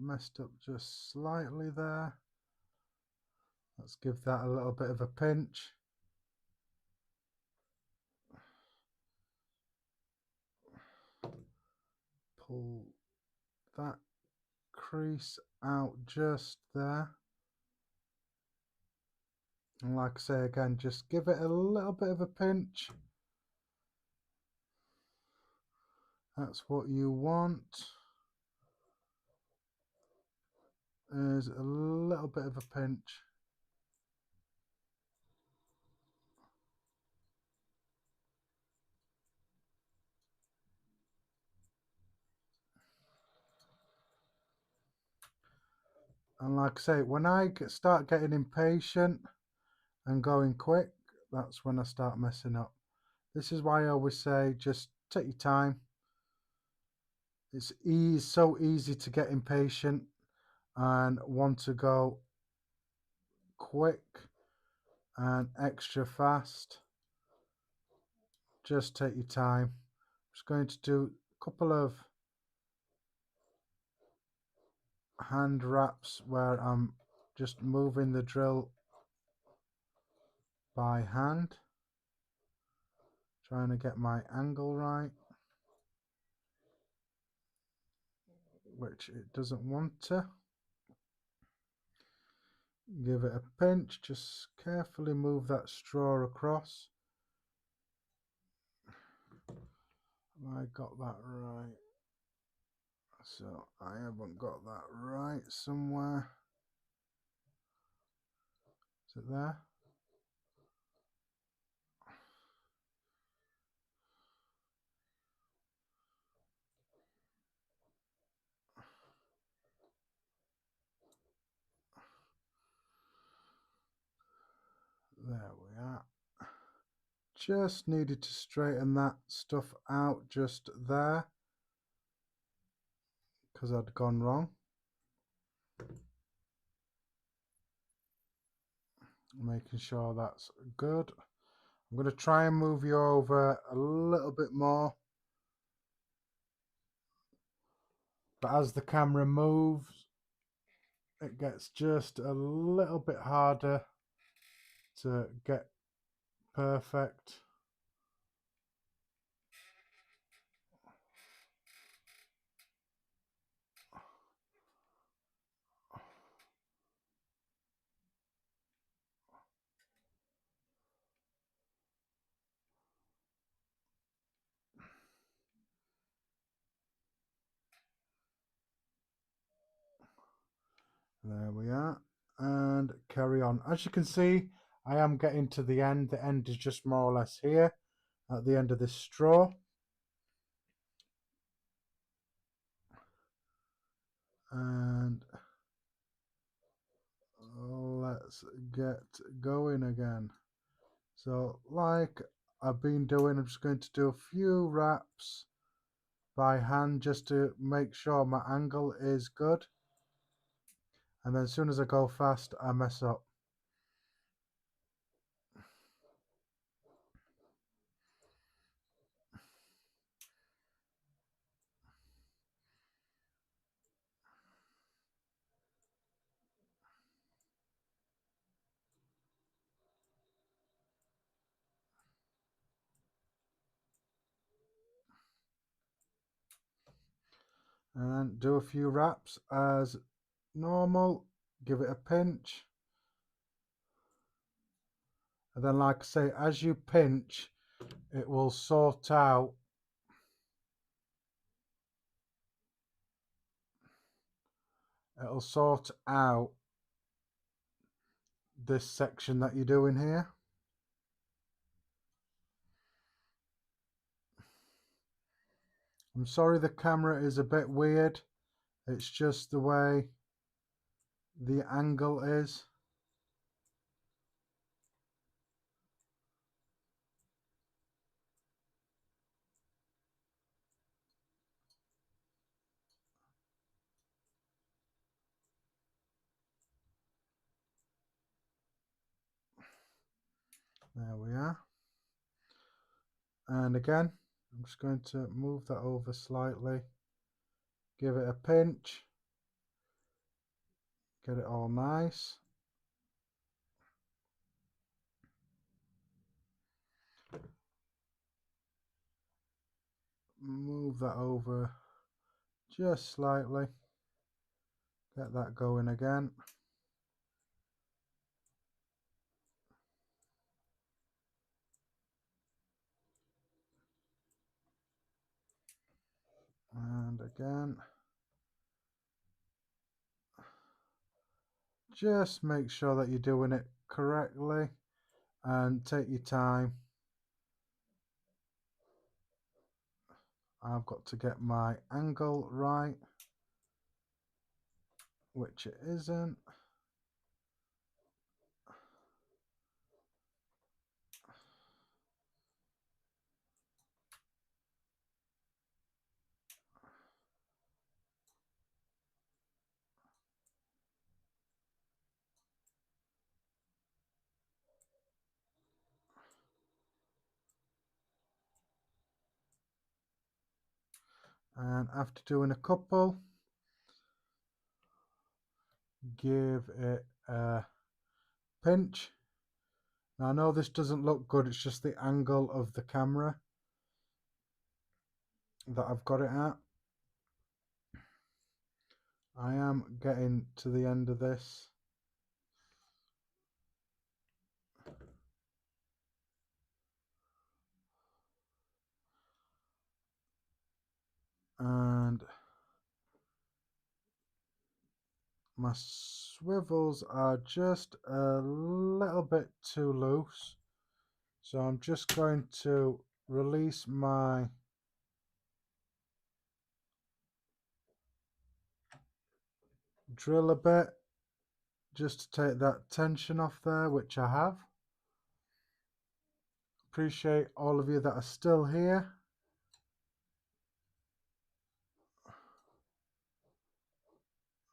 Messed up just slightly there. Let's give that a little bit of a pinch. Pull that crease out just there. And like I say again, just give it a little bit of a pinch. That's what you want. Is a little bit of a pinch. And like I say, when I start getting impatient and going quick, that's when I start messing up. This is why I always say, just take your time. It's so easy to get impatient and want to go quick and extra fast. Just take your time. I'm just going to do a couple of hand wraps where I'm just moving the drill by hand, trying to get my angle right, which it doesn't want to. Give it a pinch, just carefully move that straw across. Have I got that right? So I haven't got that right somewhere. Is it there? There we are. just needed to straighten that stuff out just there because I'd gone wrong. Making sure that's good. I'm going to try and move you over a little bit more. But as the camera moves, it gets just a little bit harder to get perfect. There we are, and carry on. As you can see, I am getting to the end. The end is just more or less here at the end of this straw. And let's get going again. So like I've been doing, I'm just going to do a few wraps by hand just to make sure my angle is good. And then as soon as I go fast, I mess up. And then do a few wraps as normal, give it a pinch. And then like I say, as you pinch, it will sort out this section that you're doing here. I'm sorry the camera is a bit weird. It's just the way the angle is. There we are. And again, I'm just going to move that over slightly. Give it a pinch. Get it all nice. Move that over just slightly. Get that going again. And again. Just make sure that you're doing it correctly and take your time. I've got to get my angle right, which it isn't. And after doing a couple, give it a pinch. Now I know this doesn't look good, it's just the angle of the camera that I've got it at. I am getting to the end of this. And my swivels are just a little bit too loose. So I'm just going to release my drill a bit just to take that tension off there, which I have. appreciate all of you that are still here.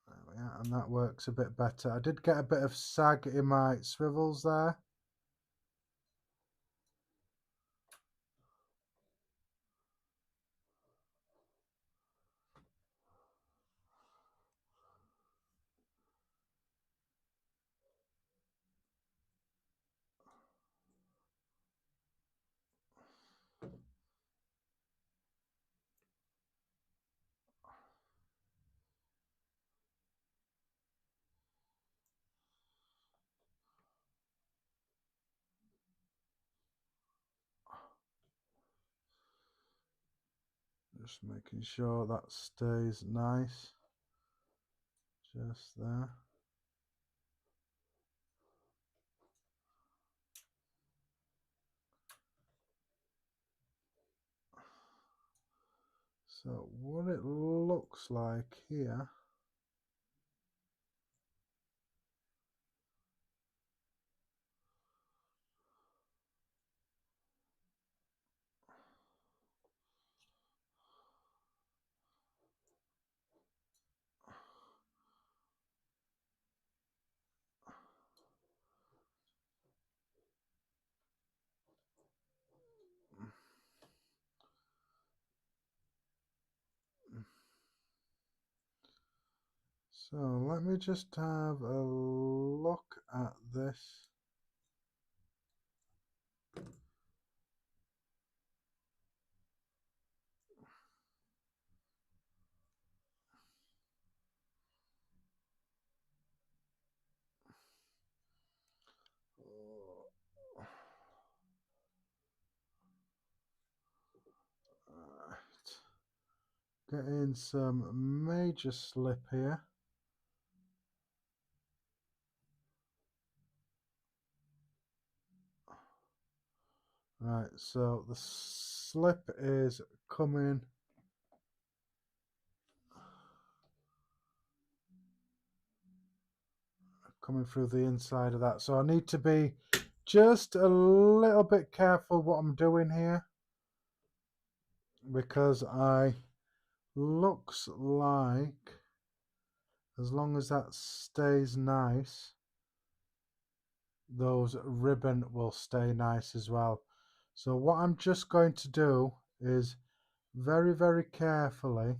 There we are, and that works a bit better. I did get a bit of sag in my swivels there. Just making sure that stays nice. Just there. So what it looks like here, so let me just have a look at this. Right. Getting some major slip here. Right, so the slip is coming through the inside of that. So I need to be just a little bit careful what I'm doing here, because looks like as long as that stays nice, those ribbon will stay nice as well. So what I'm just going to do is very, very carefully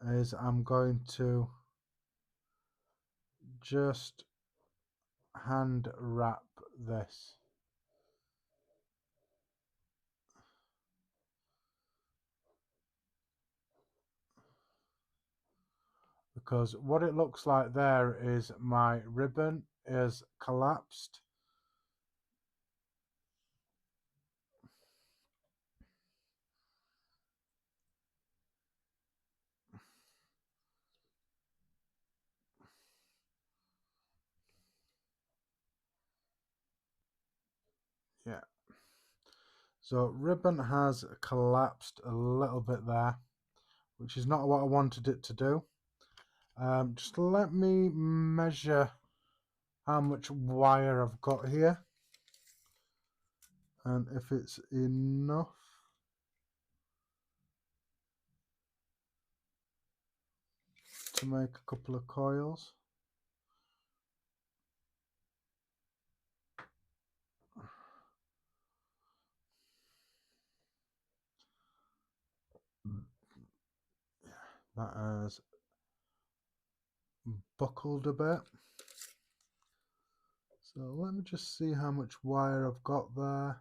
is I'm going to just hand wrap this. Because what it looks like there is my ribbon is collapsed. Yeah. So ribbon has collapsed a little bit there, which is not what I wanted it to do. Just let me measure how much wire I've got here, and if it's enough to make a couple of coils. That has buckled a bit. So let me just see how much wire I've got there.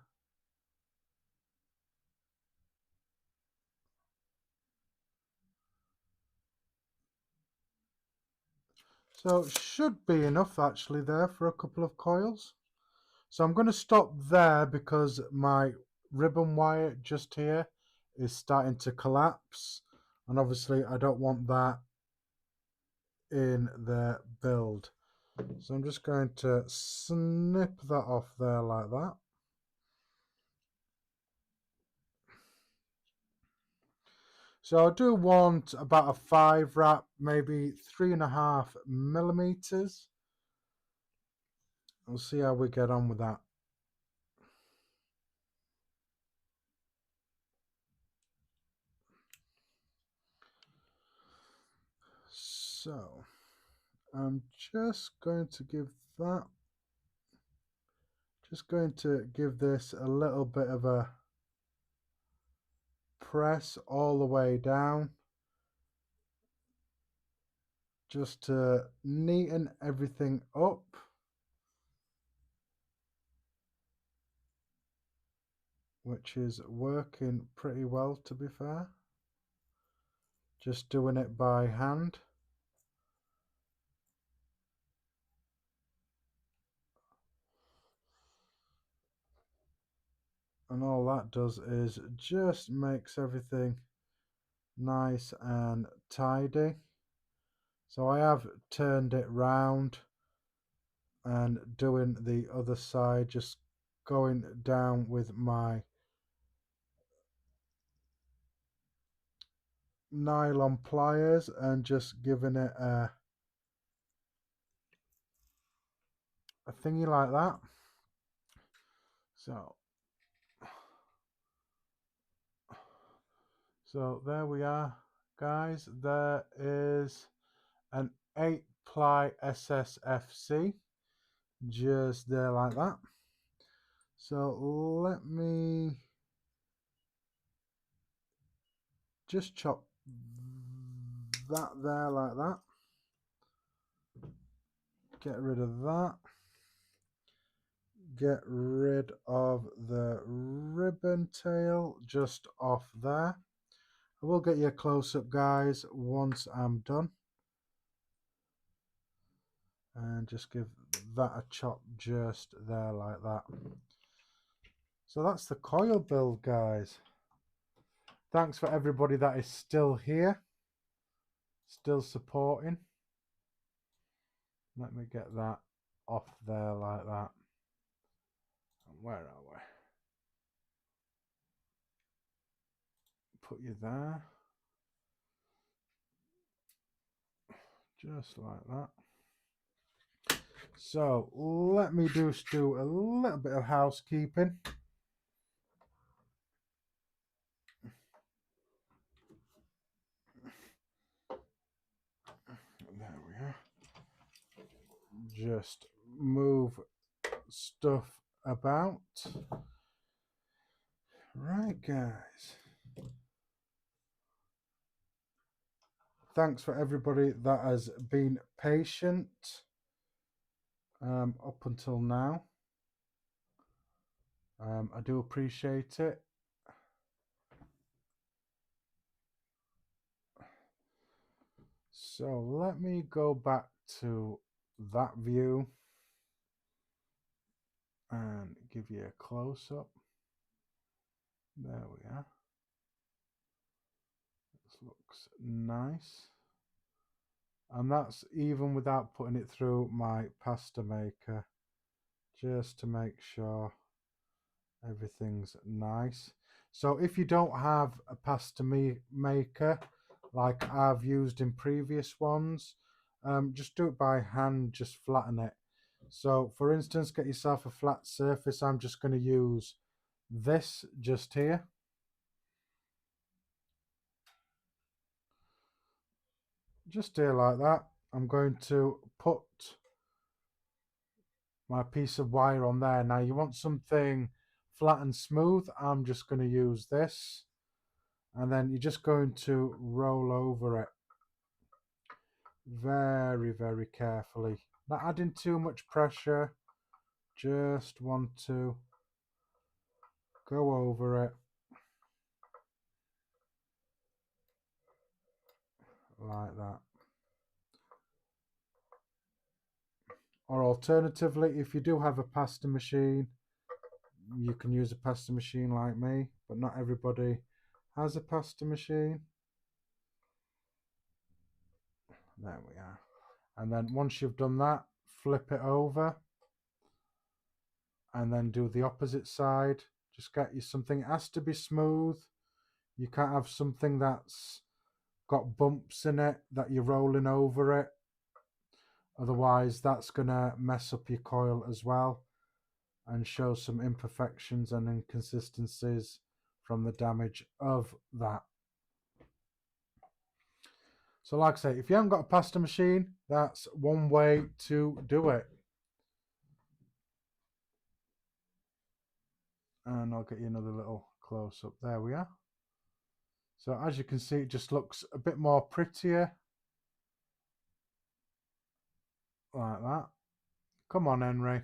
So it should be enough actually there for a couple of coils. So I'm going to stop there because my ribbon wire just here is starting to collapse, and obviously I don't want that in the build. So I'm just going to snip that off there like that. So I do want about a 5 wrap, maybe 3.5 millimeters. We'll see how we get on with that. So I'm just going to give this a little bit of a press all the way down, just to neaten everything up. Which is working pretty well, to be fair. Just doing it by hand. And all that does is just makes everything nice and tidy. So I have turned it round and doing the other side, just going down with my nylon pliers and just giving it a thingy like that. So there we are, guys. There is an 8-ply SSFC just there like that. So let me just chop that there like that. Get rid of that. Get rid of the ribbon tail just off there. I will get you a close-up, guys, once I'm done. And just give that a chop just there like that. So that's the coil build, guys. Thanks for everybody that is still here, still supporting. Let me get that off there like that. And where are we? Put you there. Just like that. So let me just do a little bit of housekeeping. There we are. Just move stuff about. Right, guys. Thanks for everybody that has been patient up until now. I do appreciate it. So let me go back to that view and give you a close-up. There we are. This looks nice. And that's even without putting it through my pasta maker, just to make sure everything's nice. So if you don't have a pasta maker like I've used in previous ones, just do it by hand, just flatten it. So for instance, get yourself a flat surface. I'm just going to use this just here. Just here like that. I'm going to put my piece of wire on there. Now you want something flat and smooth. I'm just going to use this. And then you're just going to roll over it very, very carefully. Not adding too much pressure. Just want to go over it like that. Or alternatively, if you do have a pasta machine, you can use a pasta machine like me, but not everybody has a pasta machine. There we are. And then once you've done that, flip it over and then do the opposite side. Just get you something. It has to be smooth. You can't have something that's got bumps in it that you're rolling over it. Otherwise, that's going to mess up your coil as well and show some imperfections and inconsistencies from the damage of that. So like I say, if you haven't got a pasta machine, that's one way to do it. And I'll get you another little close up. There we are. So as you can see, it just looks a bit more prettier. Like that. Come on, Henry.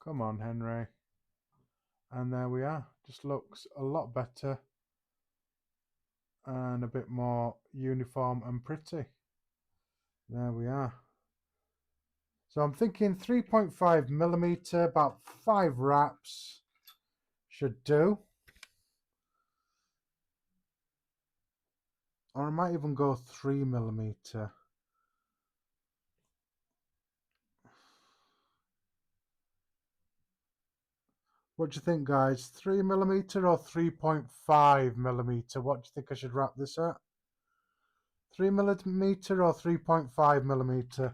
Come on, Henry. And there we are. Just looks a lot better. And a bit more uniform and pretty. There we are. So I'm thinking 3.5mm, about 5 wraps should do. Or I might even go 3mm. What do you think, guys? 3mm or 3.5mm? What do you think I should wrap this at? 3mm or 3.5mm?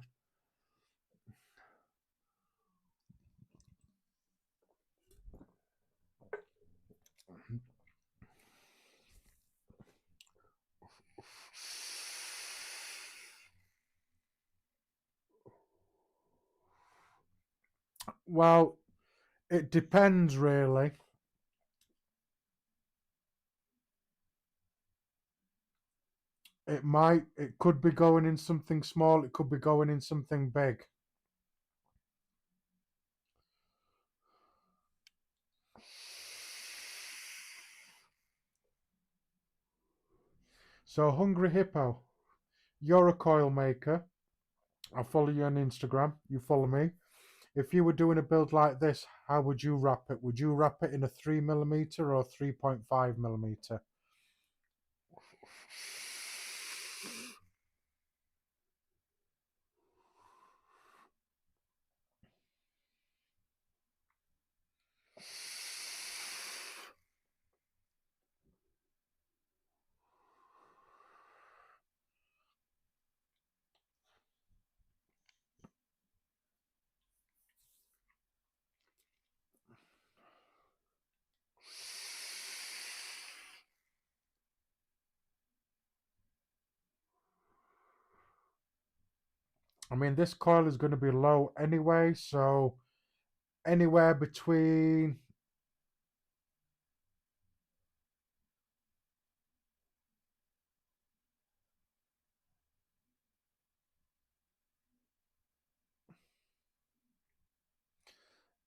Well, it depends really. It could be going in something small, it could be going in something big. So Hungry Hippo, you're a coil maker. I follow you on Instagram, you follow me. If you were doing a build like this, how would you wrap it? Would you wrap it in a 3mm or 3.5mm? I mean, this coil is going to be low anyway, so anywhere between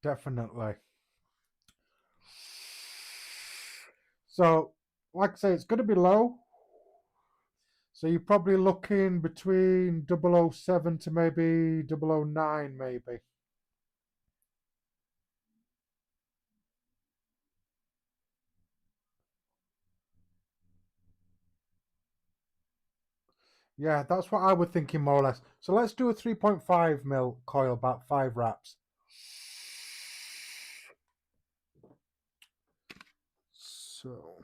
definitely. So, like I say, it's going to be low. So you're probably looking between 007 to maybe 009, maybe. Yeah, that's what I was thinking more or less. So let's do a 3.5mm coil, about 5 wraps. So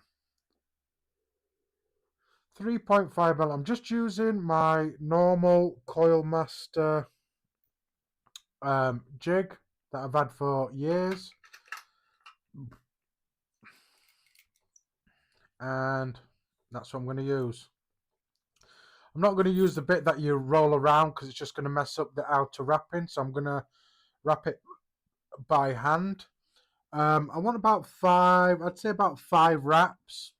3.5mm. I'm just using my normal Coil Master jig that I've had for years. And that's what I'm going to use. I'm not going to use the bit that you roll around because it's just going to mess up the outer wrapping. So I'm going to wrap it by hand. I want about 5, I'd say about 5 wraps.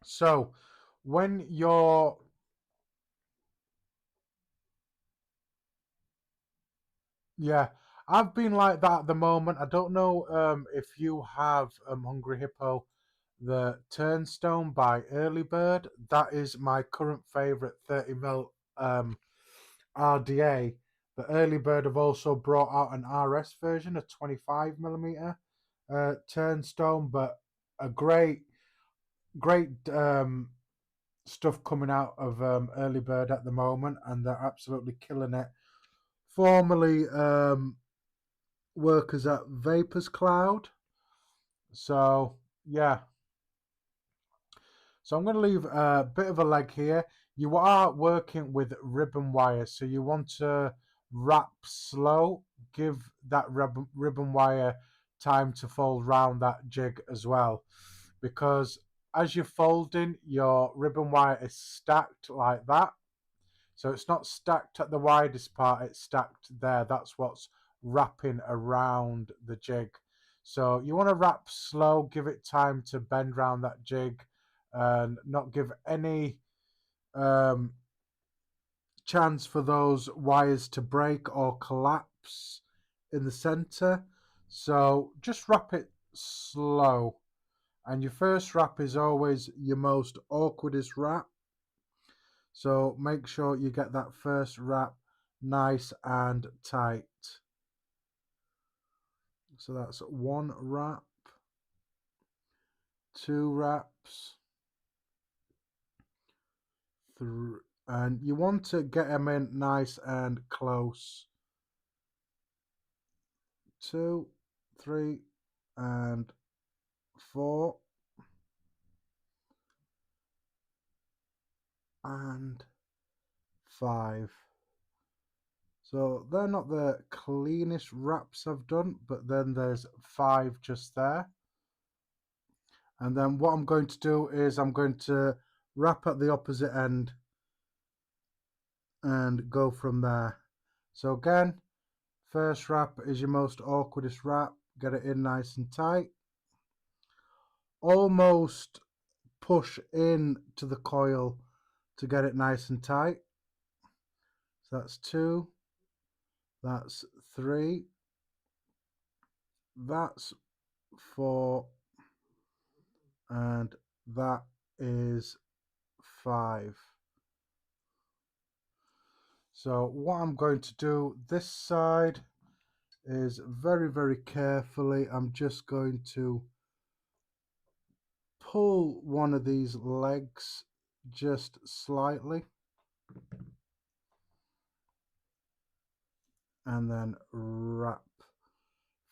So when you're yeah, I've been like that at the moment. I don't know if you have Hungry Hippo, the Turnstone by Early Bird. That is my current favorite 30mm RDA. But Early Bird have also brought out an RS version, a 25mm Turnstone, but a great stuff coming out of Early Bird at the moment, and they're absolutely killing it. Formerly workers at Vapors Cloud. So yeah. So I'm going to leave a bit of a leg here. You are working with ribbon wire, so you want to wrap slow. Give that ribbon wire time to fold round that jig as well, because as you're folding, your ribbon wire is stacked like that. So it's not stacked at the widest part, it's stacked there. That's what's wrapping around the jig. So you want to wrap slow, give it time to bend round that jig and not give any chance for those wires to break or collapse in the center. So just wrap it slow. And your first wrap is always your most awkwardest wrap. So make sure you get that first wrap nice and tight. So that's one wrap, two wraps, three, and you want to get them in nice and close. 2, 3, and 4, and 5. So they're not the cleanest wraps I've done, but then there's 5 just there. And then what I'm going to do is I'm going to wrap at the opposite end and go from there. So again, first wrap is your most awkwardest wrap. Get it in nice and tight. Almost push in to the coil to get it nice and tight. So that's 2, that's 3, that's 4, and that is 5. So what I'm going to do this side is very carefully, I'm just going to pull one of these legs just slightly and then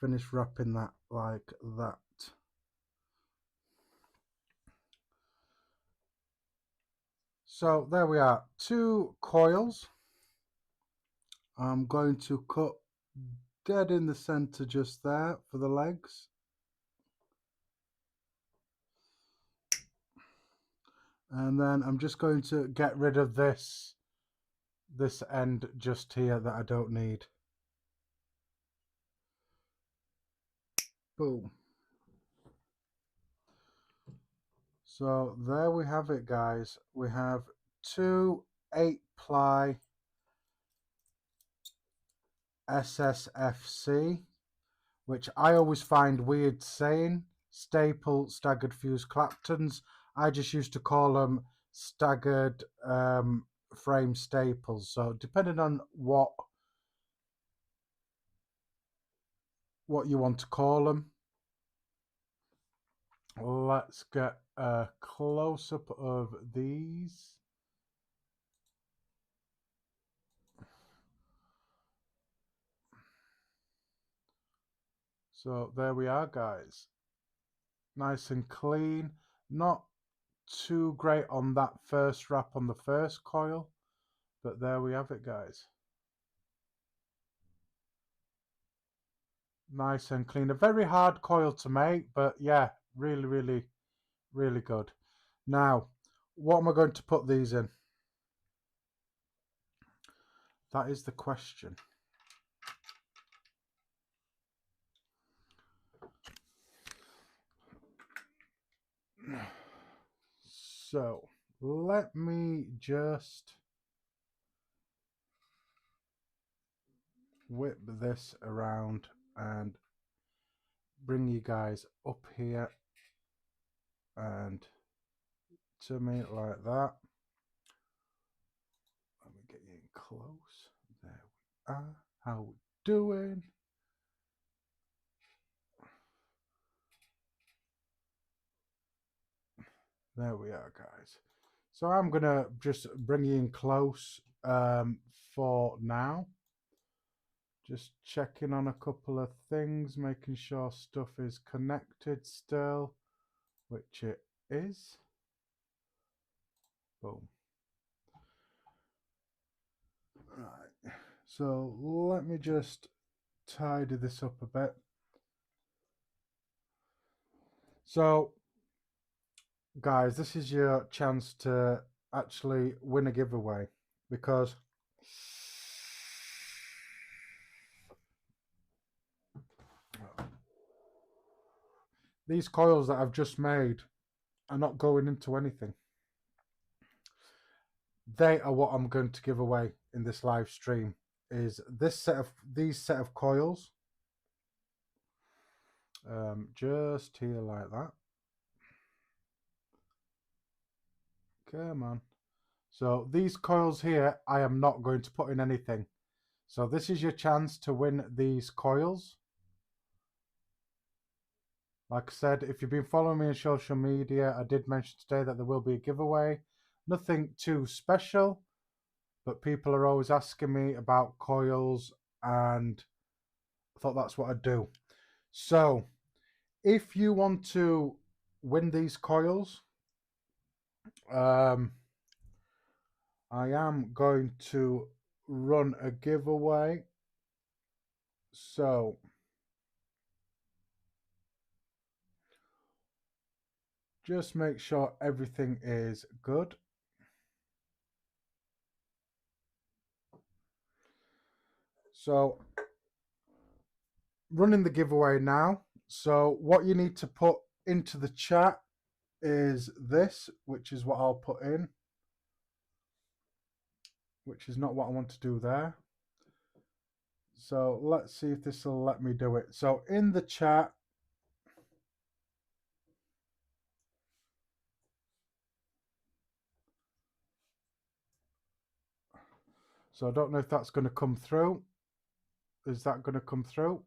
finish wrapping that like that. So there we are, 2 coils. I'm going to cut dead in the center just there for the legs. And then I'm just going to get rid of this end just here that I don't need. Boom. So there we have it, guys. We have 2 8-ply SSFC, which I always find weird saying, staple staggered fuse Claptons. I just used to call them staggered frame staples. So depending on what you want to call them. Let's get a close-up of these. So there we are, guys. Nice and clean. Not too great on that first wrap on the first coil, but there we have it, guys. Nice and clean. A very hard coil to make, but yeah, really good. Now, what am I going to put these in? That is the question. So, let me just whip this around and bring you guys up here and to me like that. Let me get you in close. There we are. How we doing? There we are, guys. So I'm gonna just bring you in close for now. Just checking on a couple of things, making sure stuff is connected still, which it is. Boom. Right. So let me just tidy this up a bit. So, guys, this is your chance to actually win a giveaway, because these coils that I've just made are not going into anything. They are what I'm going to give away in this live stream. Is these set of coils, just here like that. Come on. So these coils here, I am not going to put in anything. So this is your chance to win these coils. Like I said, if you've been following me on social media, I did mention today that there will be a giveaway. Nothing too special, but people are always asking me about coils, and I thought that's what I'd do. So if you want to win these coils, I am going to run a giveaway. So just make sure everything is good. So running the giveaway now. So what you need to put into the chat is this, which is what I'll put in, which is not what I want to do there. So let's see if this will let me do it. So in the chat, so I don't know if that's going to come through. Is that going to come through?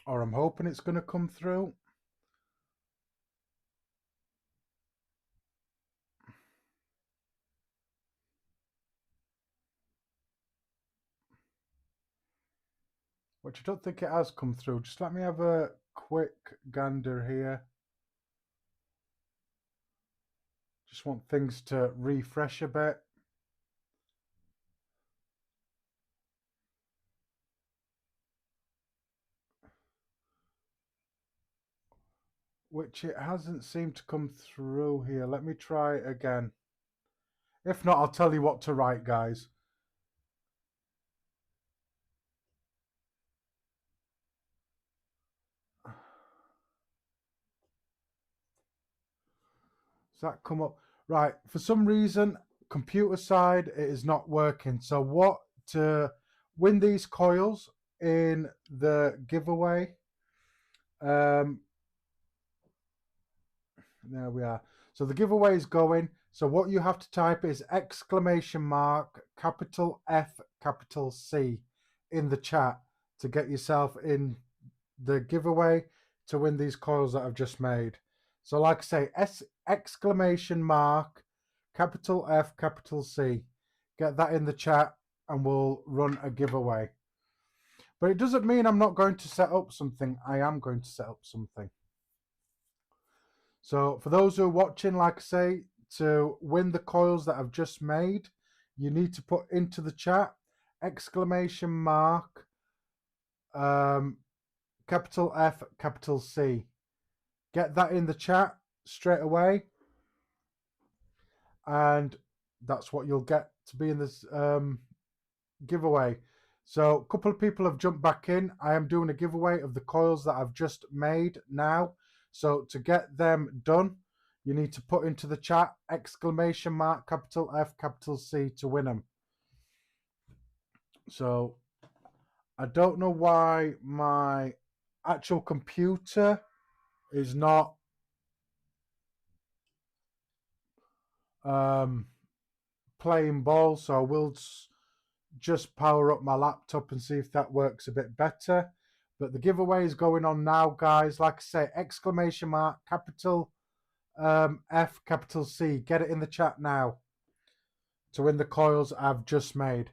Or I'm hoping it's going to come through. Which I don't think it has come through. Just let me have a quick gander here. Just want things to refresh a bit. Which it hasn't seemed to come through here. Let me try again. If not, I'll tell you what to write, guys. Does that come up? Right, for some reason, computer side, it is not working. So what to win these coils in the giveaway? There we are. So the giveaway is going. So what you have to type is exclamation mark, capital F, capital C in the chat to get yourself in the giveaway to win these coils that I've just made. So like I say, exclamation mark, capital F, capital C. Get that in the chat and we'll run a giveaway. But it doesn't mean I'm not going to set up something. I am going to set up something. So for those who are watching, like I say, to win the coils that I've just made, you need to put into the chat exclamation mark, capital F, capital C. Get that in the chat straight away, and that's what you'll get to be in this giveaway. So a couple of people have jumped back in. I am doing a giveaway of the coils that I've just made now. So to get them done, you need to put into the chat exclamation mark, capital F, capital C to win them. So I don't know why my actual computer is not playing ball, so I will just power up my laptop and see if that works a bit better. But the giveaway is going on now, guys. Like I say, exclamation mark, capital F, capital C. Get it in the chat now to win the coils I've just made.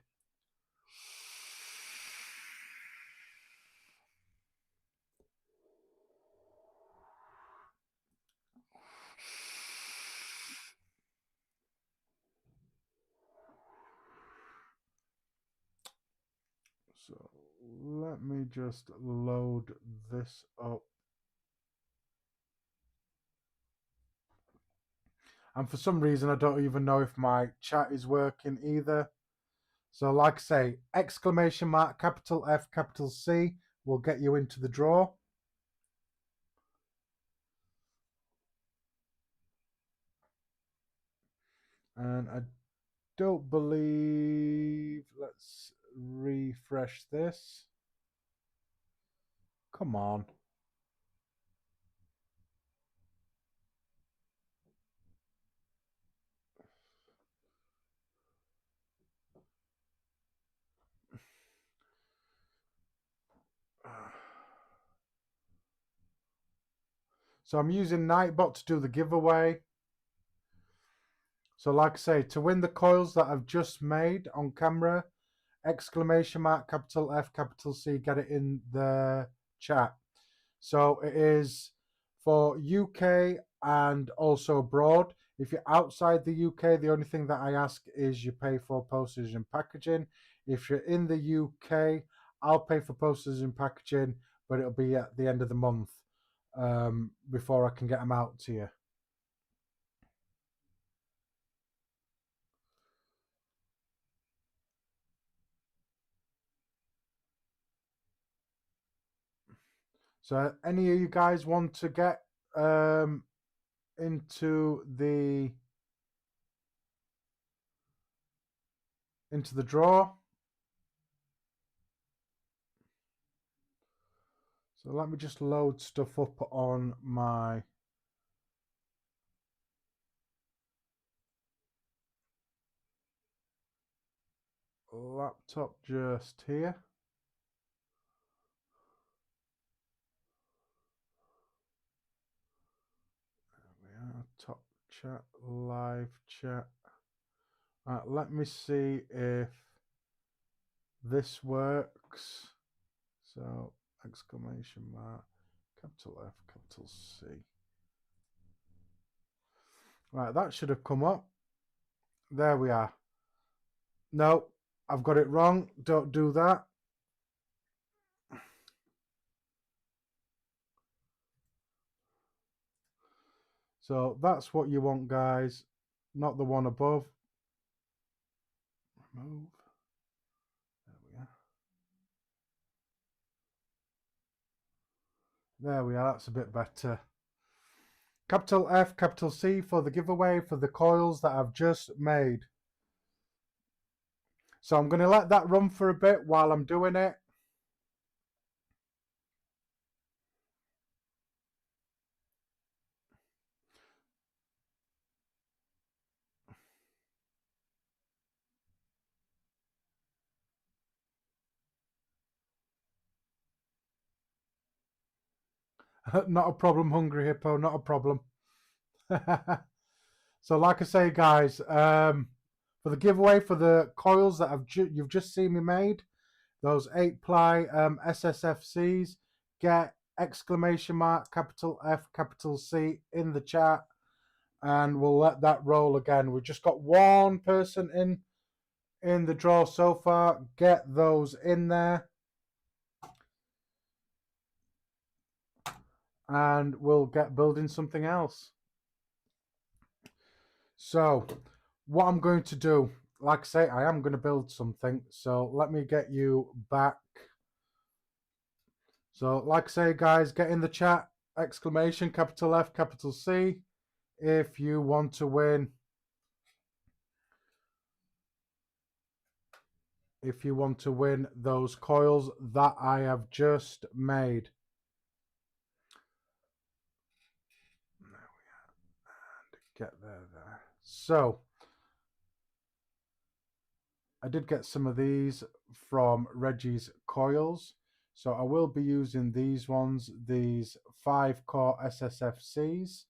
So let me just load this up. And for some reason, I don't even know if my chat is working either. So like I say, exclamation mark, capital F, capital C will get you into the draw. And I don't believe, let's refresh this. Come on. So I'm using Nightbot to do the giveaway. So like I say, to win the coils that I've just made on camera, exclamation mark, capital F, capital C, get it in the chat. So it is for UK and also abroad. If you're outside the UK, the only thing that I ask is you pay for postage and packaging. If you're in the UK, I'll pay for postage and packaging, but it'll be at the end of the month before I can get them out to you. So any of you guys want to get into the draw? So let me just load stuff up on my laptop just here. There we are, top chat, live chat. Let me see if this works. So exclamation mark, capital F, capital C. Right, that should have come up. There we are. No, I've got it wrong. Don't do that. So that's what you want, guys. Not the one above. Remove. There we are. There we are. That's a bit better. Capital F, capital C for the giveaway for the coils that I've just made. So I'm going to let that run for a bit while I'm doing it. Not a problem, Hungry Hippo, not a problem. So like I say, guys, for the giveaway for the coils that you've just seen me made, those 8-ply SSFCs, get exclamation mark, capital F, capital C in the chat, and we'll let that roll again. We've just got one person in the draw so far. Get those in there, and we'll get building something else. So what I'm going to do, like I say, I am going to build something. So let me get you back. So like I say, guys, get in the chat, exclamation, capital F, capital C, if you want to win. If you want to win those coils that I have just made. There we are. And get there. So I did get some of these from Reggie's Coils. So I will be using these ones, these 5-core SSFCs.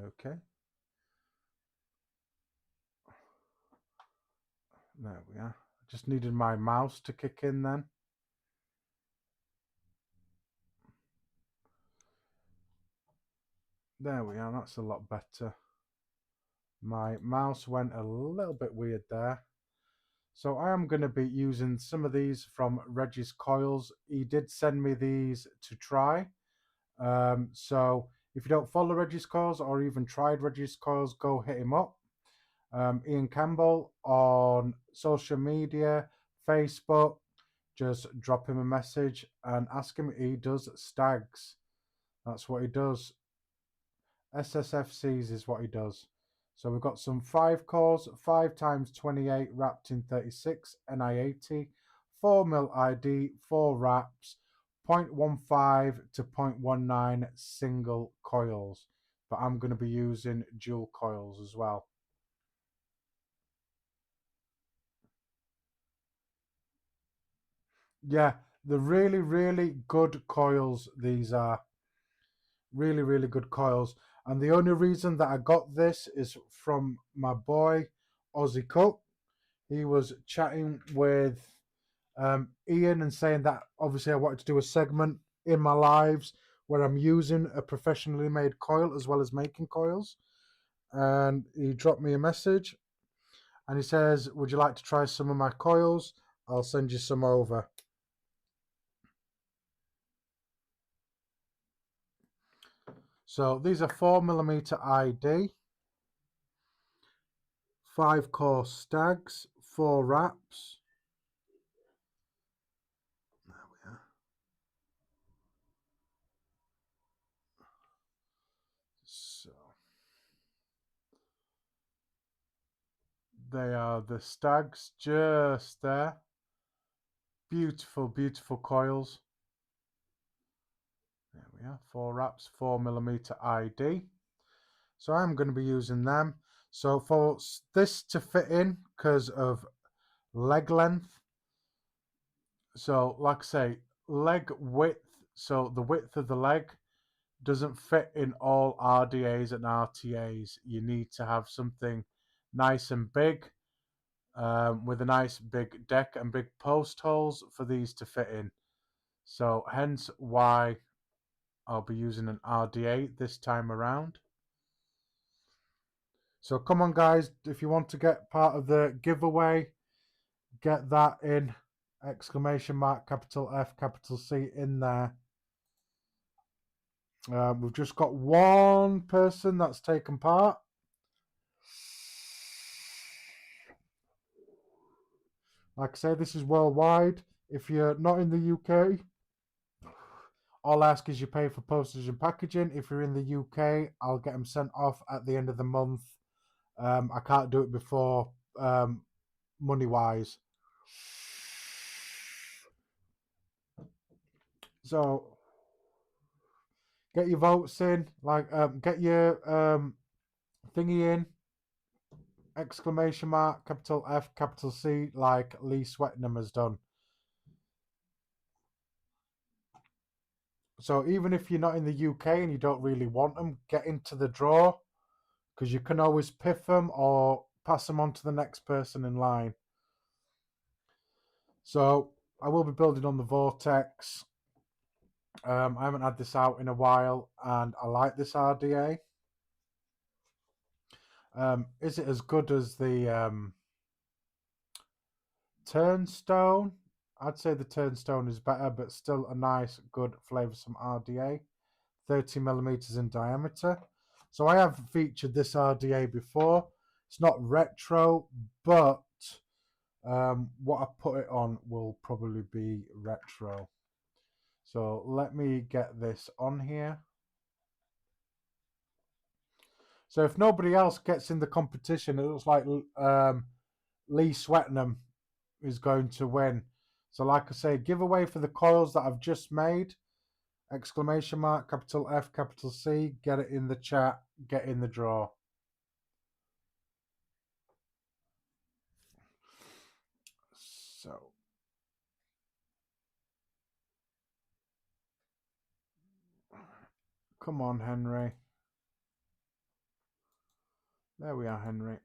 Okay. There we are. I just needed my mouse to kick in then. There we are, that's a lot better. My mouse went a little bit weird there. So I am going to be using some of these from Reggie's Coils. He did send me these to try. So if you don't follow Reggie's Coils or even tried Reggie's Coils, go hit him up. Ian Campbell on social media, Facebook. Just drop him a message and ask him. He does stags. That's what he does. SSFCs is what he does. So we've got some 5 cores, 5 times 28 wrapped in 36 NI80, 4mm ID, 4 wraps, 0.15 to 0.19 single coils. But I'm going to be using dual coils as well. Yeah, the really, really good coils these are. Really, really good coils. And the only reason that I got this is from my boy, Aussie Cook. He was chatting with Ian and saying that obviously I wanted to do a segment in my lives where I'm using a professionally made coil as well as making coils. And he dropped me a message and he says, would you like to try some of my coils? I'll send you some over. So these are 4mm ID, 5 core stags, 4 wraps. There we are. So they are the stags just there. Beautiful, beautiful coils. There we are, 4 wraps, 4mm ID. So I'm going to be using them. So for this to fit in because of leg length, so like I say, leg width, so the width of the leg doesn't fit in all RDAs and RTAs. You need to have something nice and big with a nice big deck and big post holes for these to fit in. So hence why I'll be using an RDA this time around. So come on guys, if you want to get part of the giveaway, get that in, exclamation mark, capital F, capital C in there. We've just got one person that's taken part. Like I say, this is worldwide. If you're not in the UK, all I ask is you pay for postage and packaging. If you're in the UK, I'll get them sent off at the end of the month. I can't do it before money-wise. So get your votes in, like get your thingy in, exclamation mark, capital F, capital C, like Lee Swettenham has done. So even if you're not in the UK and you don't really want them, get into the draw because you can always piff them or pass them on to the next person in line. So I will be building on the Vortex. I haven't had this out in a while and I like this RDA. Is it as good as the Turnstone? I'd say the Turnstone is better, but still a nice, good, flavoursome RDA. 30mm in diameter. So I have featured this RDA before. It's not retro, but what I put it on will probably be retro. So let me get this on here. So if nobody else gets in the competition, it looks like Lee Swettenham is going to win. So like I say, giveaway for the coils that I've just made. Exclamation mark, capital F, capital C. Get it in the chat. Get in the draw. So come on, Henry. There we are, Henry.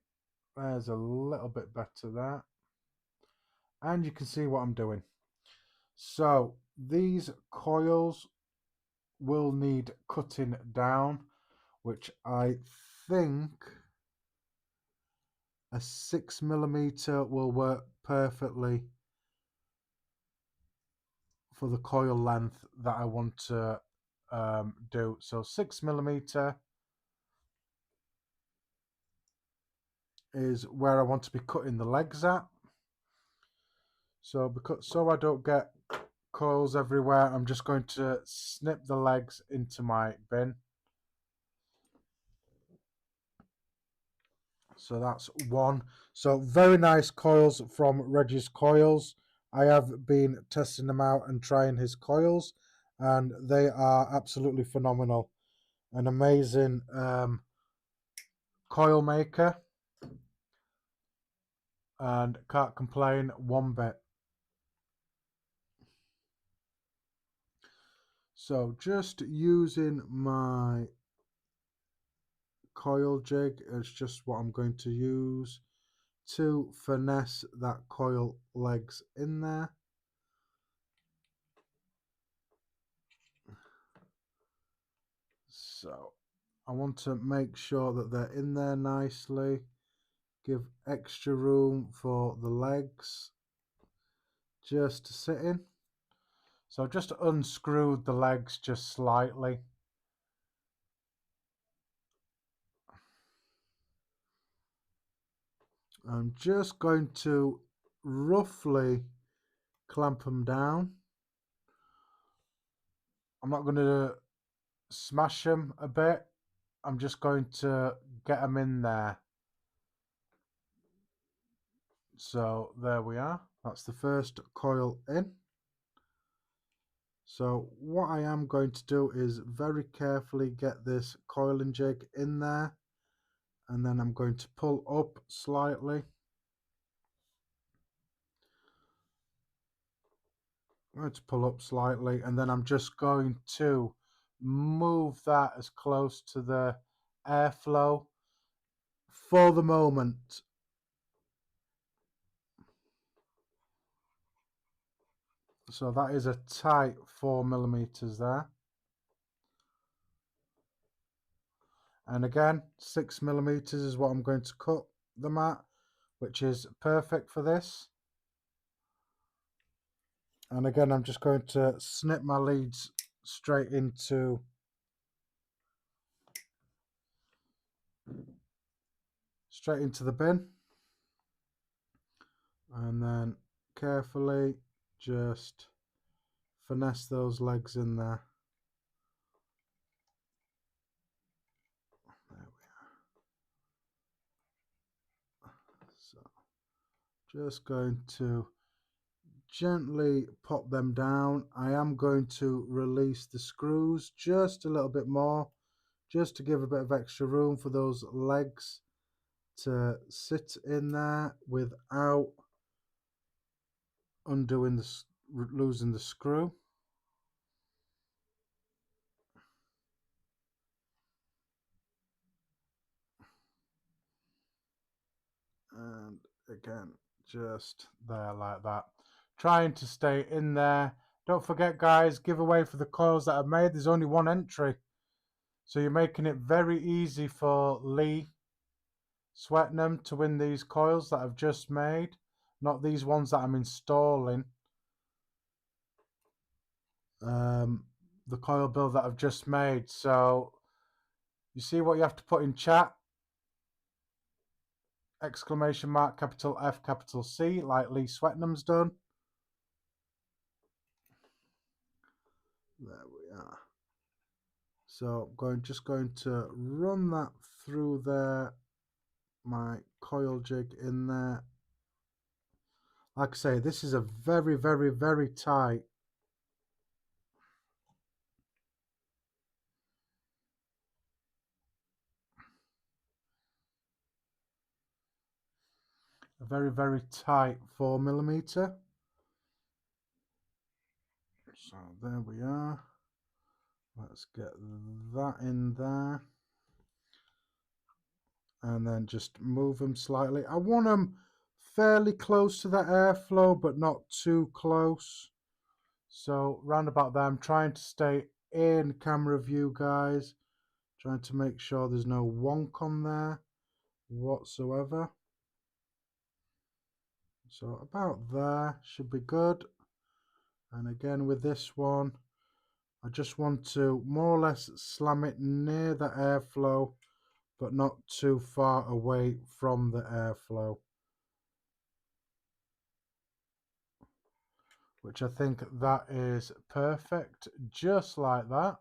There's a little bit better there. And you can see what I'm doing. So these coils will need cutting down. which I think a 6mm will work perfectly for the coil length that I want to do. So 6mm is where I want to be cutting the legs at. So I don't get coils everywhere, I'm just going to snip the legs into my bin. So that's one. So very nice coils from Reggie's Coils. I have been testing them out and trying his coils, and they are absolutely phenomenal. An amazing coil maker, and can't complain one bit. So just using my coil jig is just what I'm going to use to finesse that coil legs in there. So I want to make sure that they're in there nicely, give extra room for the legs just to sit in. So I've just unscrewed the legs just slightly. I'm just going to roughly clamp them down. I'm not going to smash them a bit. I'm just going to get them in there. So there we are. That's the first coil in. So what I am going to do is very carefully get this coiling jig in there, and then I'm going to pull up slightly. I'm going to pull up slightly, and then I'm just going to move that as close to the airflow for the moment. So that is a tight 4mm there. And again, 6mm is what I'm going to cut them at, which is perfect for this. And again, I'm just going to snip my leads straight into the bin, and then carefully just finesse those legs in there. There we are. So just going to gently pop them down. I am going to release the screws just a little bit more, just to give a bit of extra room for those legs to sit in there without losing the screw. And again, just there like that, trying to stay in there. Don't forget, guys, giveaway for the coils that I've made, there's only one entry, so you're making it very easy for Lee Swetnam to win these coils that I've just made, not these ones that I'm installing. The coil build that I've just made. So you see what you have to put in chat: exclamation mark, capital F, capital C, like Lee Swetnam's done. There we are. So I'm just going to run that through there, my coil jig in there. Like I say, this is a very, very, very tight very, very tight 4mm. So there we are. Let's get that in there, and then just move them slightly. I want them fairly close to that airflow, but not too close. So round about there, I'm trying to stay in camera view, guys, Trying to make sure there's no wonk on there whatsoever. So about there should be good. And again with this one, I just want to more or less slam it near the airflow, but not too far away from the airflow, which I think that is perfect, just like that.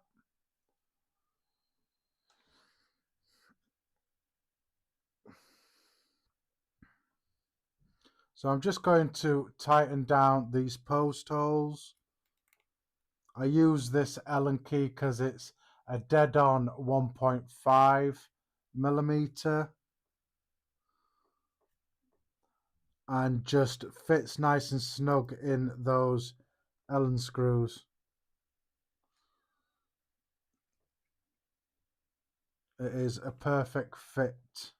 So I'm just going to tighten down these post holes. I use this Allen key because it's a dead-on 1.5 millimeter and just fits nice and snug in those Allen screws. It is a perfect fit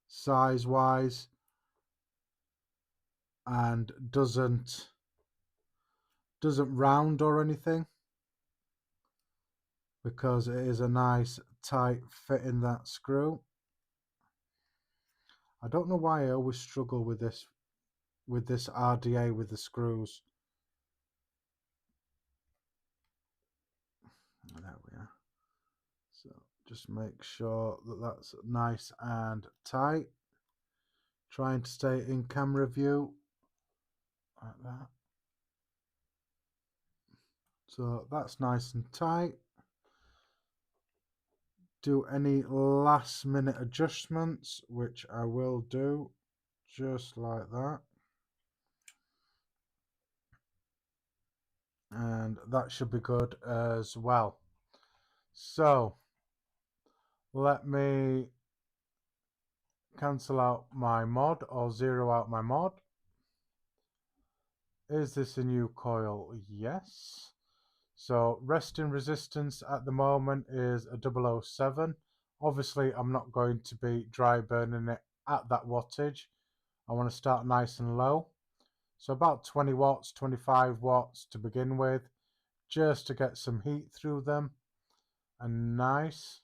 size-wise and doesn't round or anything, because it is a nice tight fit in that screw. I don't know why I always struggle with this RDA with the screws. There we are. So just make sure that that's nice and tight. Trying to stay in camera view like that. So that's nice and tight. Do any last minute adjustments, which I will do just like that. And that should be good as well. So let me cancel out my mod or zero out my mod. Is this a new coil? Yes. So resting resistance at the moment is a 007. Obviously I'm not going to be dry burning it at that wattage. I want to start nice and low. So about 20 watts, 25 watts to begin with, just to get some heat through them. And nice.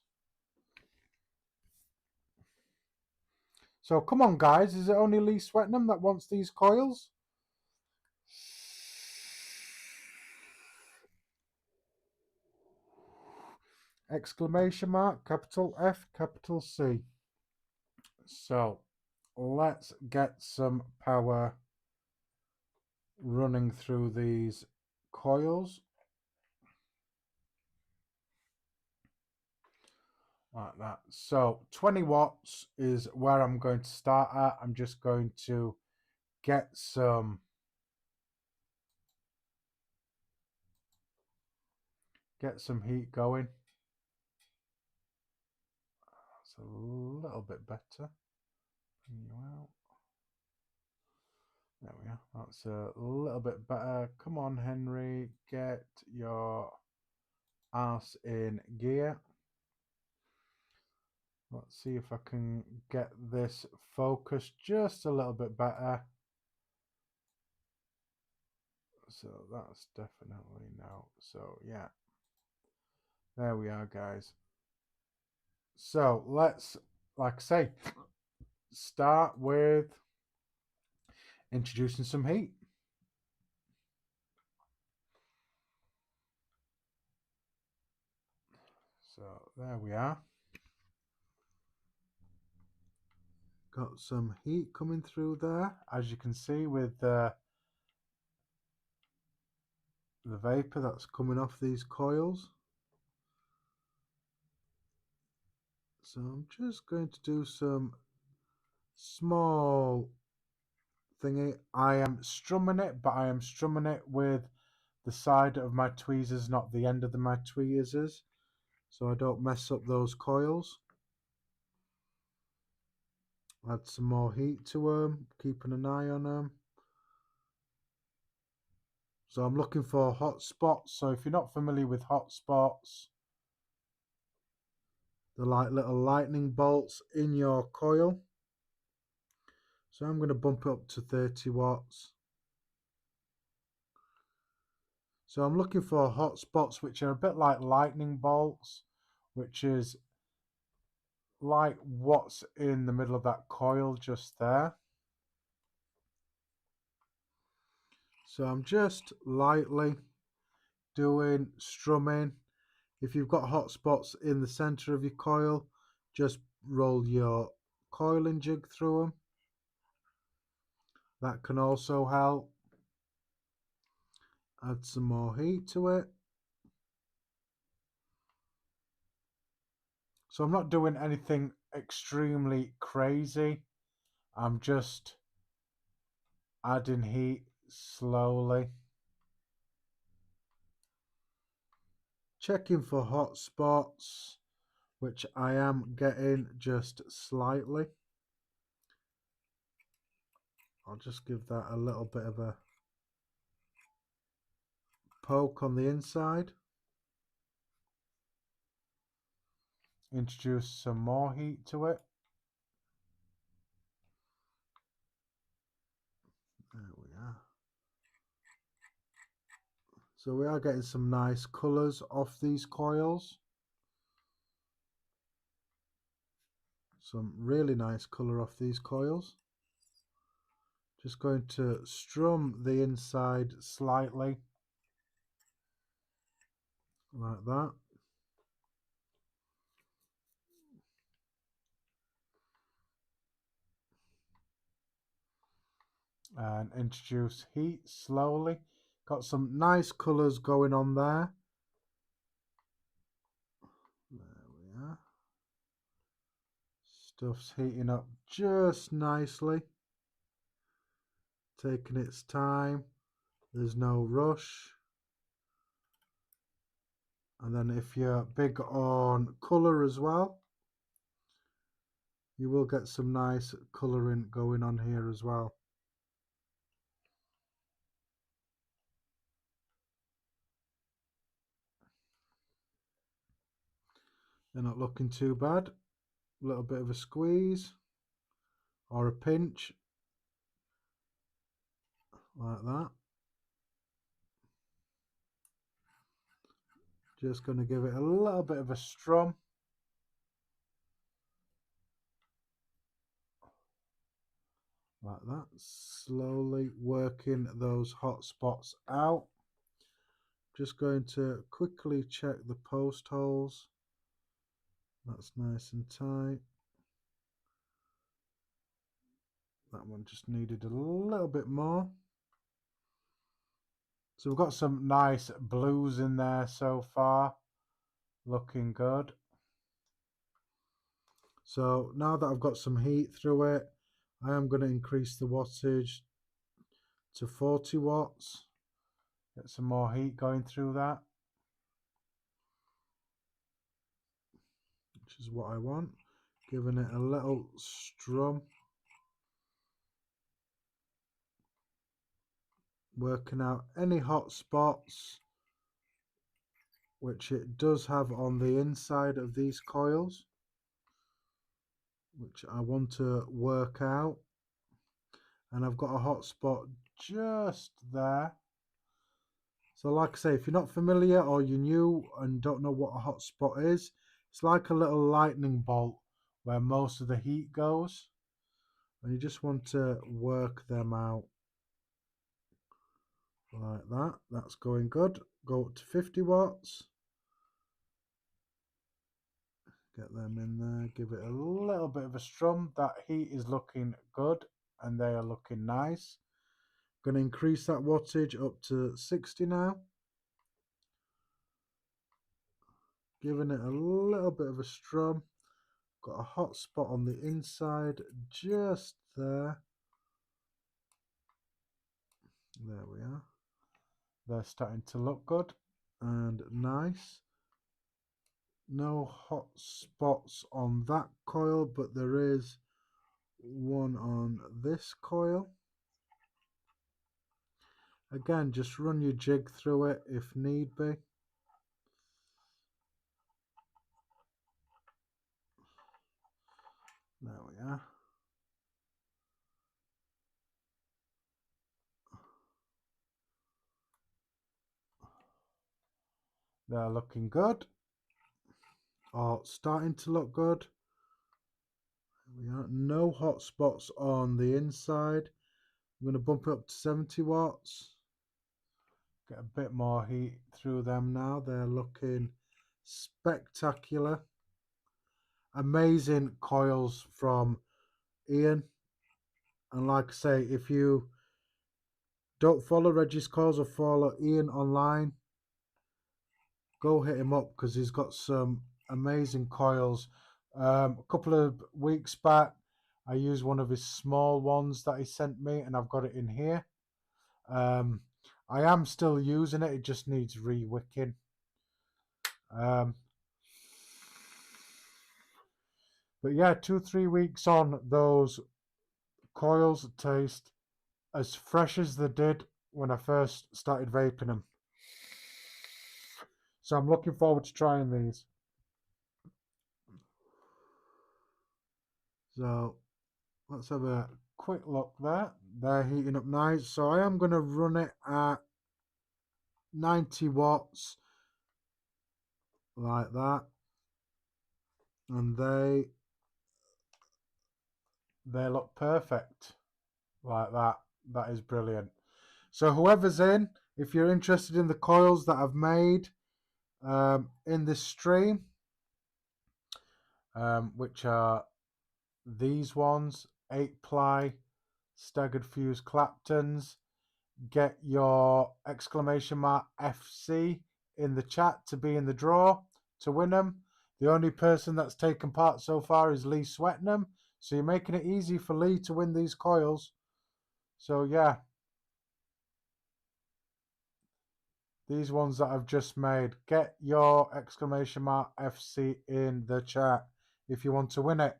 So come on guys, is it only Lee Swetnam that wants these coils? Exclamation mark, capital F, capital C. So let's get some power running through these coils. Like that. So 20 watts is where I'm going to start at. I'm just going to get some heat going. That's a little bit better. Bring you out. There we are. That's a little bit better. Come on, Henry, get your ass in gear. Let's see if I can get this focused just a little bit better. So that's definitely no. So yeah, there we are, guys. So let's, like I say, start with introducing some heat. So there we are. Got some heat coming through there, as you can see with the vapor that's coming off these coils. So I'm just going to do some small thingy. I am strumming it, but I am strumming it with the side of my tweezers, not the end of my tweezers, so I don't mess up those coils. Add some more heat to them, keeping an eye on them. So I'm looking for hot spots. So if you're not familiar with hot spots, they're like little lightning bolts in your coil. So I'm going to bump it up to 30 watts. So I'm looking for hot spots which are a bit like lightning bolts, which is like what's in the middle of that coil just there. So I'm just lightly doing strumming. If you've got hot spots in the center of your coil, just roll your coiling jig through them. That can also help. Add some more heat to it. So I'm not doing anything extremely crazy. I'm just adding heat slowly. Checking for hot spots, which I am getting just slightly. I'll just give that a little bit of a poke on the inside. Introduce some more heat to it. There we are. So we are getting some nice colours off these coils. Some really nice colour off these coils. Just going to strum the inside slightly, like that. And introduce heat slowly. Got some nice colours going on there. There we are. Stuff's heating up just nicely. Taking its time. There's no rush. And then if you're big on colour as well, you will get some nice colouring going on here as well. They're not looking too bad. A little bit of a squeeze or a pinch, like that. Just going to give it a little bit of a strum. Like that. Slowly working those hot spots out. Just going to quickly check the post holes. That's nice and tight. That one just needed a little bit more. So we've got some nice blues in there so far. Looking good. So now that I've got some heat through it, I am going to increase the wattage to 40 watts. Get some more heat going through that, which is what I want. Giving it a little strum. Working out any hot spots which it does have on the inside of these coils, which I want to work out. And I've got a hot spot just there. So like I say, if you're not familiar or you're new and don't know what a hot spot is, it's like a little lightning bolt where most of the heat goes. And you just want to work them out like that. That's going good. Go up to 50 watts. Get them in there, give it a little bit of a strum. That heat is looking good and they are looking nice. Going to increase that wattage up to 60 now. Giving it a little bit of a strum. Got a hot spot on the inside just there. There we are. They're starting to look good and nice. No hot spots on that coil, but there is one on this coil. Again, just run your jig through it if need be. There we are. They're looking good. are starting to look good. No hot spots on the inside. I'm going to bump it up to 70 watts. Get a bit more heat through them now. They're looking spectacular. Amazing coils from Ian. And like I say, if you don't follow Reggie's Coils or follow Ian online, go hit him up because he's got some amazing coils. A couple of weeks back, I used one of his small ones that he sent me, and I've got it in here. I am still using it. It just needs re-wicking. But yeah, 2-3 weeks on, those coils taste as fresh as they did when I first started vaping them. So I'm looking forward to trying these. So let's have a quick look there. They're heating up nice. So I am going to run it at 90 watts like that. And they look perfect like that. That is brilliant. So whoever's in, if you're interested in the coils that I've made in this stream, which are these ones, 8-ply staggered fuse Claptons, get your exclamation mark FC in the chat to be in the draw to win them. The only person that's taken part so far is Lee Swetnam, so you're making it easy for Lee to win these coils. So yeah, these ones that I've just made, get your exclamation mark FC in the chat if you want to win it.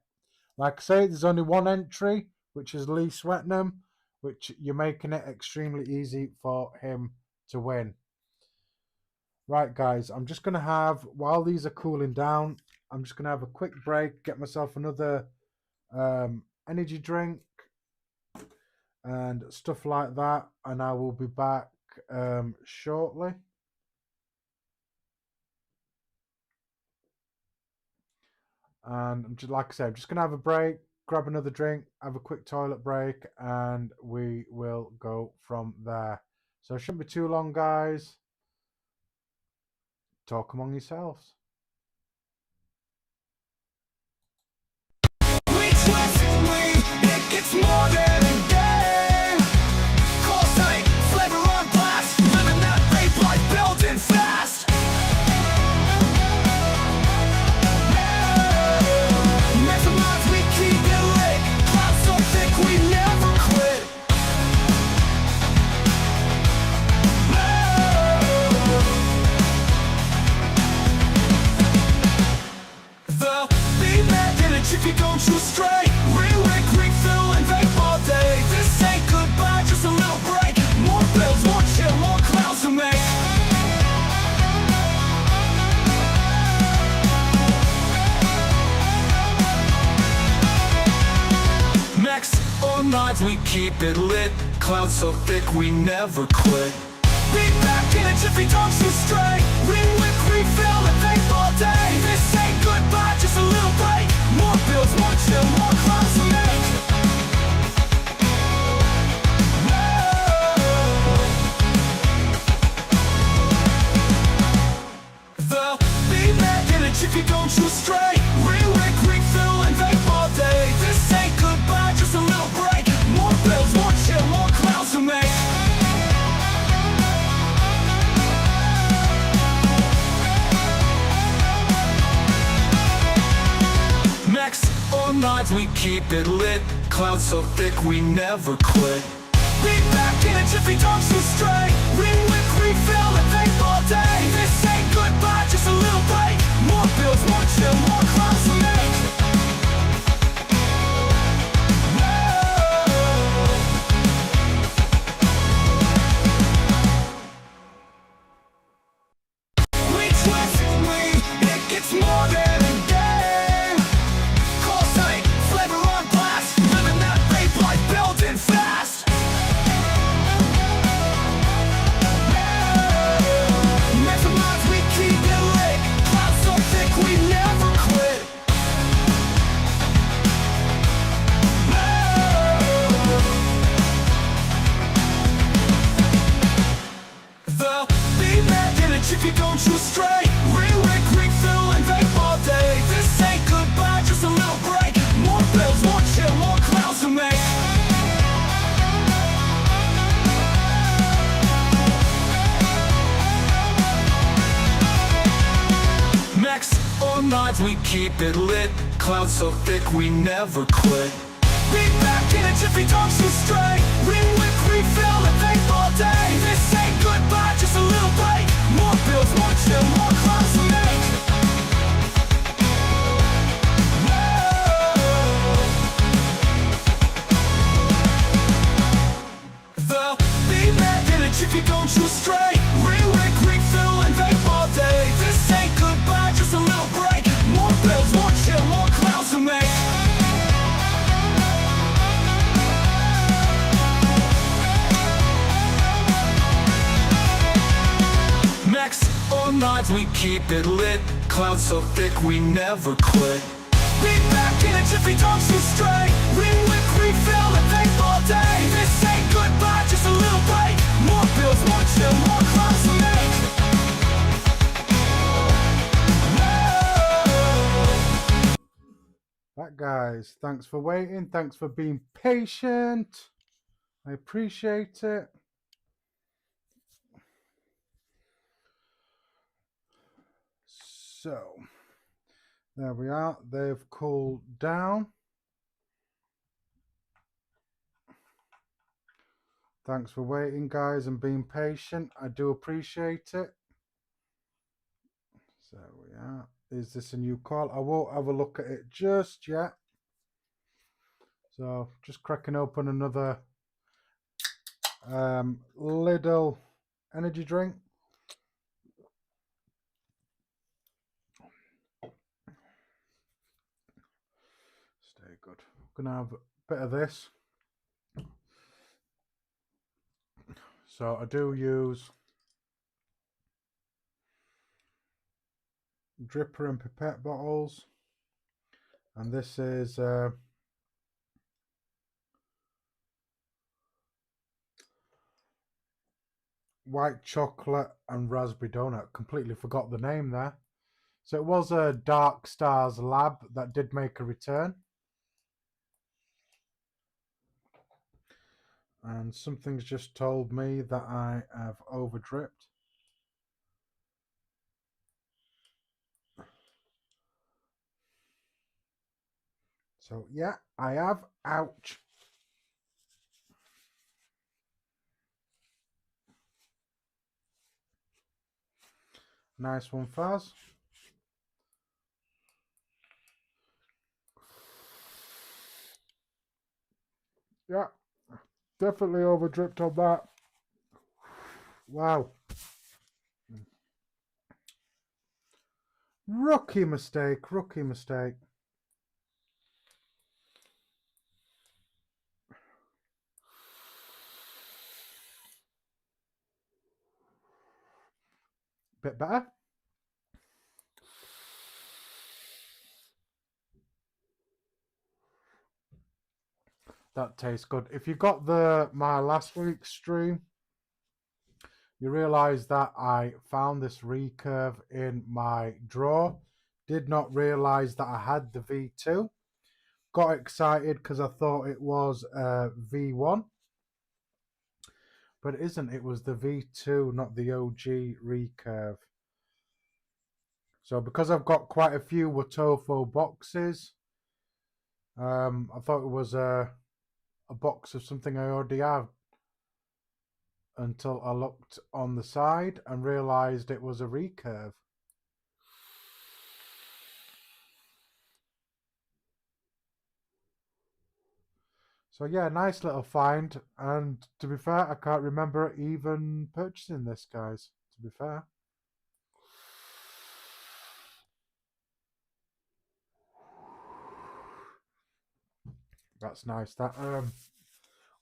Like I say, there's only one entry, which is Lee Swetnam, which you're making it extremely easy for him to win. Right, guys, I'm just going to have, while these are cooling down, I'm just going to have a quick break, get myself another energy drink and stuff like that, and I will be back shortly. And just like I said, I'm just going to have a break, grab another drink, have a quick toilet break, and we will go from there. So it shouldn't be too long, guys. Talk among yourselves. It gets more than a game. Coils tight, flavor on blast, living that vape life, building fast. Maximize, we keep it lit. Clouds so thick, we never quit. The beat magnetic if you don't choose straight. Re-wick, refill, and vape all day. This ain't goodbye, just a little break. More bills, more chill, more clouds to make. Max or mods, we keep it lit. Clouds so thick, we never quit. Beat back in a jiffy, don't shoot straight. Re-wick, refill, and vape all day. This ain't goodbye, just a little break. More bills, more chill, more clouds to make. The beat magnetic if you don't choose straight. Re-wick, refill, and vape all day. This ain't goodbye, just a little break. More bills, more chill, more clouds to make. Max or mods, we keep it lit. Clouds so thick, we never quit. Beat back in a jiffy, don't shoot straight. Re-wick, refill, and vape all day. This ain't goodbye, just a little break. More bills, more chill, more clouds to make. We twist, it gets more than a game. Coils tight, flavor on blast, living that vape life, building fast. Maximize, we keep it lit. Clouds so thick, we never we keep it lit. Clouds so thick we never quit. Be back in a jiffy, don't shoot straight. Rewick, refill, and vape all day. This ain't goodbye, just a little break. More bills, more chill, more clouds to make. The be back in a jiffy, don't shoot straight. Rewick, refill, and vape all day. This ain't goodbye, just a little break. More bills, more chill, more clouds to make. All nights we keep it lit. Clouds so thick we never quit. Be back in a jiffy, don't shoot straight. Rewick, refill, and vape all day. This ain't goodbye, just a little break. More bills, more chill, more clouds to make. That guys, thanks for waiting, thanks for being patient. I appreciate it. So, there we are. They've cooled down. Thanks for waiting, guys, and being patient. I do appreciate it. So we are. Is this a new coil? I won't have a look at it just yet. So, just cracking open another little energy drink. Stay good. I'm gonna have a bit of this. So I do use dripper and pipette bottles, and this is white chocolate and raspberry donut. Completely forgot the name there. So it was a Dark Stars Lab that did make a return. And something's just told me that I have over dripped. So yeah, I have. Ouch. Nice one, Faz. Yeah, definitely over dripped on that. Wow. Rookie mistake, rookie mistake. Bit better. That tastes good. If you got my last week's stream, you realise that I found this recurve in my drawer. Did not realise that I had the V2. Got excited because I thought it was V1. But it isn't. It was the V2, not the OG recurve. So because I've got quite a few Watofo boxes, I thought it was a box of something I already have, until I looked on the side and realised it was a recurve. So yeah, nice little find, and to be fair, I can't remember even purchasing this, guys, to be fair. That's nice. That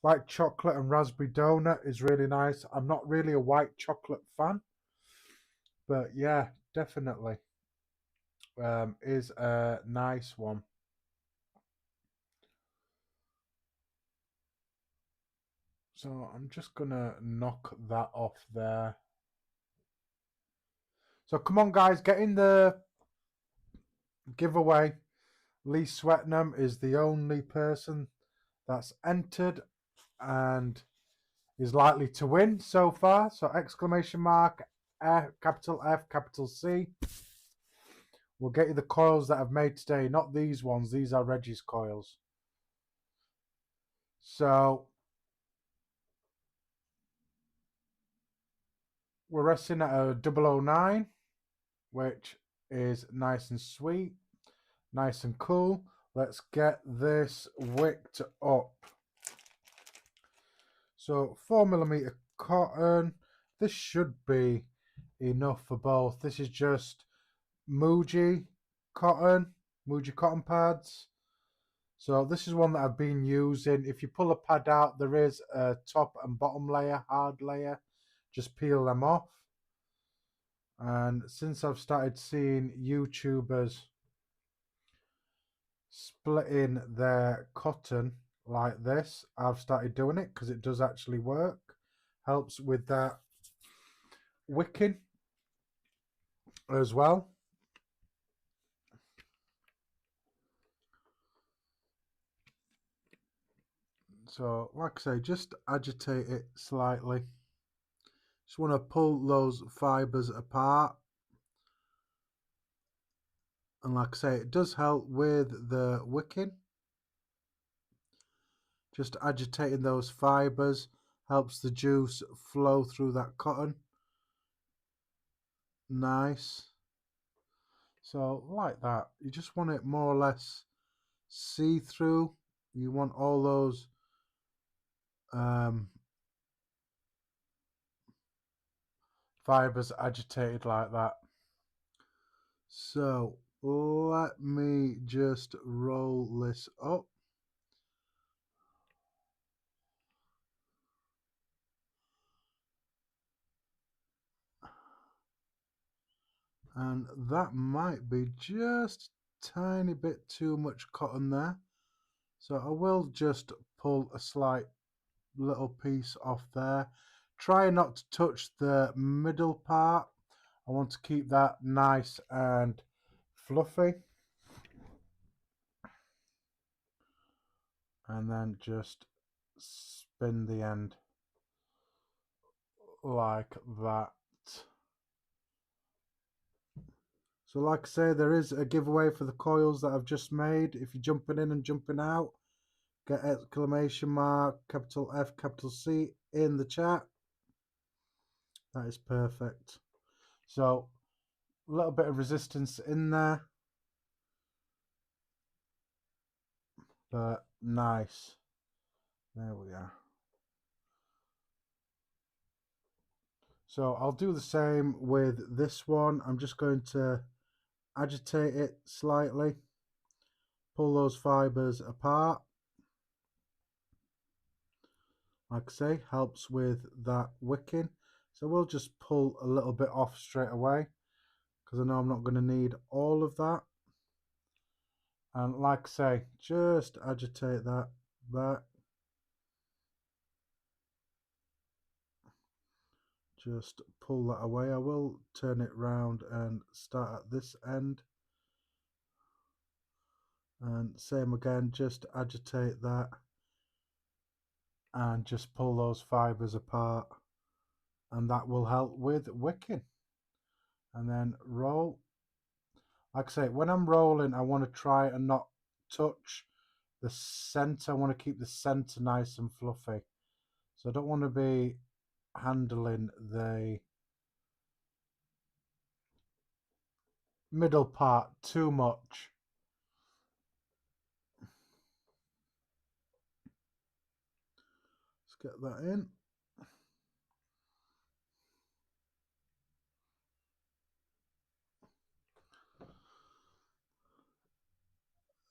white chocolate and raspberry donut is really nice. I'm not really a white chocolate fan, but yeah, definitely is a nice one. So I'm just gonna knock that off there. So come on, guys, get in the giveaway. Lee Swetnam is the only person that's entered and is likely to win so far. So exclamation mark, F, capital C. We'll get you the coils that I've made today, not these ones. These are Reggie's coils. So we're resting at a 009, which is nice and sweet, nice and cool. Let's get this wicked up. So 4mm cotton. This should be enough for both. This is just Muji cotton pads. So this is one that I've been using. If you pull a pad out, there is a top and bottom layer, hard layer. Just peel them off. And since I've started seeing YouTubers splitting their cotton like this, I've started doing it because it does actually work. Helps with that wicking as well. So like I say, just agitate it slightly. Just want to pull those fibers apart. And like I say, it does help with the wicking. Just agitating those fibers helps the juice flow through that cotton. Nice. So like that, you just want it more or less see-through. You want all those fibers agitated like that. So let me just roll this up. And that might be just a tiny bit too much cotton there. So I will just pull a slight little piece off there. Try not to touch the middle part. I want to keep that nice and fluffy. And then just spin the end like that. So like I say, there is a giveaway for the coils that I've just made. If you're jumping in and jumping out, get exclamation mark, capital F, capital C in the chat. That is perfect. So a little bit of resistance in there, but nice. There we are. So I'll do the same with this one. I'm just going to agitate it slightly, pull those fibers apart. Like I say, helps with that wicking. So we'll just pull a little bit off straight away because I know I'm not going to need all of that. And like I say, just agitate that back. Just pull that away. I will turn it round and start at this end. And same again, just agitate that and just pull those fibers apart, and that will help with wicking. And then roll. Like I say, when I'm rolling, I want to try and not touch the center. I want to keep the center nice and fluffy. So I don't want to be handling the middle part too much. Let's get that in.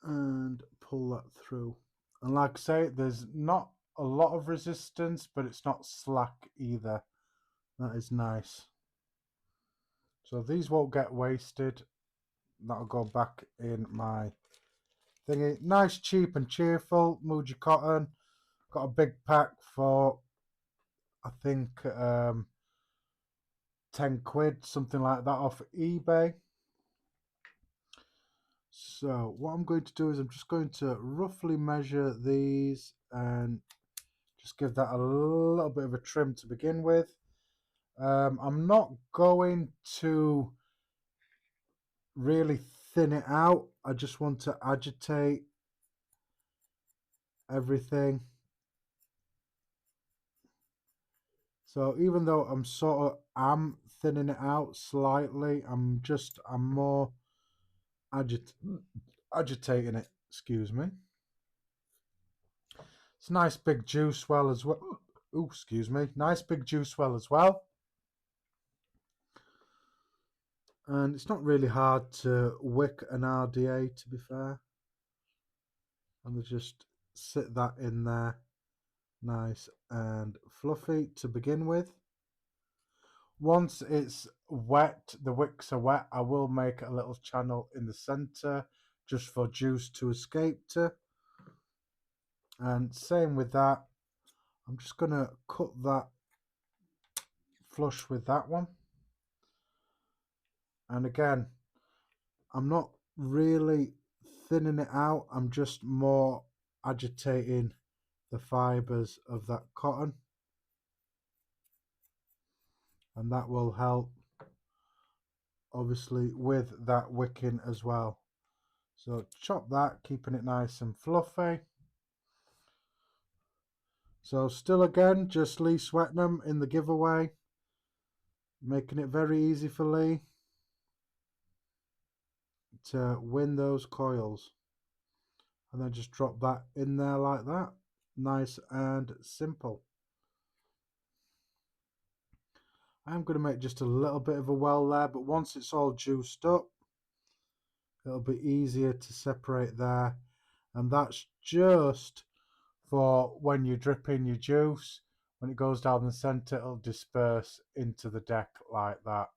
And pull that through. And like I say, there's not a lot of resistance, but it's not slack either. That is nice. So these won't get wasted. That'll go back in my thingy. Nice, cheap and cheerful. Muji cotton. Got a big pack for, I think, 10 quid, something like that, off eBay. So what I'm going to do is I'm just going to roughly measure these and just give that a little bit of a trim to begin with. I'm not going to really thin it out. I just want to agitate everything. So even though I'm thinning it out slightly, I'm more agitating it. Excuse me. It's a nice big juice well as well. Oh, excuse me. Nice big juice well as well. And it's not really hard to wick an RDA, to be fair. And they just sit that in there, nice and fluffy to begin with. Once it's wet, the wicks are wet, I will make a little channel in the center just for juice to escape to. And same with that. I'm just going to cut that flush with that one. And again, I'm not really thinning it out, I'm just more agitating the fibers of that cotton. And that will help obviously with that wicking as well. So chop that, keeping it nice and fluffy. So still again, just Lee Swetnam in the giveaway, making it very easy for Lee to win those coils. And then just drop that in there like that, nice and simple. I'm going to make just a little bit of a well there, but once it's all juiced up, it'll be easier to separate there. And that's just for when you drip in your juice. When it goes down the center, it'll disperse into the deck like that.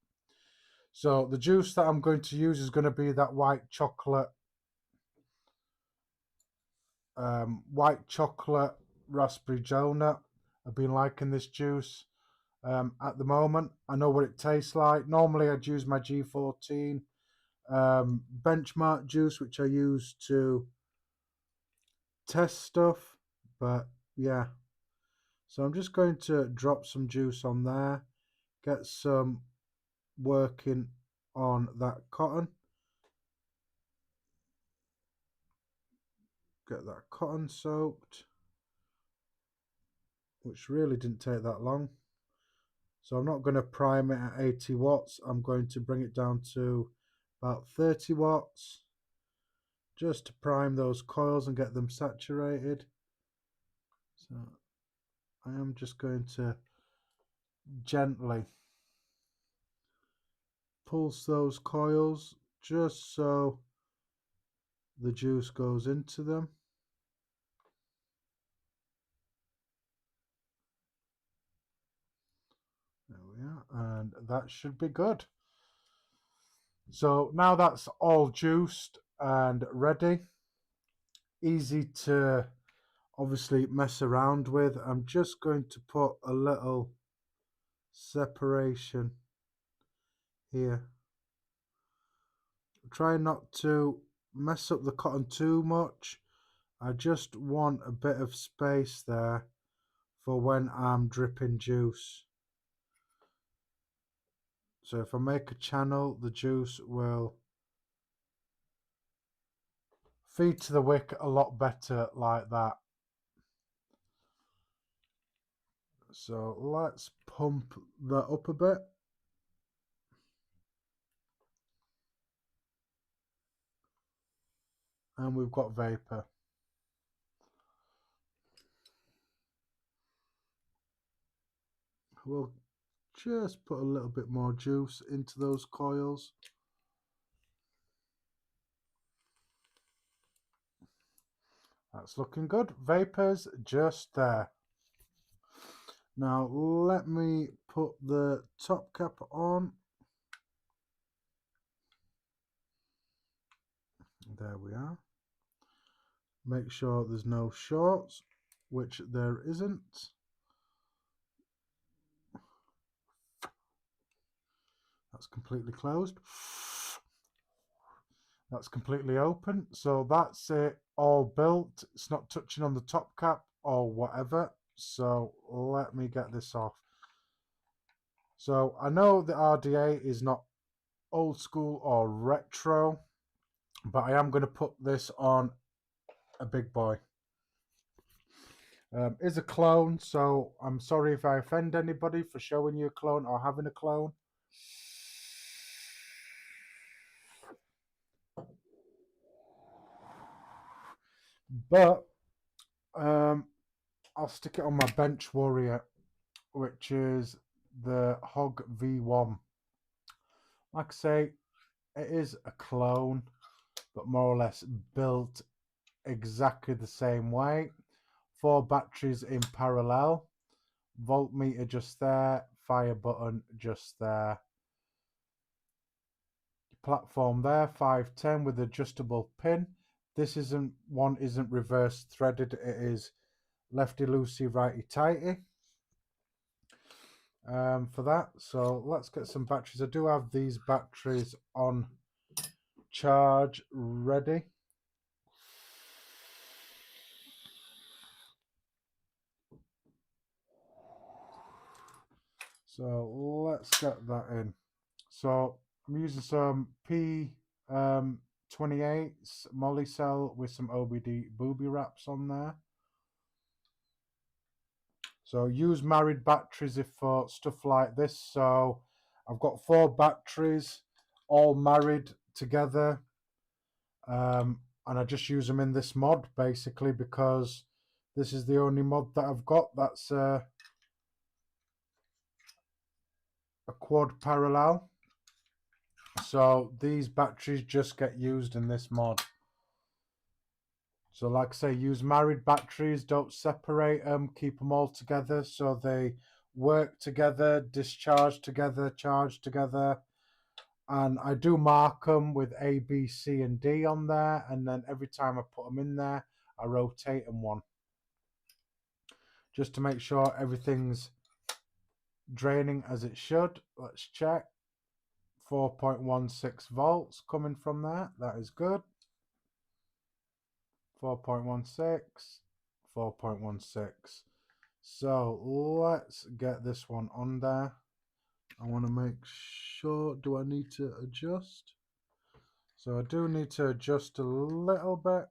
So the juice that I'm going to use is going to be that white chocolate raspberry gel nut. I've been liking this juice at the moment. I know what it tastes like. Normally I'd use my G14 benchmark juice, which I use to test stuff, but yeah. So I'm just going to drop some juice on there, get some working on that cotton, get that cotton soaked, which really didn't take that long. So I'm not going to prime it at 80 watts, I'm going to bring it down to about 30 watts just to prime those coils and get them saturated. So I am just going to gently pulse those coils just so the juice goes into them. There we are, and that should be good. So now that's all juiced and ready, easy to obviously mess around with. I'm just going to put a little separation here. Try not to mess up the cotton too much. I just want a bit of space there for when I'm dripping juice. So if I make a channel, the juice will feed to the wick a lot better like that. So let's pump that up a bit. And we've got vapor. We'll just put a little bit more juice into those coils. That's looking good. Vapor's just there. Now let me put the top cap on. There we are. Make sure there's no shorts, which there isn't. That's completely closed. That's completely open. So that's it all built. It's not touching on the top cap or whatever. So let me get this off. So I know the RDA is not old school or retro. but I am going to put this on a big boy. Is a clone, so I'm sorry if I offend anybody for showing you a clone or having a clone. But I'll stick it on my bench warrior, which is the Hog V1. Like I say, it is a clone, but more or less built exactly the same way. 4 batteries in parallel, voltmeter just there, fire button just there. Platform there, 510 with adjustable pin. This isn't reverse threaded, it is lefty loosey, righty tighty. For that, so let's get some batteries. I do have these batteries on charge ready. So let's get that in. So I'm using some P28s molly cell with some OBD booby wraps on there. So use married batteries if for stuff like this. So I've got 4 batteries all married together, and I just use them in this mod basically because this is the only mod that I've got that's a quad parallel. So these batteries just get used in this mod. So like I say, use married batteries, don't separate them, keep them all together so they work together, discharge together, charge together. And I do mark them with A, B, C and D on there, and then every time I put them in there, I rotate them one. Just to make sure everything's draining as it should. Let's check. 4.16 volts coming from there, that is good. 4.16, 4.16. So let's get this one on there. I want to make sure, do I need to adjust? So I do need to adjust a little bit.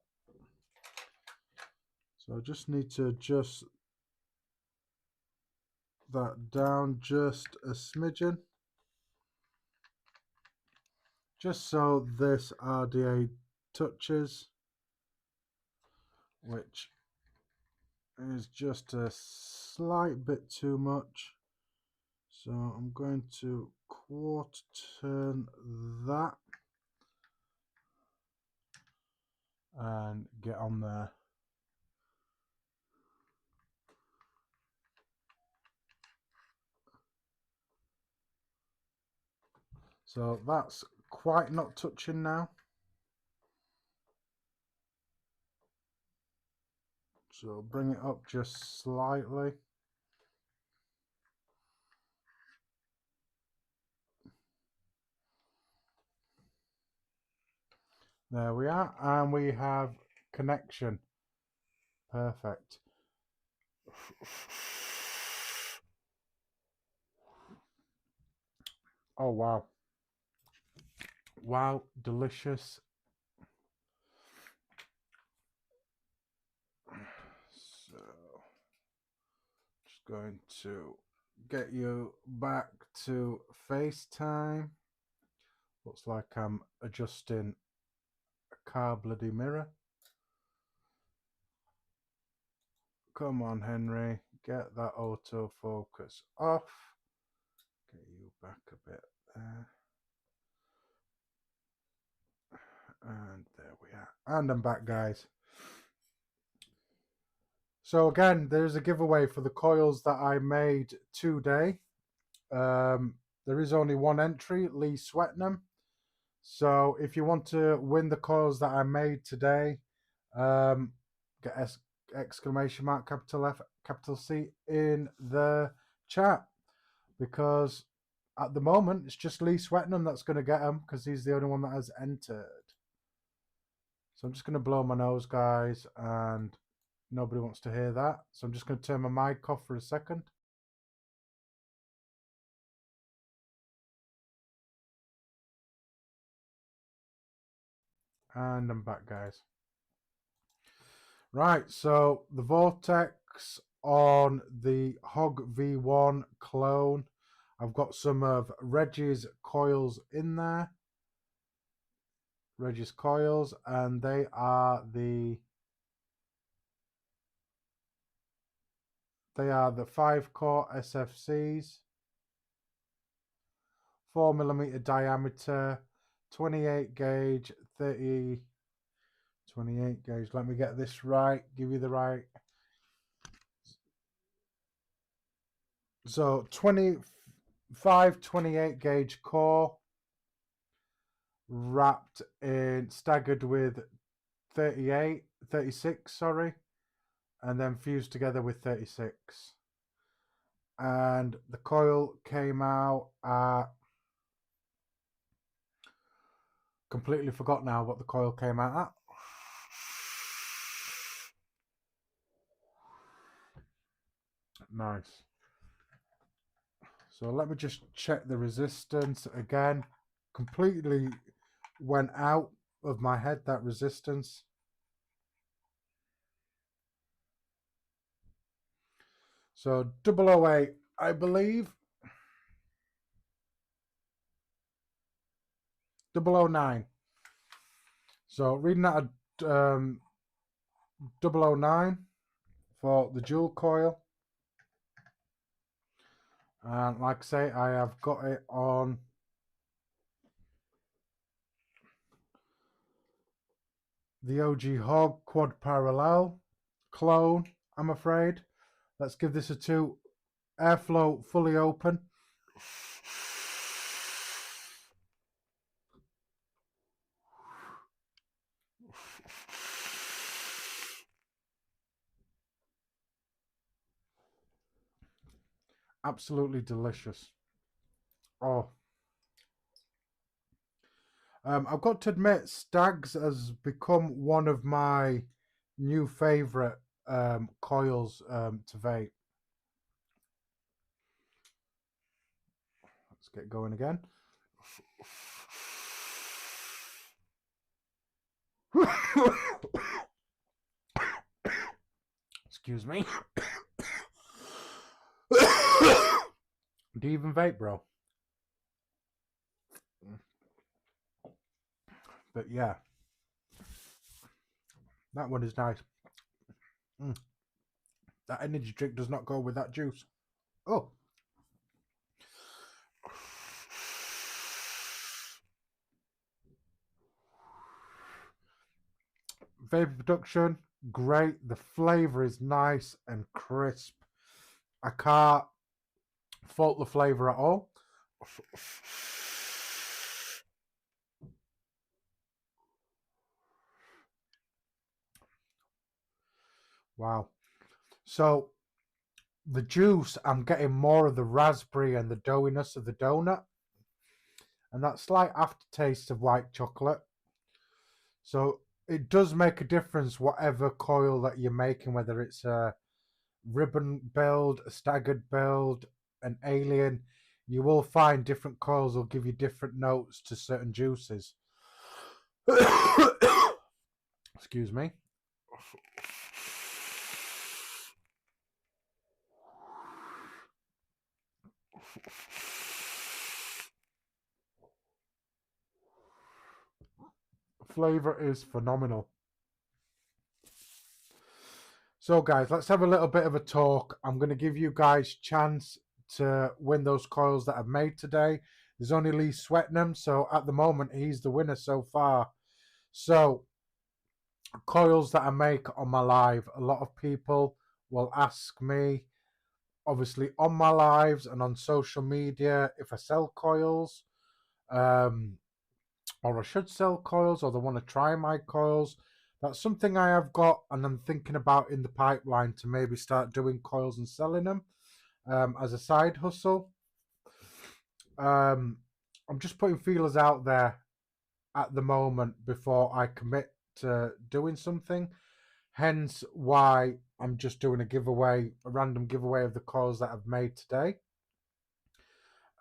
So I just need to adjust that down just a smidgen. Just so this RDA touches, which is just a slight bit too much. So I'm going to quarter turn that and get on there. So that's quite not touching now. So bring it up just slightly. There we are, and we have connection. Perfect. Oh wow. Wow, delicious. So just going to get you back to FaceTime. Looks like I'm adjusting a car bloody mirror. Come on, Henry, get that autofocus off. Get you back a bit there. And there we are. And I'm back, guys. So again, there's a giveaway for the coils that I made today. There is only one entry, Lee Swetnam. So if you want to win the coils that I made today, get exclamation mark, capital F, capital C in the chat, because at the moment it's just Lee Swetnam that's going to get them because he's the only one that has entered. So I'm just going to blow my nose, guys, and nobody wants to hear that. So I'm just going to turn my mic off for a second. And I'm back, guys. Right, so the Vortex on the Hog V1 clone. I've got some of Reggie's coils in there. Reggie's coils, and they are the 5-core SFCs, 4mm diameter, 28 gauge, 28 gauge. Let me get this right, give you the right. So 28 gauge core, wrapped in, staggered with 36, sorry, and then fused together with 36. And the coil came out at, completely forgot now what the coil came out at. Nice. So let me just check the resistance again. Completely went out of my head, that resistance. So 008, I believe. 009. So reading that at 009 for the dual coil. And like I say, I have got it on the OG Hog quad parallel clone, I'm afraid. Let's give this a 2. Airflow fully open. Absolutely delicious. Oh. I've got to admit, Stags has become one of my new favourite coils to vape. Let's get going again. Excuse me. Do you even vape, bro? But yeah, that one is nice. That energy drink does not go with that juice. Oh. Vapor production, great. The flavour is nice and crisp. I can't fault the flavour at all. Wow. So the juice, I'm getting more of the raspberry and the doughiness of the donut, and that slight aftertaste of white chocolate. So it does make a difference whatever coil that you're making, whether it's a ribbon build, a staggered build, an alien. You will find different coils will give you different notes to certain juices. Excuse me. Flavor is phenomenal. So guys, let's have a little bit of a talk. I'm going to give you guys a chance to win those coils that I've made today. There's only Lee Swetnam, so at the moment he's the winner so far. So coils that I make on my live, a lot of people will ask me, obviously on my lives and on social media, if I sell coils, or I should sell coils, or they want to try my coils. That's something I have got and I'm thinking about in the pipeline to maybe start doing coils and selling them as a side hustle. I'm just putting feelers out there at the moment before I commit to doing something. Hence why I'm just doing a giveaway, a random giveaway of the coils that I've made today.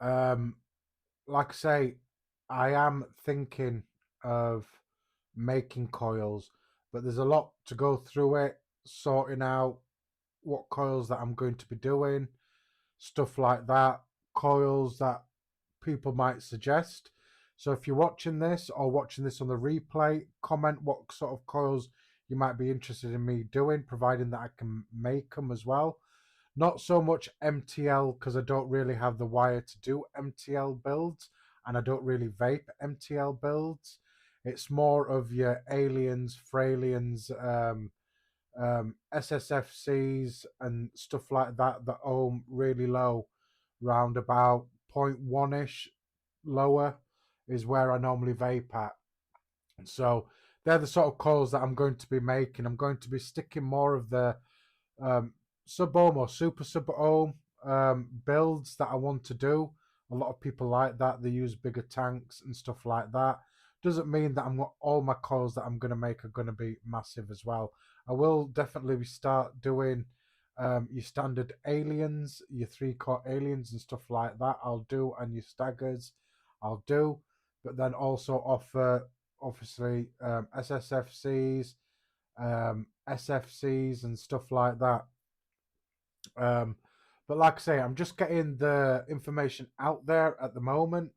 Like I say, I am thinking of making coils, but there's a lot to go through it, sorting out what coils that I'm going to be doing, stuff like that, coils that people might suggest. So if you're watching this or watching this on the replay, comment what sort of coils you might be interested in me doing, providing that I can make them as well. Not so much MTL, because I don't really have the wire to do MTL builds, and I don't really vape MTL builds. It's more of your aliens, Fralians, SSFCs and stuff like that that ohm really low, round about 0.1-ish lower is where I normally vape at. So they're the sort of coils that I'm going to be making. I'm going to be sticking more of the sub-ohm or super sub-ohm builds that I want to do. A lot of people like that. They use bigger tanks and stuff like that. Doesn't mean that all my coils that I'm going to make are going to be massive as well. I will definitely start doing your standard aliens, your 3-core aliens and stuff like that. I'll do, and your staggers I'll do, but then also offer obviously SSFCs, SFCs and stuff like that. But like I say, I'm just getting the information out there at the moment.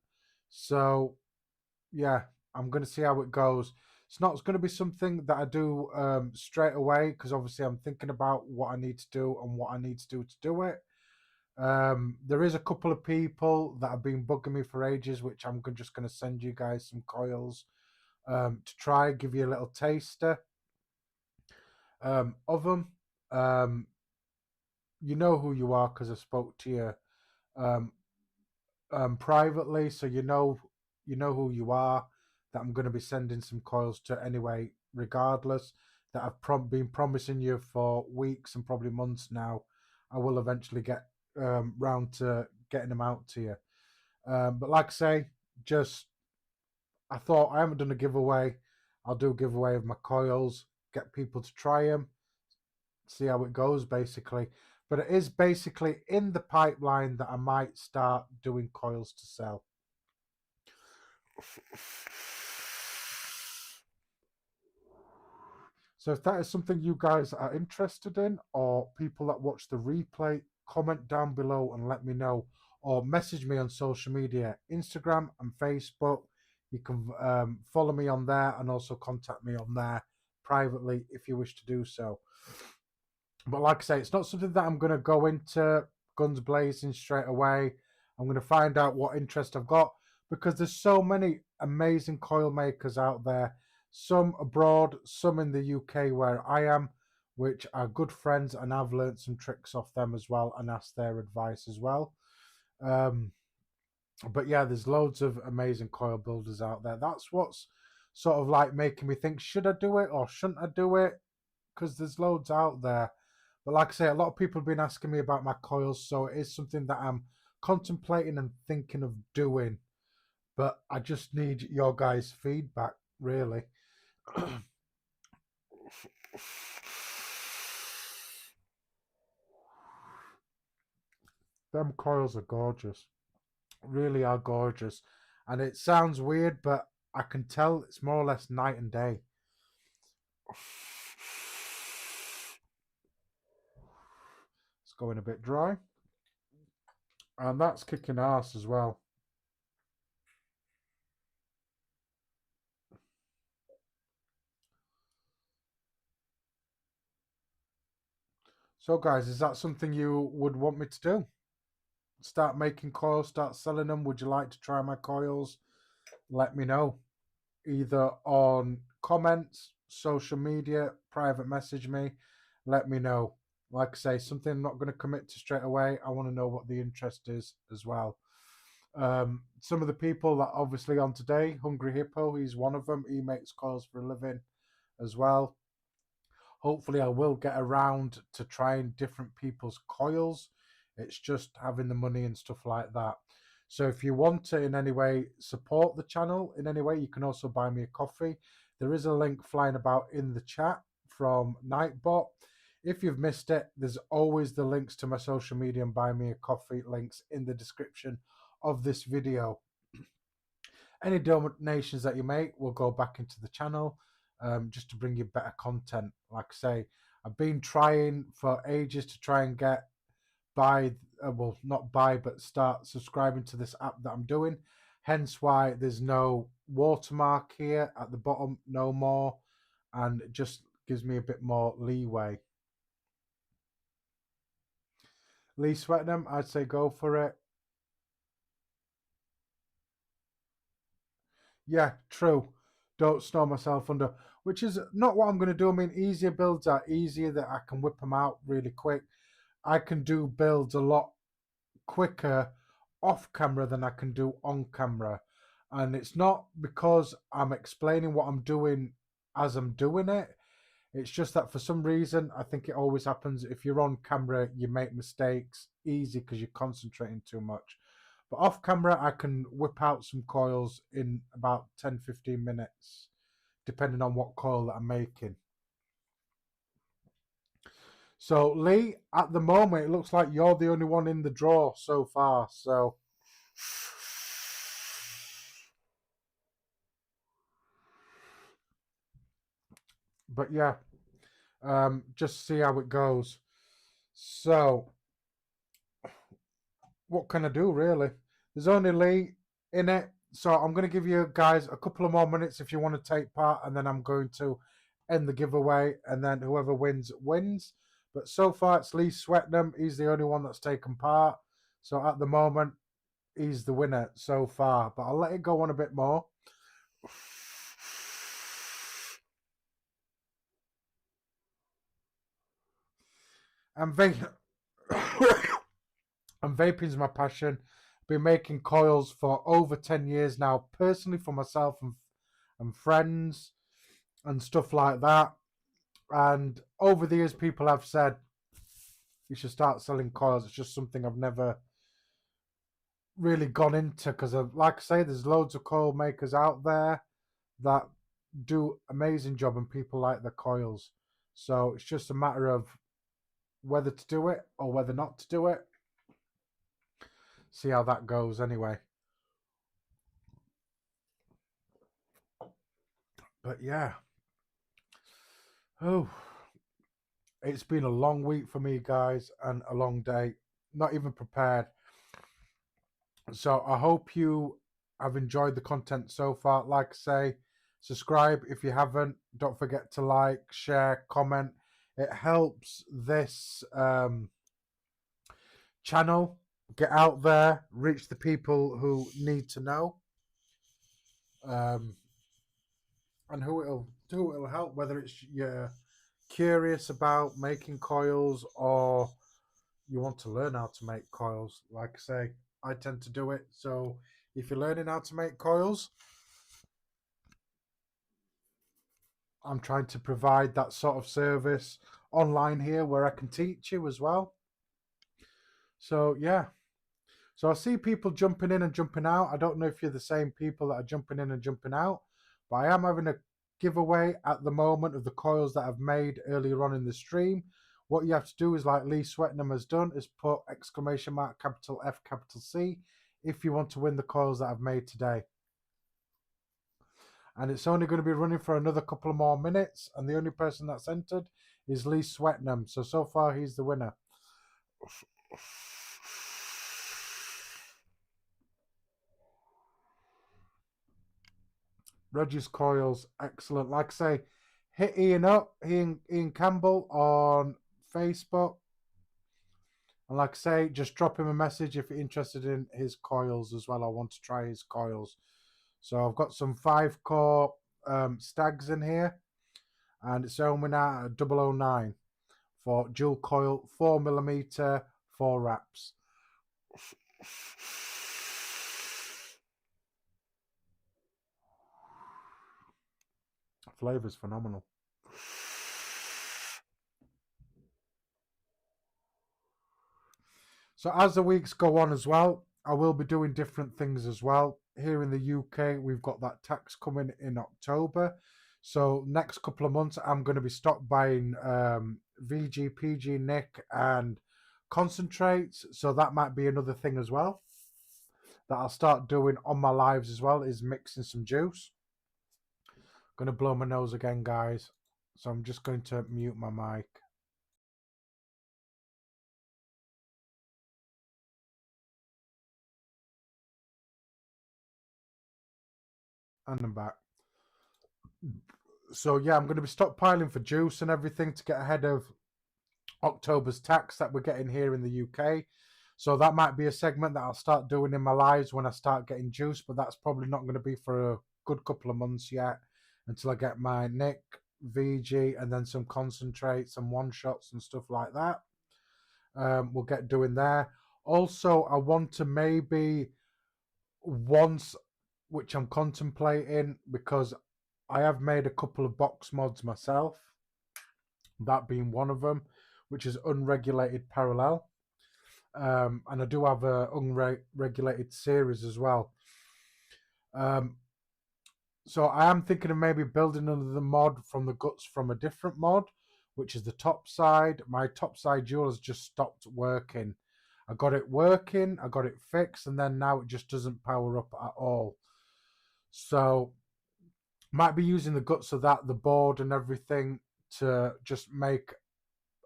So yeah, I'm going to see how it goes. It's not going to be something that I do straight away, because obviously I'm thinking about what I need to do and what I need to do it. There is a couple of people that have been bugging me for ages, which I'm just going to send you guys some coils to try, give you a little taster of them. You know who you are, because I spoke to you privately, so you know who you are, that I'm going to be sending some coils to anyway, regardless, that I've been promising you for weeks and probably months now. I will eventually get round to getting them out to you. But like I say, I thought, I haven't done a giveaway. I'll do a giveaway of my coils, get people to try them, see how it goes basically. But it is basically in the pipeline that I might start doing coils to sell. So if that is something you guys are interested in, or people that watch the replay, comment down below and let me know, or message me on social media, Instagram and Facebook. You can follow me on there and also contact me on there privately if you wish to do so. But like I say, it's not something that I'm going to go into guns blazing straight away. I'm going to find out what interest I've got, because there's so many amazing coil makers out there, some abroad, some in the UK where I am, which are good friends, and I've learned some tricks off them as well and asked their advice as well. But yeah, there's loads of amazing coil builders out there. That's what's sort of like making me think, should I do it or shouldn't I do it? Because there's loads out there. But like I say, a lot of people have been asking me about my coils, so it is something that I'm contemplating and thinking of doing. But I just need your guys' feedback, really. Them coils are gorgeous. Really are gorgeous. And it sounds weird, but I can tell it's more or less night and day. It's going a bit dry. And that's kicking ass as well. So guys, is that something you would want me to do? Start making coils, start selling them? Would you like to try my coils? Let me know. Either on comments, social media, private message me. Let me know. Like I say, something I'm not going to commit to straight away. I want to know what the interest is as well. Some of the people that obviously on today, Hungry Hippo, he's one of them. He makes coils for a living as well. Hopefully I will get around to trying different people's coils. It's just having the money and stuff like that. So if you want to in any way support the channel in any way, you can also buy me a coffee. There is a link flying about in the chat from Nightbot. If you've missed it, there's always the links to my social media and buy me a coffee links in the description of this video. Any donations that you make will go back into the channel, just to bring you better content. Like I say, I've been trying for ages to try and get well, not buy, but start subscribing to this app that I'm doing. Hence why there's no watermark here at the bottom, no more, and it just gives me a bit more leeway. Lee Swetnam, I'd say go for it. Yeah, true. Don't store myself under, which is not what I'm going to do. I mean, easier builds are easier, that I can whip them out really quick. I can do builds a lot quicker off camera than I can do on camera. And it's not because I'm explaining what I'm doing as I'm doing it. It's just that for some reason, I think it always happens. If you're on camera, you make mistakes easy because you're concentrating too much. But off camera, I can whip out some coils in about 10-15 minutes, depending on what coil that I'm making. So Lee, at the moment, it looks like you're the only one in the draw so far. So but yeah, just see how it goes. So what can I do, really? There's only Lee in it, so I'm going to give you guys a couple of more minutes if you want to take part, and then I'm going to end the giveaway, and then whoever wins wins. But so far it's Lee Swetnam. He's the only one that's taken part, so at the moment he's the winner so far. But I'll let it go on a bit more. And vaping is my passion. I've been making coils for over 10 years now, personally, for myself and friends and stuff like that. And over the years, people have said you should start selling coils. It's just something I've never really gone into, because, like I say, there's loads of coil makers out there that do amazing job and people like the coils. So it's just a matter of whether to do it or whether not to do it. See how that goes anyway. But yeah. Oh, it's been a long week for me, guys, and a long day. Not even prepared. So I hope you have enjoyed the content so far. Like I say, subscribe if you haven't. Don't forget to like, share, comment. It helps this channel get out there, reach the people who need to know, and who it'll help, whether it's you're curious about making coils or you want to learn how to make coils. Like I say, I tend to do it. So if you're learning how to make coils, I'm trying to provide that sort of service online here where I can teach you as well. So yeah. So I see people jumping in and jumping out. I don't know if you're the same people that are jumping in and jumping out, but I am having a giveaway at the moment of the coils that I've made earlier on in the stream. What you have to do is, like Lee Swetnam has done, is put exclamation mark capital F capital C if you want to win the coils that I've made today. And it's only going to be running for another couple of more minutes, and the only person that's entered is Lee Swetnam. So far he's the winner. Reggie's coils, excellent. Like I say, hit Ian up, Ian Campbell on Facebook. And like I say, just drop him a message if you're interested in his coils as well. I want to try his coils. So I've got some 5-core stags in here, and it's only now at 009 for dual coil, 4mm, 4 wraps. Flavor's phenomenal. So as the weeks go on as well, I will be doing different things as well. Here in the UK, we've got that tax coming in October. So next couple of months, I'm going to be stock buying VG, PG, Nick and concentrates. So that might be another thing as well. that I'll start doing on my lives as well is mixing some juice. Going to blow my nose again, guys. So I'm just going to mute my mic. And I'm back. So yeah, I'm going to be stockpiling for juice and everything to get ahead of October's tax that we're getting here in the UK. So that might be a segment that I'll start doing in my lives when I start getting juice, but that's probably not going to be for a good couple of months yet until I get my Nick, VG, and then some concentrates and one-shots and stuff like that. We'll get doing there. Also, I want to maybe once, which I'm contemplating, because I have made a couple of box mods myself, that being one of them, which is Unregulated Parallel. And I do have a Unregulated series as well. So I am thinking of maybe building another mod from the guts from a different mod, which is the top side. My top side dual has just stopped working. I got it working, I got it fixed, and then now it just doesn't power up at all. So might be using the guts of that, the board and everything, to just make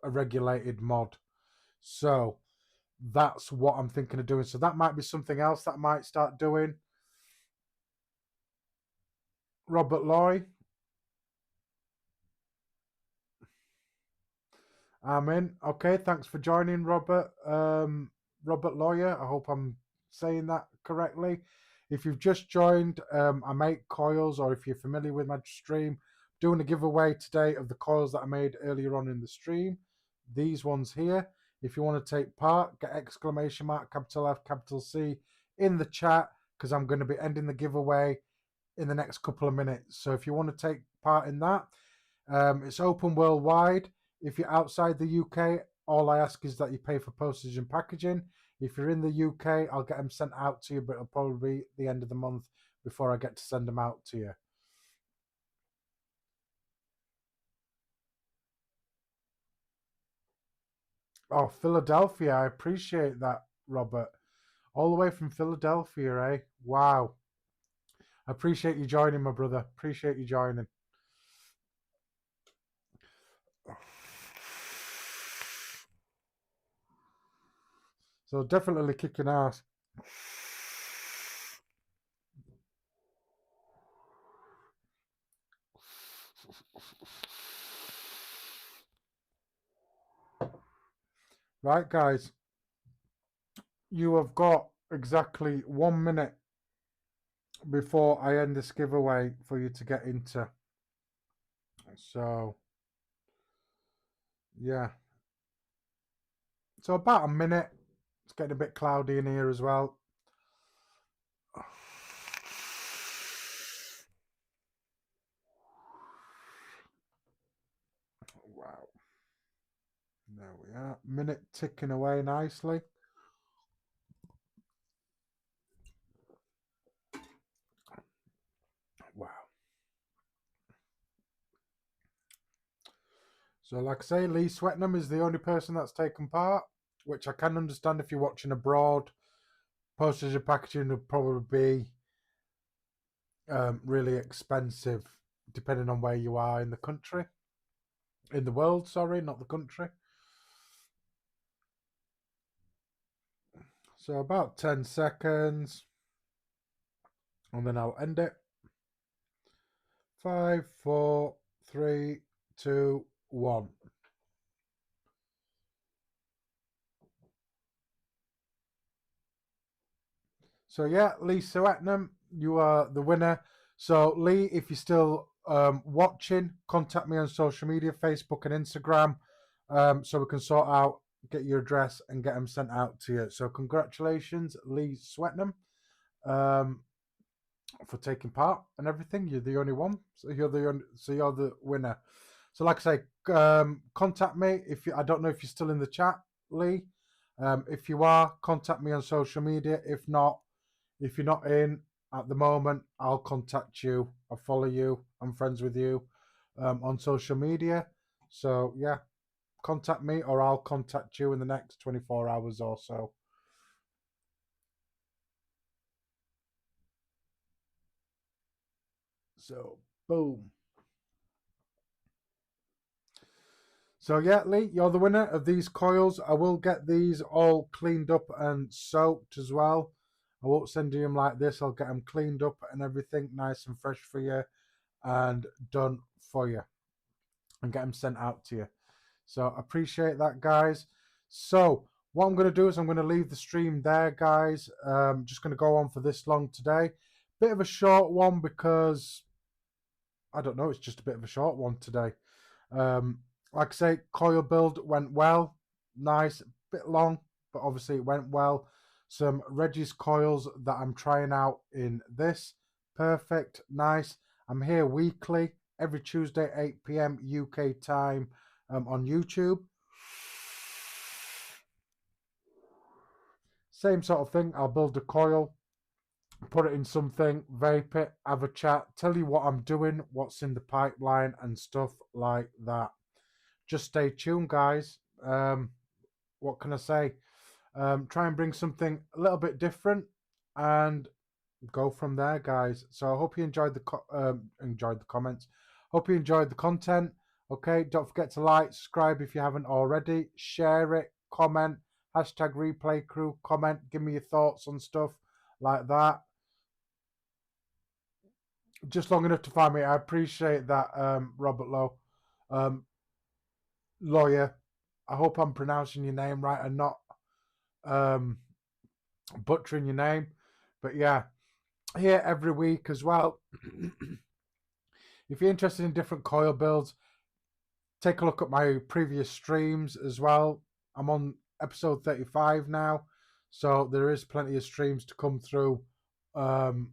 a regulated mod. So that's what I'm thinking of doing. So that might be something else that I might start doing. Robert Loy. I'm in. Okay, thanks for joining, Robert. Robert Lawyer. I hope I'm saying that correctly. If you've just joined, I make coils, or if you're familiar with my stream, doing a giveaway today of the coils that I made earlier on in the stream. These ones here. If you want to take part, get exclamation mark, capital F, capital C in the chat, because I'm going to be ending the giveaway in the next couple of minutes. So if you want to take part in that, it's open worldwide. If you're outside the UK, all I ask is that you pay for postage and packaging. If you're in the UK, I'll get them sent out to you, but it'll probably be the end of the month before I get to send them out to you. Oh, Philadelphia. I appreciate that, Robert. All the way from Philadelphia, eh? Wow. I appreciate you joining, my brother. Appreciate you joining. So definitely kicking ass. Right, guys. You have got exactly 1 minute before I end this giveaway for you to get into. So, yeah. So about a minute. It's getting a bit cloudy in here as well. Wow. There we are. Minute ticking away nicely. Wow. So like I say, Lee Swetnam is the only person that's taken part, which I can understand if you're watching abroad. Postage and packaging would probably be really expensive depending on where you are in the country. In the world, sorry, not the country. So about 10 seconds. And then I'll end it. 5, 4, 3, 2, 1. So yeah, Lee Swetnam, you are the winner. So Lee, if you're still watching, contact me on social media, Facebook and Instagram, so we can sort out, get your address and get them sent out to you. So congratulations, Lee Swetnam, for taking part and everything. You're the only one, so you're the winner. So like I say, contact me if you, I don't know if you're still in the chat, Lee. If you are, contact me on social media. If not, if you're not in at the moment, I'll contact you. I'll follow you. I'm friends with you on social media. So yeah, contact me or I'll contact you in the next 24 hours or so. So, boom. So yeah, Lee, you're the winner of these coils. I will get these all cleaned up and soaked as well. I won't send you them like this. I'll get them cleaned up and everything nice and fresh for you and done for you and get them sent out to you. So appreciate that, guys. So what I'm going to do is I'm going to leave the stream there, guys. Just going to go on for this long today. Bit of a short one because, I don't know, it's just a bit of a short one today. Like I say, coil build went well. Nice, bit long, but obviously it went well. Some Reggie's coils that I'm trying out in this. Perfect, nice. I'm here weekly, every Tuesday, 8 PM UK time on YouTube. Same sort of thing. I'll build a coil, put it in something, vape it, have a chat, tell you what I'm doing, what's in the pipeline and stuff like that. Just stay tuned, guys. What can I say? Try and bring something a little bit different and go from there, guys. So I hope you enjoyed the comments. Hope you enjoyed the content. Okay, don't forget to like, subscribe if you haven't already, share it, comment, hashtag replay crew, comment, give me your thoughts on stuff like that. Just long enough to find me. I appreciate that, Robert Lowe. Lawyer, I hope I'm pronouncing your name right and not butchering your name. But yeah, here every week as well. If you're interested in different coil builds, take a look at my previous streams as well. I'm on episode 35 now, so there is plenty of streams to come through. So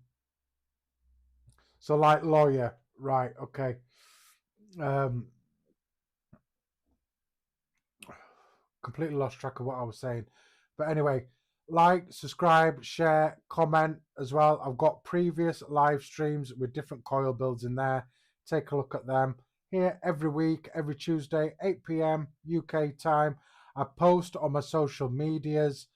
like Lawyer, right, okay. Completely lost track of what I was saying. But anyway, like, subscribe, share, comment as well. I've got previous live streams with different coil builds in there. Take a look at them. Here every week, every Tuesday, 8 PM UK time. I post on my social medias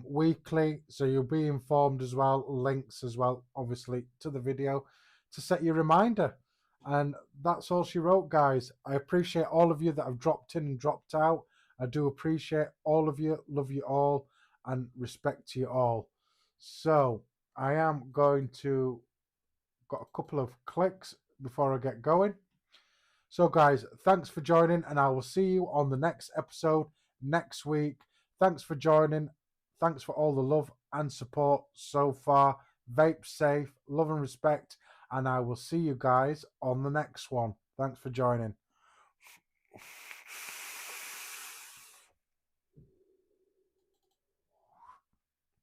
weekly, so you'll be informed as well. Links as well, obviously, to the video to set your reminder. And that's all she wrote, guys. I appreciate all of you that have dropped in and dropped out. I do appreciate all of you, love you all, and respect to you all. So I am going to got a couple of clicks before I get going. So guys, thanks for joining, and I will see you on the next episode next week. Thanks for joining. Thanks for all the love and support so far. Vape safe, love and respect, and I will see you guys on the next one. Thanks for joining.